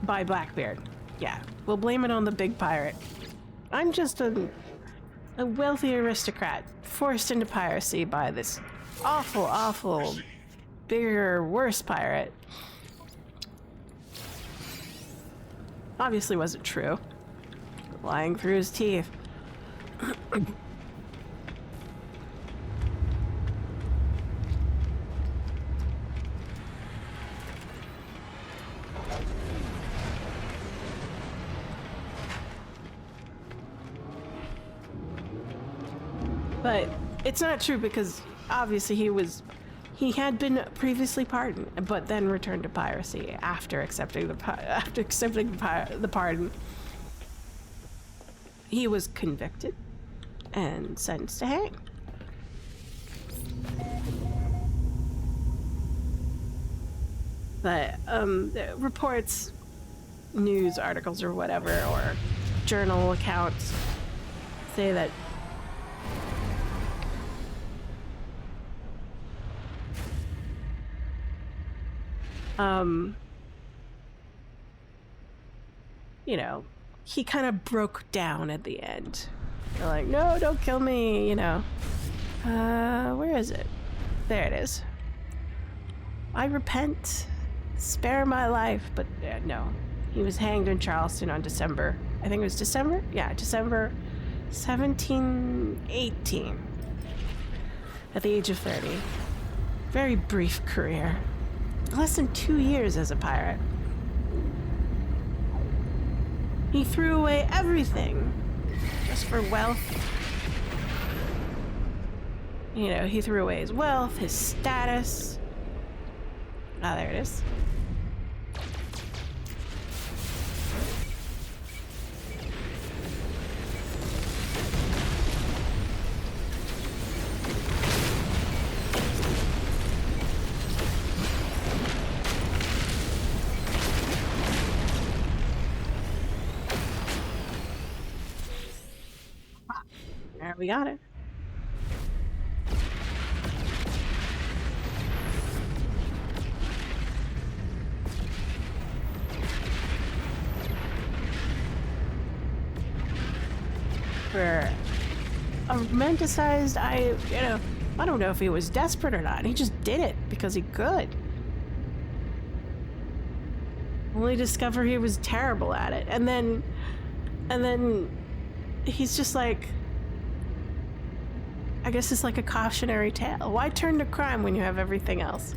By Blackbeard. Yeah, we'll blame it on the big pirate. I'm just a wealthy aristocrat forced into piracy by this awful, bigger, worse pirate. Obviously wasn't true. Lying through his teeth. But it's not true because obviously he had been previously pardoned, but then returned to piracy after accepting the pardon. He was convicted and sentenced to hang. But reports, news articles or whatever, or journal accounts say that you know, he kind of broke down at the end. They're like, no, don't kill me, you know. Where is it? There it is. I repent. Spare my life. But no. He was hanged in Charleston on December. I think it was December? Yeah, December 1718. At the age of 30. Very brief career. Less than 2 years as a pirate. He threw away everything just for wealth. You know, he threw away his wealth, his status. Ah, there it is. There, we got it. For a romanticized, I don't know if he was desperate or not. He just did it because he could. Only discover he was terrible at it, and then he's just like, I guess it's like a cautionary tale. Why turn to crime when you have everything else?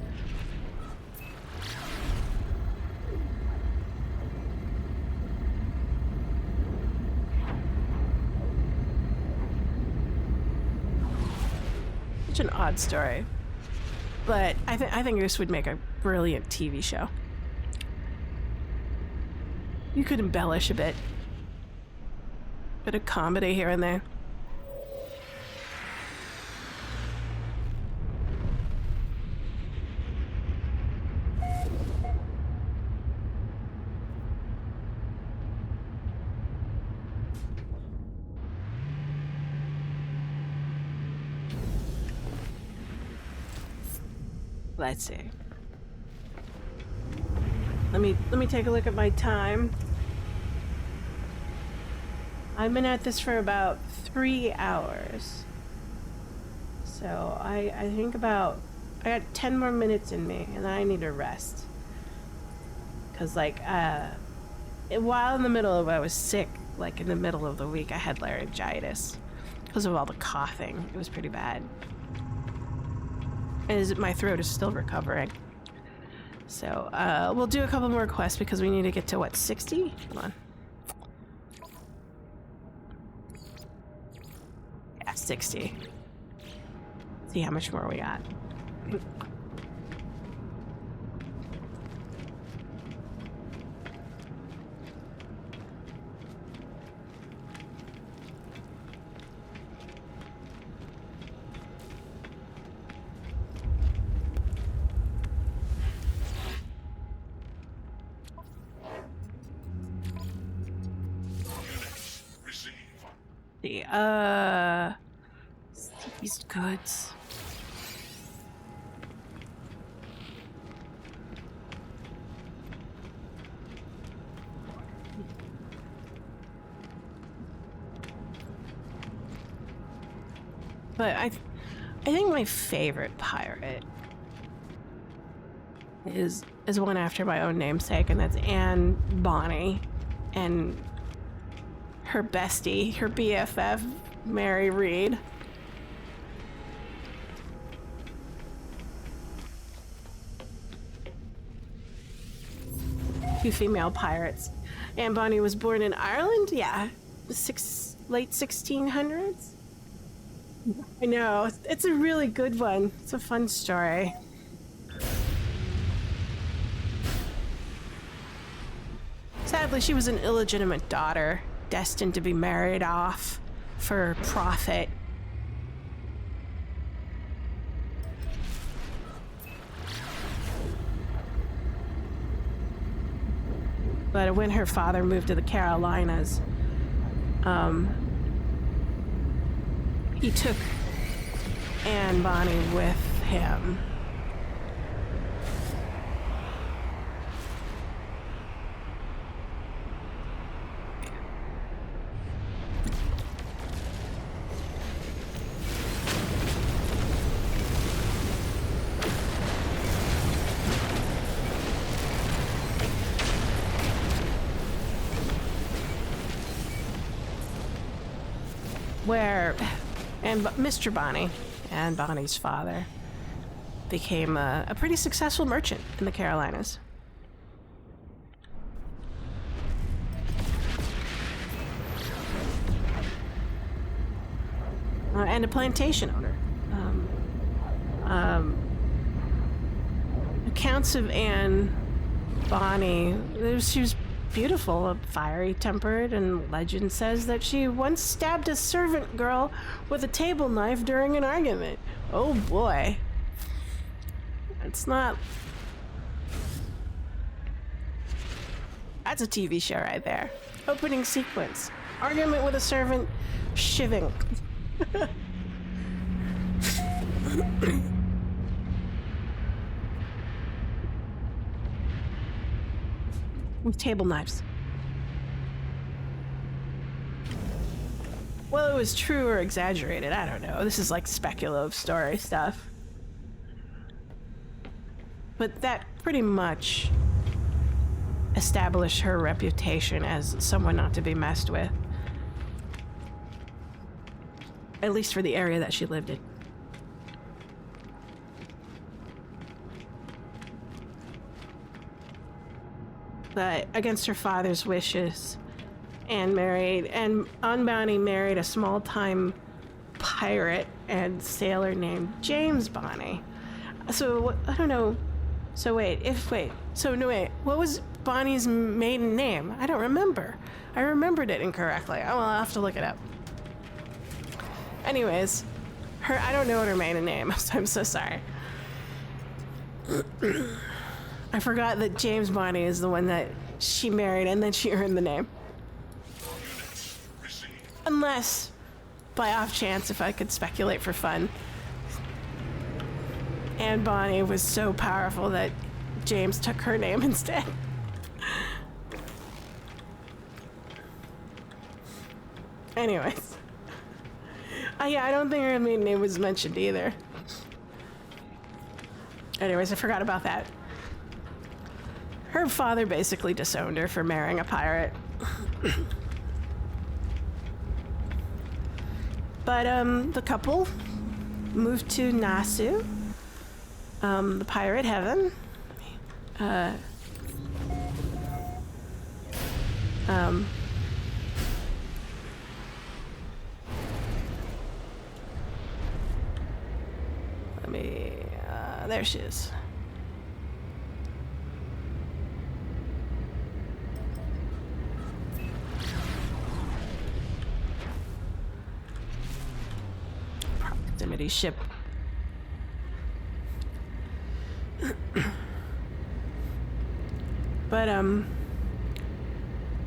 Such an odd story. But I think this would make a brilliant TV show. You could embellish a bit. Bit of comedy here and there. Let's see. Let me take a look at my time. I've been at this for about 3 hours. So I think I got 10 more minutes in me, and then I need to rest. Cause like while in the middle of I was sick, like in the middle of the week, I had laryngitis because of all the coughing. It was pretty bad. And my throat is still recovering. So we'll do a couple more quests because we need to get to what, 60? Hold on. Yeah, 60. See how much more we got. Seized goods. But I think my favorite pirate is one after my own namesake, and that's Anne Bonny, and her bestie, her BFF, Mary Reed. Two female pirates. Anne Bonny was born in Ireland, yeah, late 1600s. I know, it's a really good one. It's a fun story. Sadly, she was an illegitimate daughter, destined to be married off for profit. But when her father moved to the Carolinas, he took Anne Bonny with him. Where Mr. Bonny, Anne Bonny's father, became a pretty successful merchant in the Carolinas. And a plantation owner. Accounts of Anne Bonny, she was beautiful, fiery-tempered, and legend says that she once stabbed a servant girl with a table knife during an argument. Oh boy. It's not... That's a TV show right there. Opening sequence. Argument with a servant, shivving. With table knives. Well, it was true or exaggerated, I don't know. This is like speculative story stuff. But that pretty much established her reputation as someone not to be messed with. At least for the area that she lived in. But against her father's wishes, Anne Bonny married a small-time pirate and sailor named James Bonny. So, I don't know. So wait, what was Bonny's maiden name? I don't remember. I remembered it incorrectly. Oh, well, I'll have to look it up. Anyways, I don't know what her maiden name is. I'm so sorry. I forgot that James Bonny is the one that she married and then she earned the name. Unless, by off chance, if I could speculate for fun, Anne Bonny was so powerful that James took her name instead. Anyways. Yeah, I don't think her maiden name was mentioned either. Anyways, I forgot about that. Her father basically disowned her for marrying a pirate. But the couple moved to Nassau, the pirate heaven. There she is. Proximity ship. But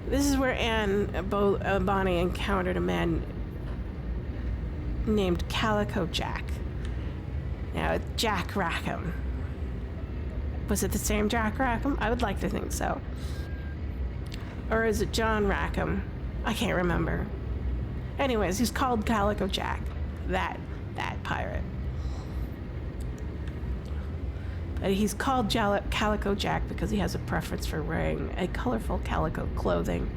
this is where Anne Bonny encountered a man named Calico Jack. Now, Jack Rackham. Was it the same Jack Rackham? I would like to think so. Or is it John Rackham? I can't remember. Anyways, he's called Calico Jack. That pirate. But he's called Calico Jack because he has a preference for wearing a colorful calico clothing.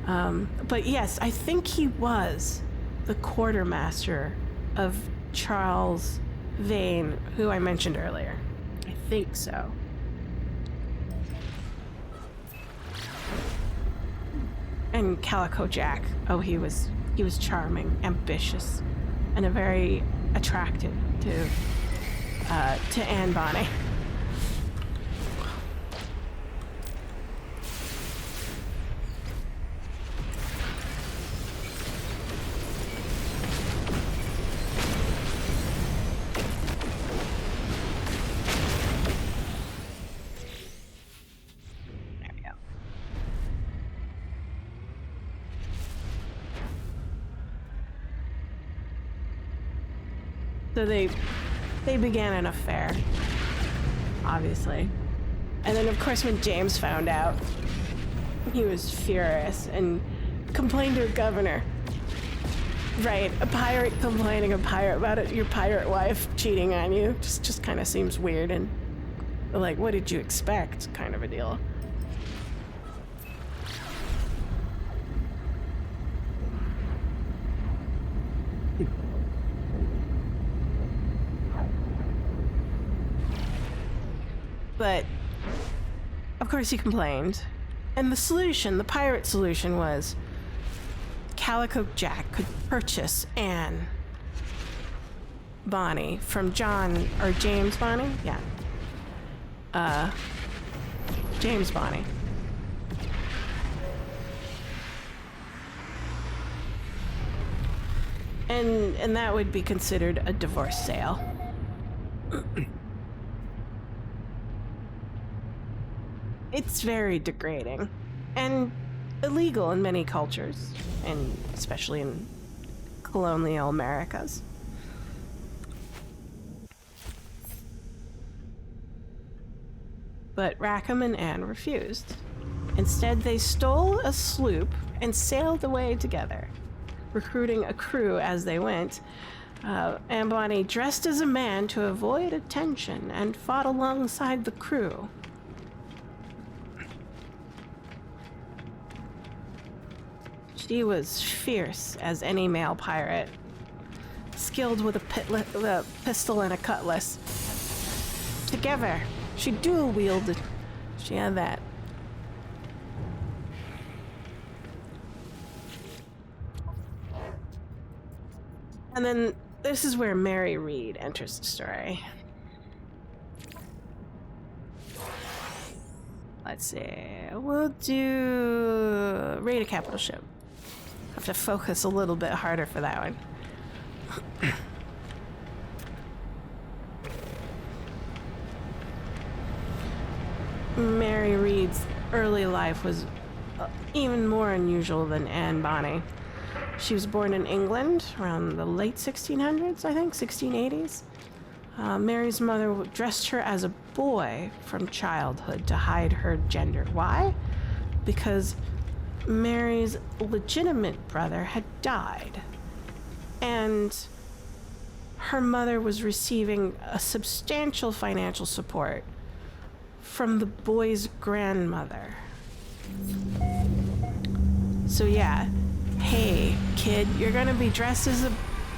But yes, I think he was the quartermaster of Charles Vane, who I mentioned earlier. I think so. And Calico Jack, he was charming, ambitious, and very attractive to Anne Bonny. So they began an affair, obviously. And then, of course, when James found out, he was furious and complained to the governor. Right, a pirate complaining a pirate about it, your pirate wife cheating on you, just kind of seems weird and like, what did you expect, kind of a deal. But of course he complained, and the solution, the pirate solution, was Calico Jack could purchase Anne Bonny from John, or James Bonny? Yeah. James Bonny. And that would be considered a divorce sale. It's very degrading and illegal in many cultures, and especially in colonial Americas. But Rackham and Anne refused. Instead, they stole a sloop and sailed away together, recruiting a crew as they went. Anne Bonny dressed as a man to avoid attention and fought alongside the crew. She was fierce as any male pirate, skilled with a pistol and a cutlass. Together, she dual-wielded. She had that. And then this is where Mary Read enters the story. Let's see. We'll do raid a capital ship. Have to focus a little bit harder for that one. Mary Read's early life was even more unusual than Anne Bonny. She was born in England around the late 1600s, I think, 1680s. Mary's mother dressed her as a boy from childhood to hide her gender. Why? Because Mary's legitimate brother had died, and her mother was receiving a substantial financial support from the boy's grandmother. So yeah, hey kid, you're gonna be dressed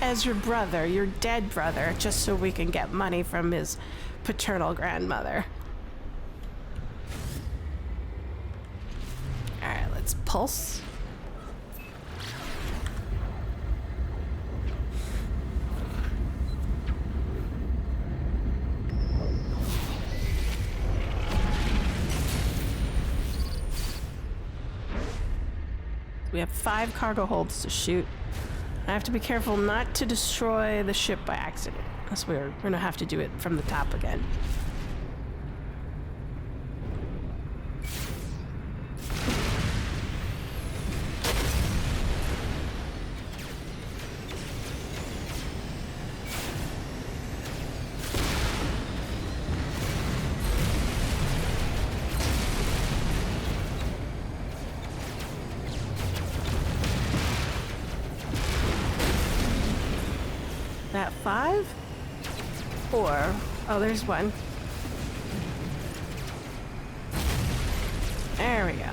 as your brother, your dead brother, just so we can get money from his paternal grandmother. All right, let's pulse. We have 5 cargo holds to shoot. I have to be careful not to destroy the ship by accident, else we're gonna have to do it from the top again. That 5? 4. Oh, there's one. There we go.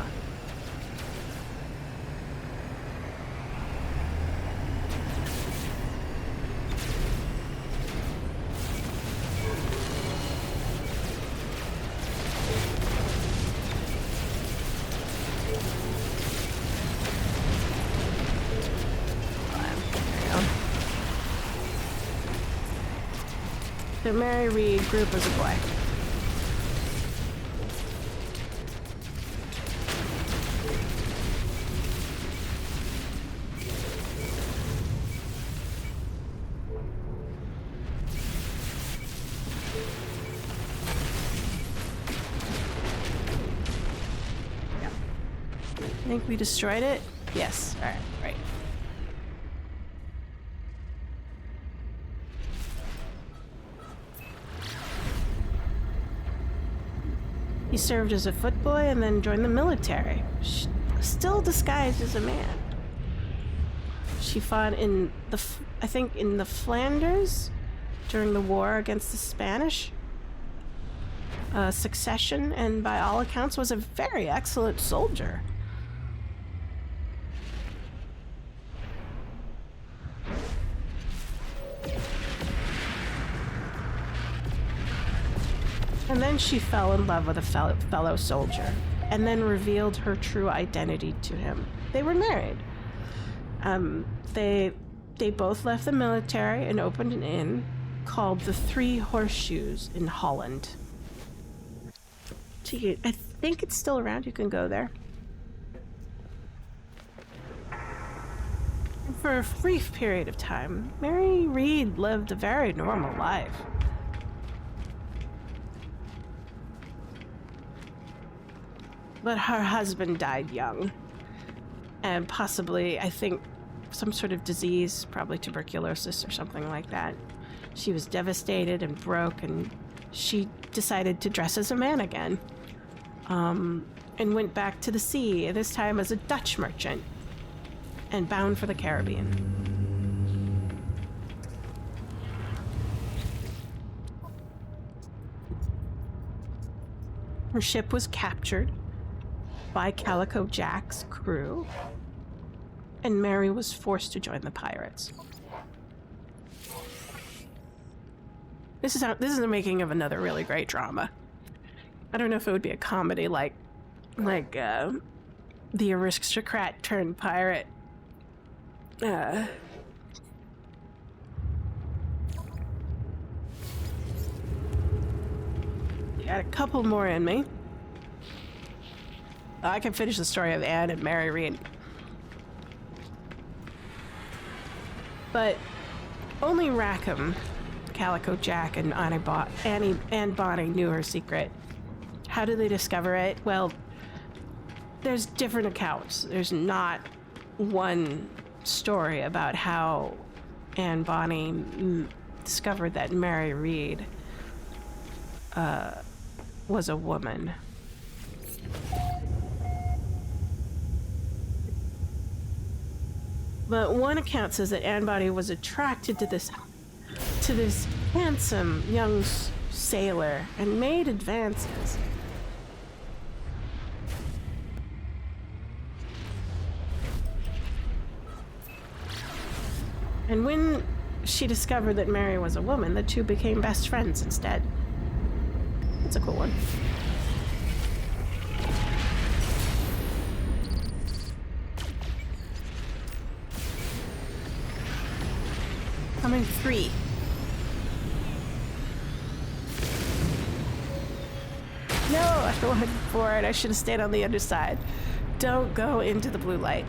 So Mary Read grew up as a boy. Yeah. I think we destroyed it. Yes. All right. Right. He served as a footboy and then joined the military, still disguised as a man. She fought in I think in the Flanders during the war against the Spanish. Succession, and by all accounts was a very excellent soldier. And then she fell in love with a fellow soldier, and then revealed her true identity to him. They were married. They both left the military and opened an inn called the Three Horseshoes in Holland. I think it's still around. You can go there. And for a brief period of time, Mary Read lived a very normal life. But her husband died young. And possibly, I think, some sort of disease, probably tuberculosis or something like that. She was devastated and broke, and she decided to dress as a man again. And went back to the sea, this time as a Dutch merchant, and bound for the Caribbean. Her ship was captured by Calico Jack's crew, and Mary was forced to join the pirates. This is the making of another really great drama. I don't know if it would be a comedy like The Aristocrat turned pirate. I got a couple more in me. I can finish the story of Anne and Mary Read. But only Rackham, Calico Jack, and Anne Bonny knew her secret. How did they discover it? Well, there's different accounts. There's not one story about how Anne Bonny discovered that Mary Read was a woman. But one account says that Anne Bonny was attracted to this handsome young sailor and made advances. And when she discovered that Mary was a woman, the two became best friends instead. That's a cool one. Coming 3. No, I went for it. I should have stayed on the other side. Don't go into the blue light.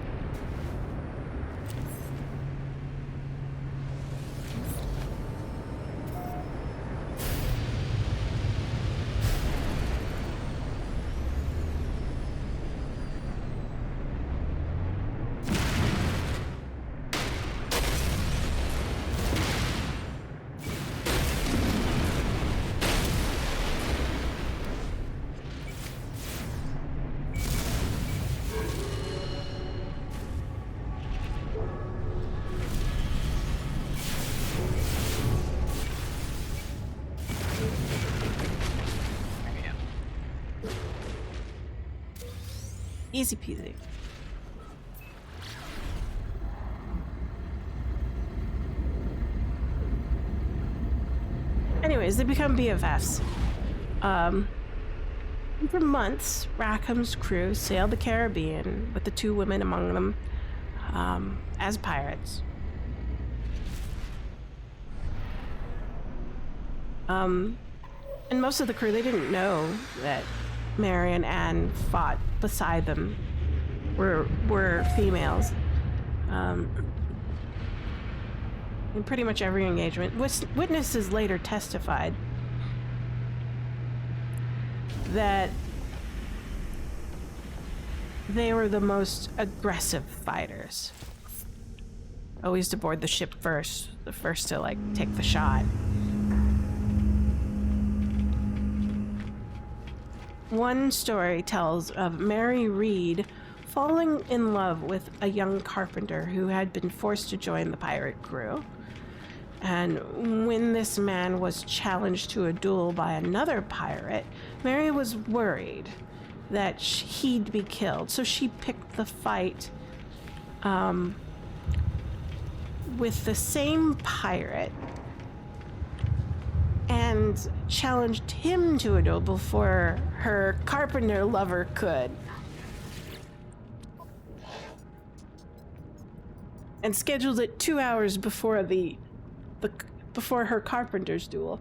Easy peasy. Anyways, they become BFFs. For months, Rackham's crew sailed the Caribbean with the 2 women among them as pirates. And most of the crew, they didn't know that Mary and Anne fought beside them were females. In pretty much every engagement. Witnesses later testified that they were the most aggressive fighters. Always to board the ship first, the first to like take the shot. One story tells of Mary Reed falling in love with a young carpenter who had been forced to join the pirate crew. And when this man was challenged to a duel by another pirate, Mary was worried that he'd be killed. So she picked the fight with the same pirate and challenged him to a duel before her carpenter lover could. And scheduled it 2 hours before before her carpenter's duel.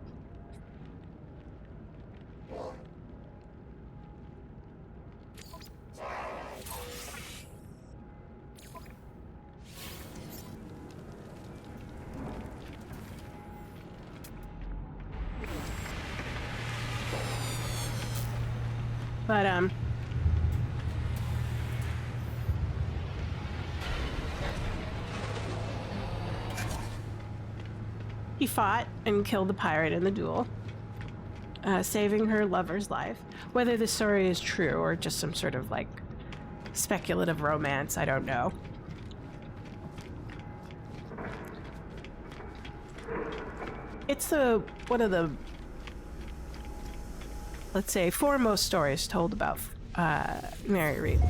But he fought and killed the pirate in the duel, saving her lover's life. Whether the story is true or just some sort of like speculative romance, I don't know. It's one of the, let's say, foremost stories told about Mary Reed.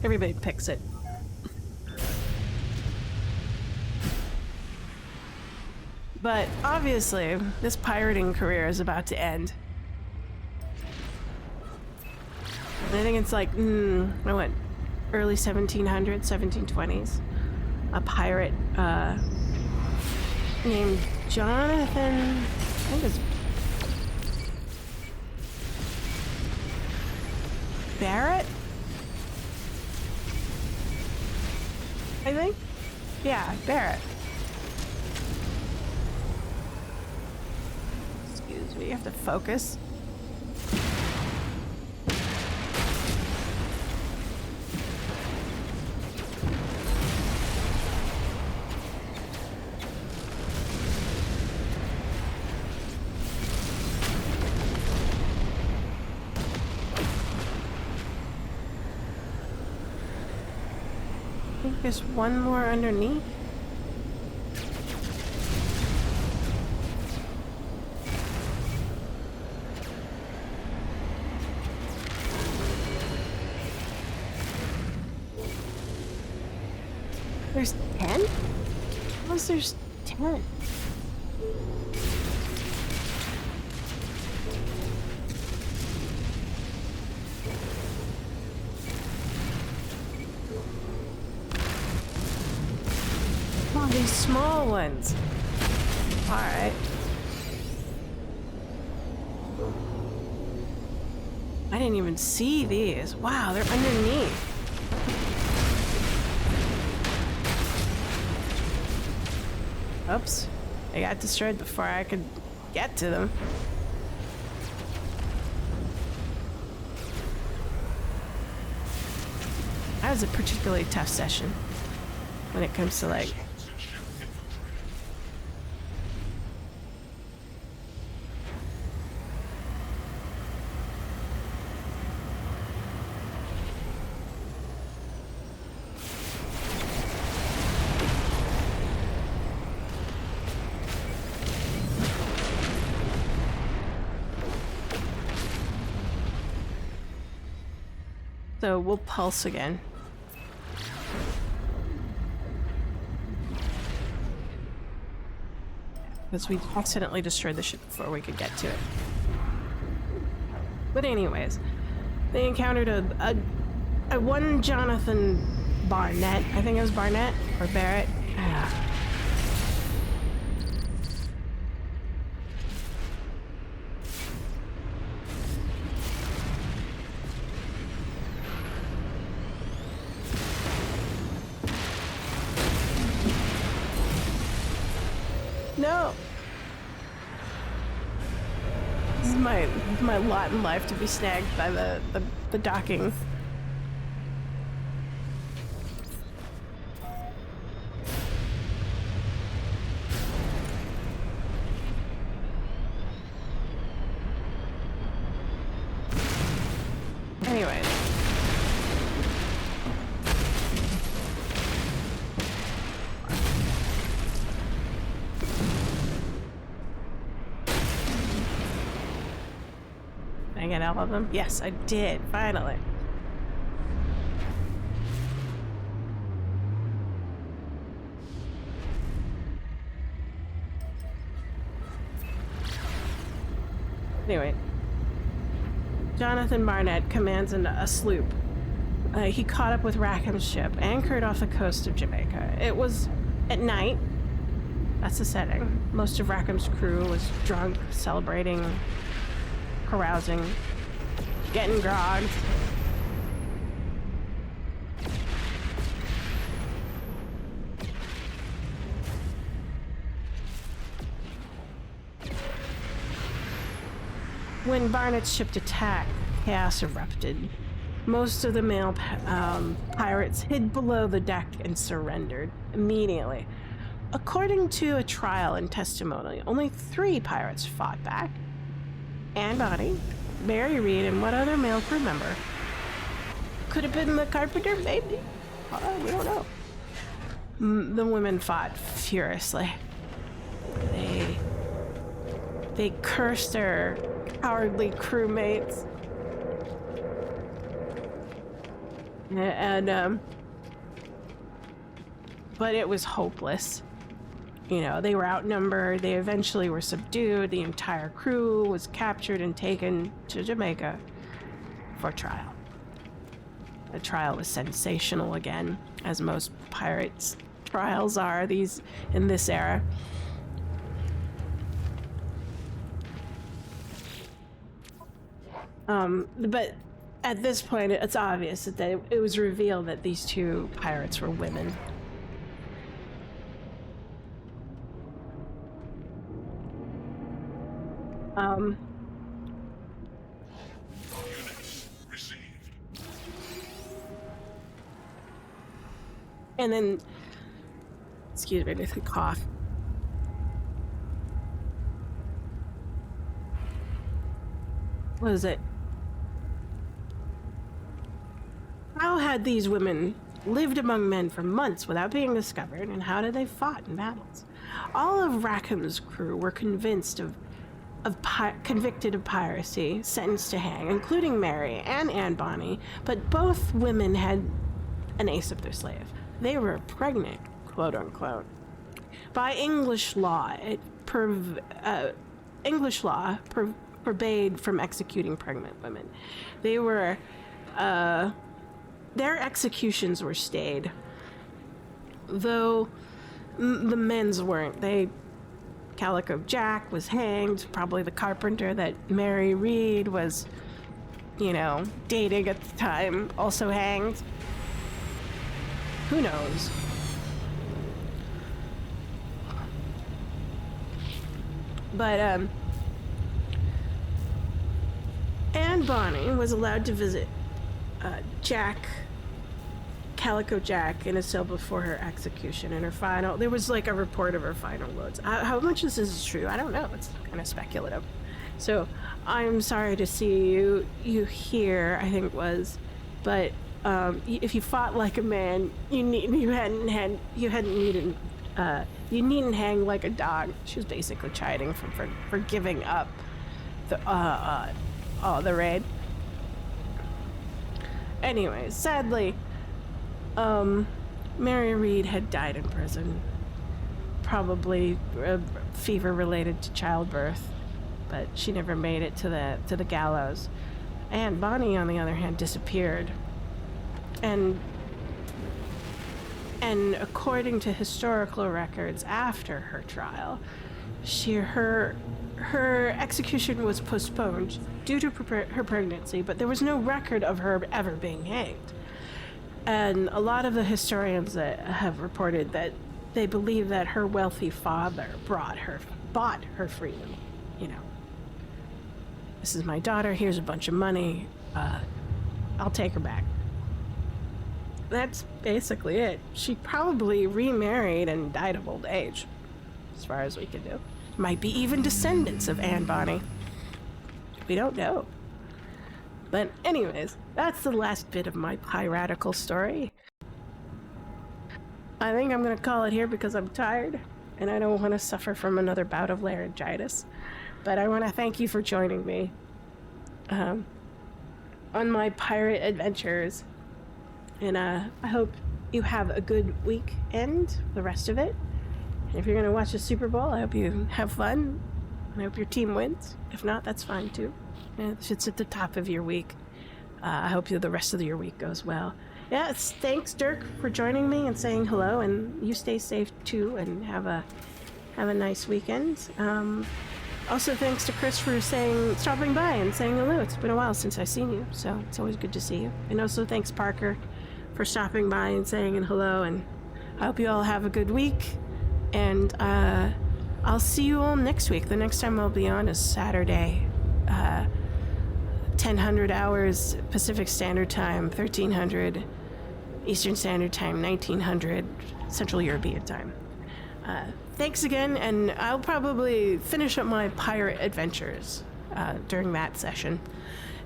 Everybody picks it. But obviously, this pirating career is about to end. And I think it's like, early 1700s, 1720s. A pirate named Jonathan, I think it's Barrett? I think? Yeah, Barrett. Excuse me, you have to focus. I think there's one more underneath. There's 10? How is there's 10? Oh, these small ones. Alright. I didn't even see these. Wow, they're underneath. Oops. They got destroyed before I could get to them. That was a particularly tough session when it comes to like so we'll pulse again. Because we accidentally destroyed the ship before we could get to it. But anyways, they encountered a one Jonathan Barnett. I think it was Barnett or Barrett. No. This is my lot in life to be snagged by the docking. I get all of them? Yes, I did, finally. Anyway, Jonathan Barnett commands a sloop. He caught up with Rackham's ship, anchored off the coast of Jamaica. It was at night. That's the setting. Most of Rackham's crew was drunk, celebrating, carousing, getting grog. When Barnett's ship attacked, chaos erupted. Most of the male pirates hid below the deck and surrendered immediately. According to a trial and testimony, only 3 pirates fought back. Anne Bonny, Mary Reed, and one other male crew member. Could have been the carpenter, maybe. We don't know. The women fought furiously. They cursed their cowardly crewmates. And but it was hopeless. You know, they were outnumbered. They eventually were subdued. The entire crew was captured and taken to Jamaica for trial. The trial was sensational again, as most pirates' trials are in this era. But at this point, it's obvious that it was revealed that these 2 pirates were women. Units received. And then, excuse me, I just cough. What is it? How had these women lived among men for months without being discovered, and how did they fought in battles? All of Rackham's crew were convinced convicted of piracy, sentenced to hang, including Mary and Anne Bonny, but both women had an ace up their sleeve. They were pregnant, quote unquote. By English law, forbade from executing pregnant women. They were, their executions were stayed, though the men's weren't. Calico Jack was hanged, probably the carpenter that Mary Reed was, dating at the time, also hanged. Who knows? But, Anne Bonny was allowed to visit Calico Jack in a cell before her execution, and there was like a report of her final words. How much this is true, I don't know. It's kind of speculative. So I'm sorry to see you here, I think it was, but if you fought like a man, you needn't hang like a dog. She was basically chiding for giving up the raid. Anyway, sadly, Mary Reed had died in prison, probably fever related to childbirth, but she never made it to the gallows. Anne Bonny, on the other hand, disappeared, and according to historical records after her trial, her execution was postponed due to her pregnancy, but there was no record of her ever being hanged. And a lot of the historians that have reported that they believe that her wealthy father bought her freedom. This is my daughter, here's a bunch of money, I'll take her back. That's basically it. She probably remarried and died of old age, as far as we can do. Might be even descendants of Anne Bonny. We don't know. But anyways, that's the last bit of my piratical story. I think I'm gonna call it here because I'm tired and I don't want to suffer from another bout of laryngitis. But I want to thank you for joining me. on my pirate adventures. And I hope you have a good weekend, the rest of it. And if you're going to watch the Super Bowl, I hope you have fun. I hope your team wins. If not, that's fine too. It's at the top of your week. I hope the rest of your week goes well. Yeah, thanks, Dirk, for joining me and saying hello. And you stay safe too, and have a nice weekend. Also, thanks to Chris for stopping by and saying hello. It's been a while since I've seen you, so it's always good to see you. And also, thanks, Parker, for stopping by and saying hello. And I hope you all have a good week. And I'll see you all next week. The next time I'll be on is Saturday, 1000 hours Pacific Standard Time, 1300 Eastern Standard Time, 1900 Central European Time. Thanks again, and I'll probably finish up my pirate adventures during that session,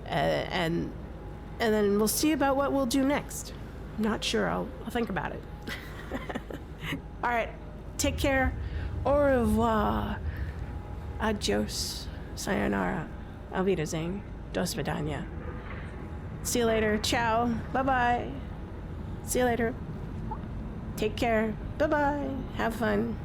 and then we'll see about what we'll do next. I'm not sure. I'll think about it. All right, take care. Au revoir. Adios. Sayonara. Auf Wiedersehen. Dos vidania. See you later. Ciao. Bye-bye. See you later. Take care. Bye-bye. Have fun.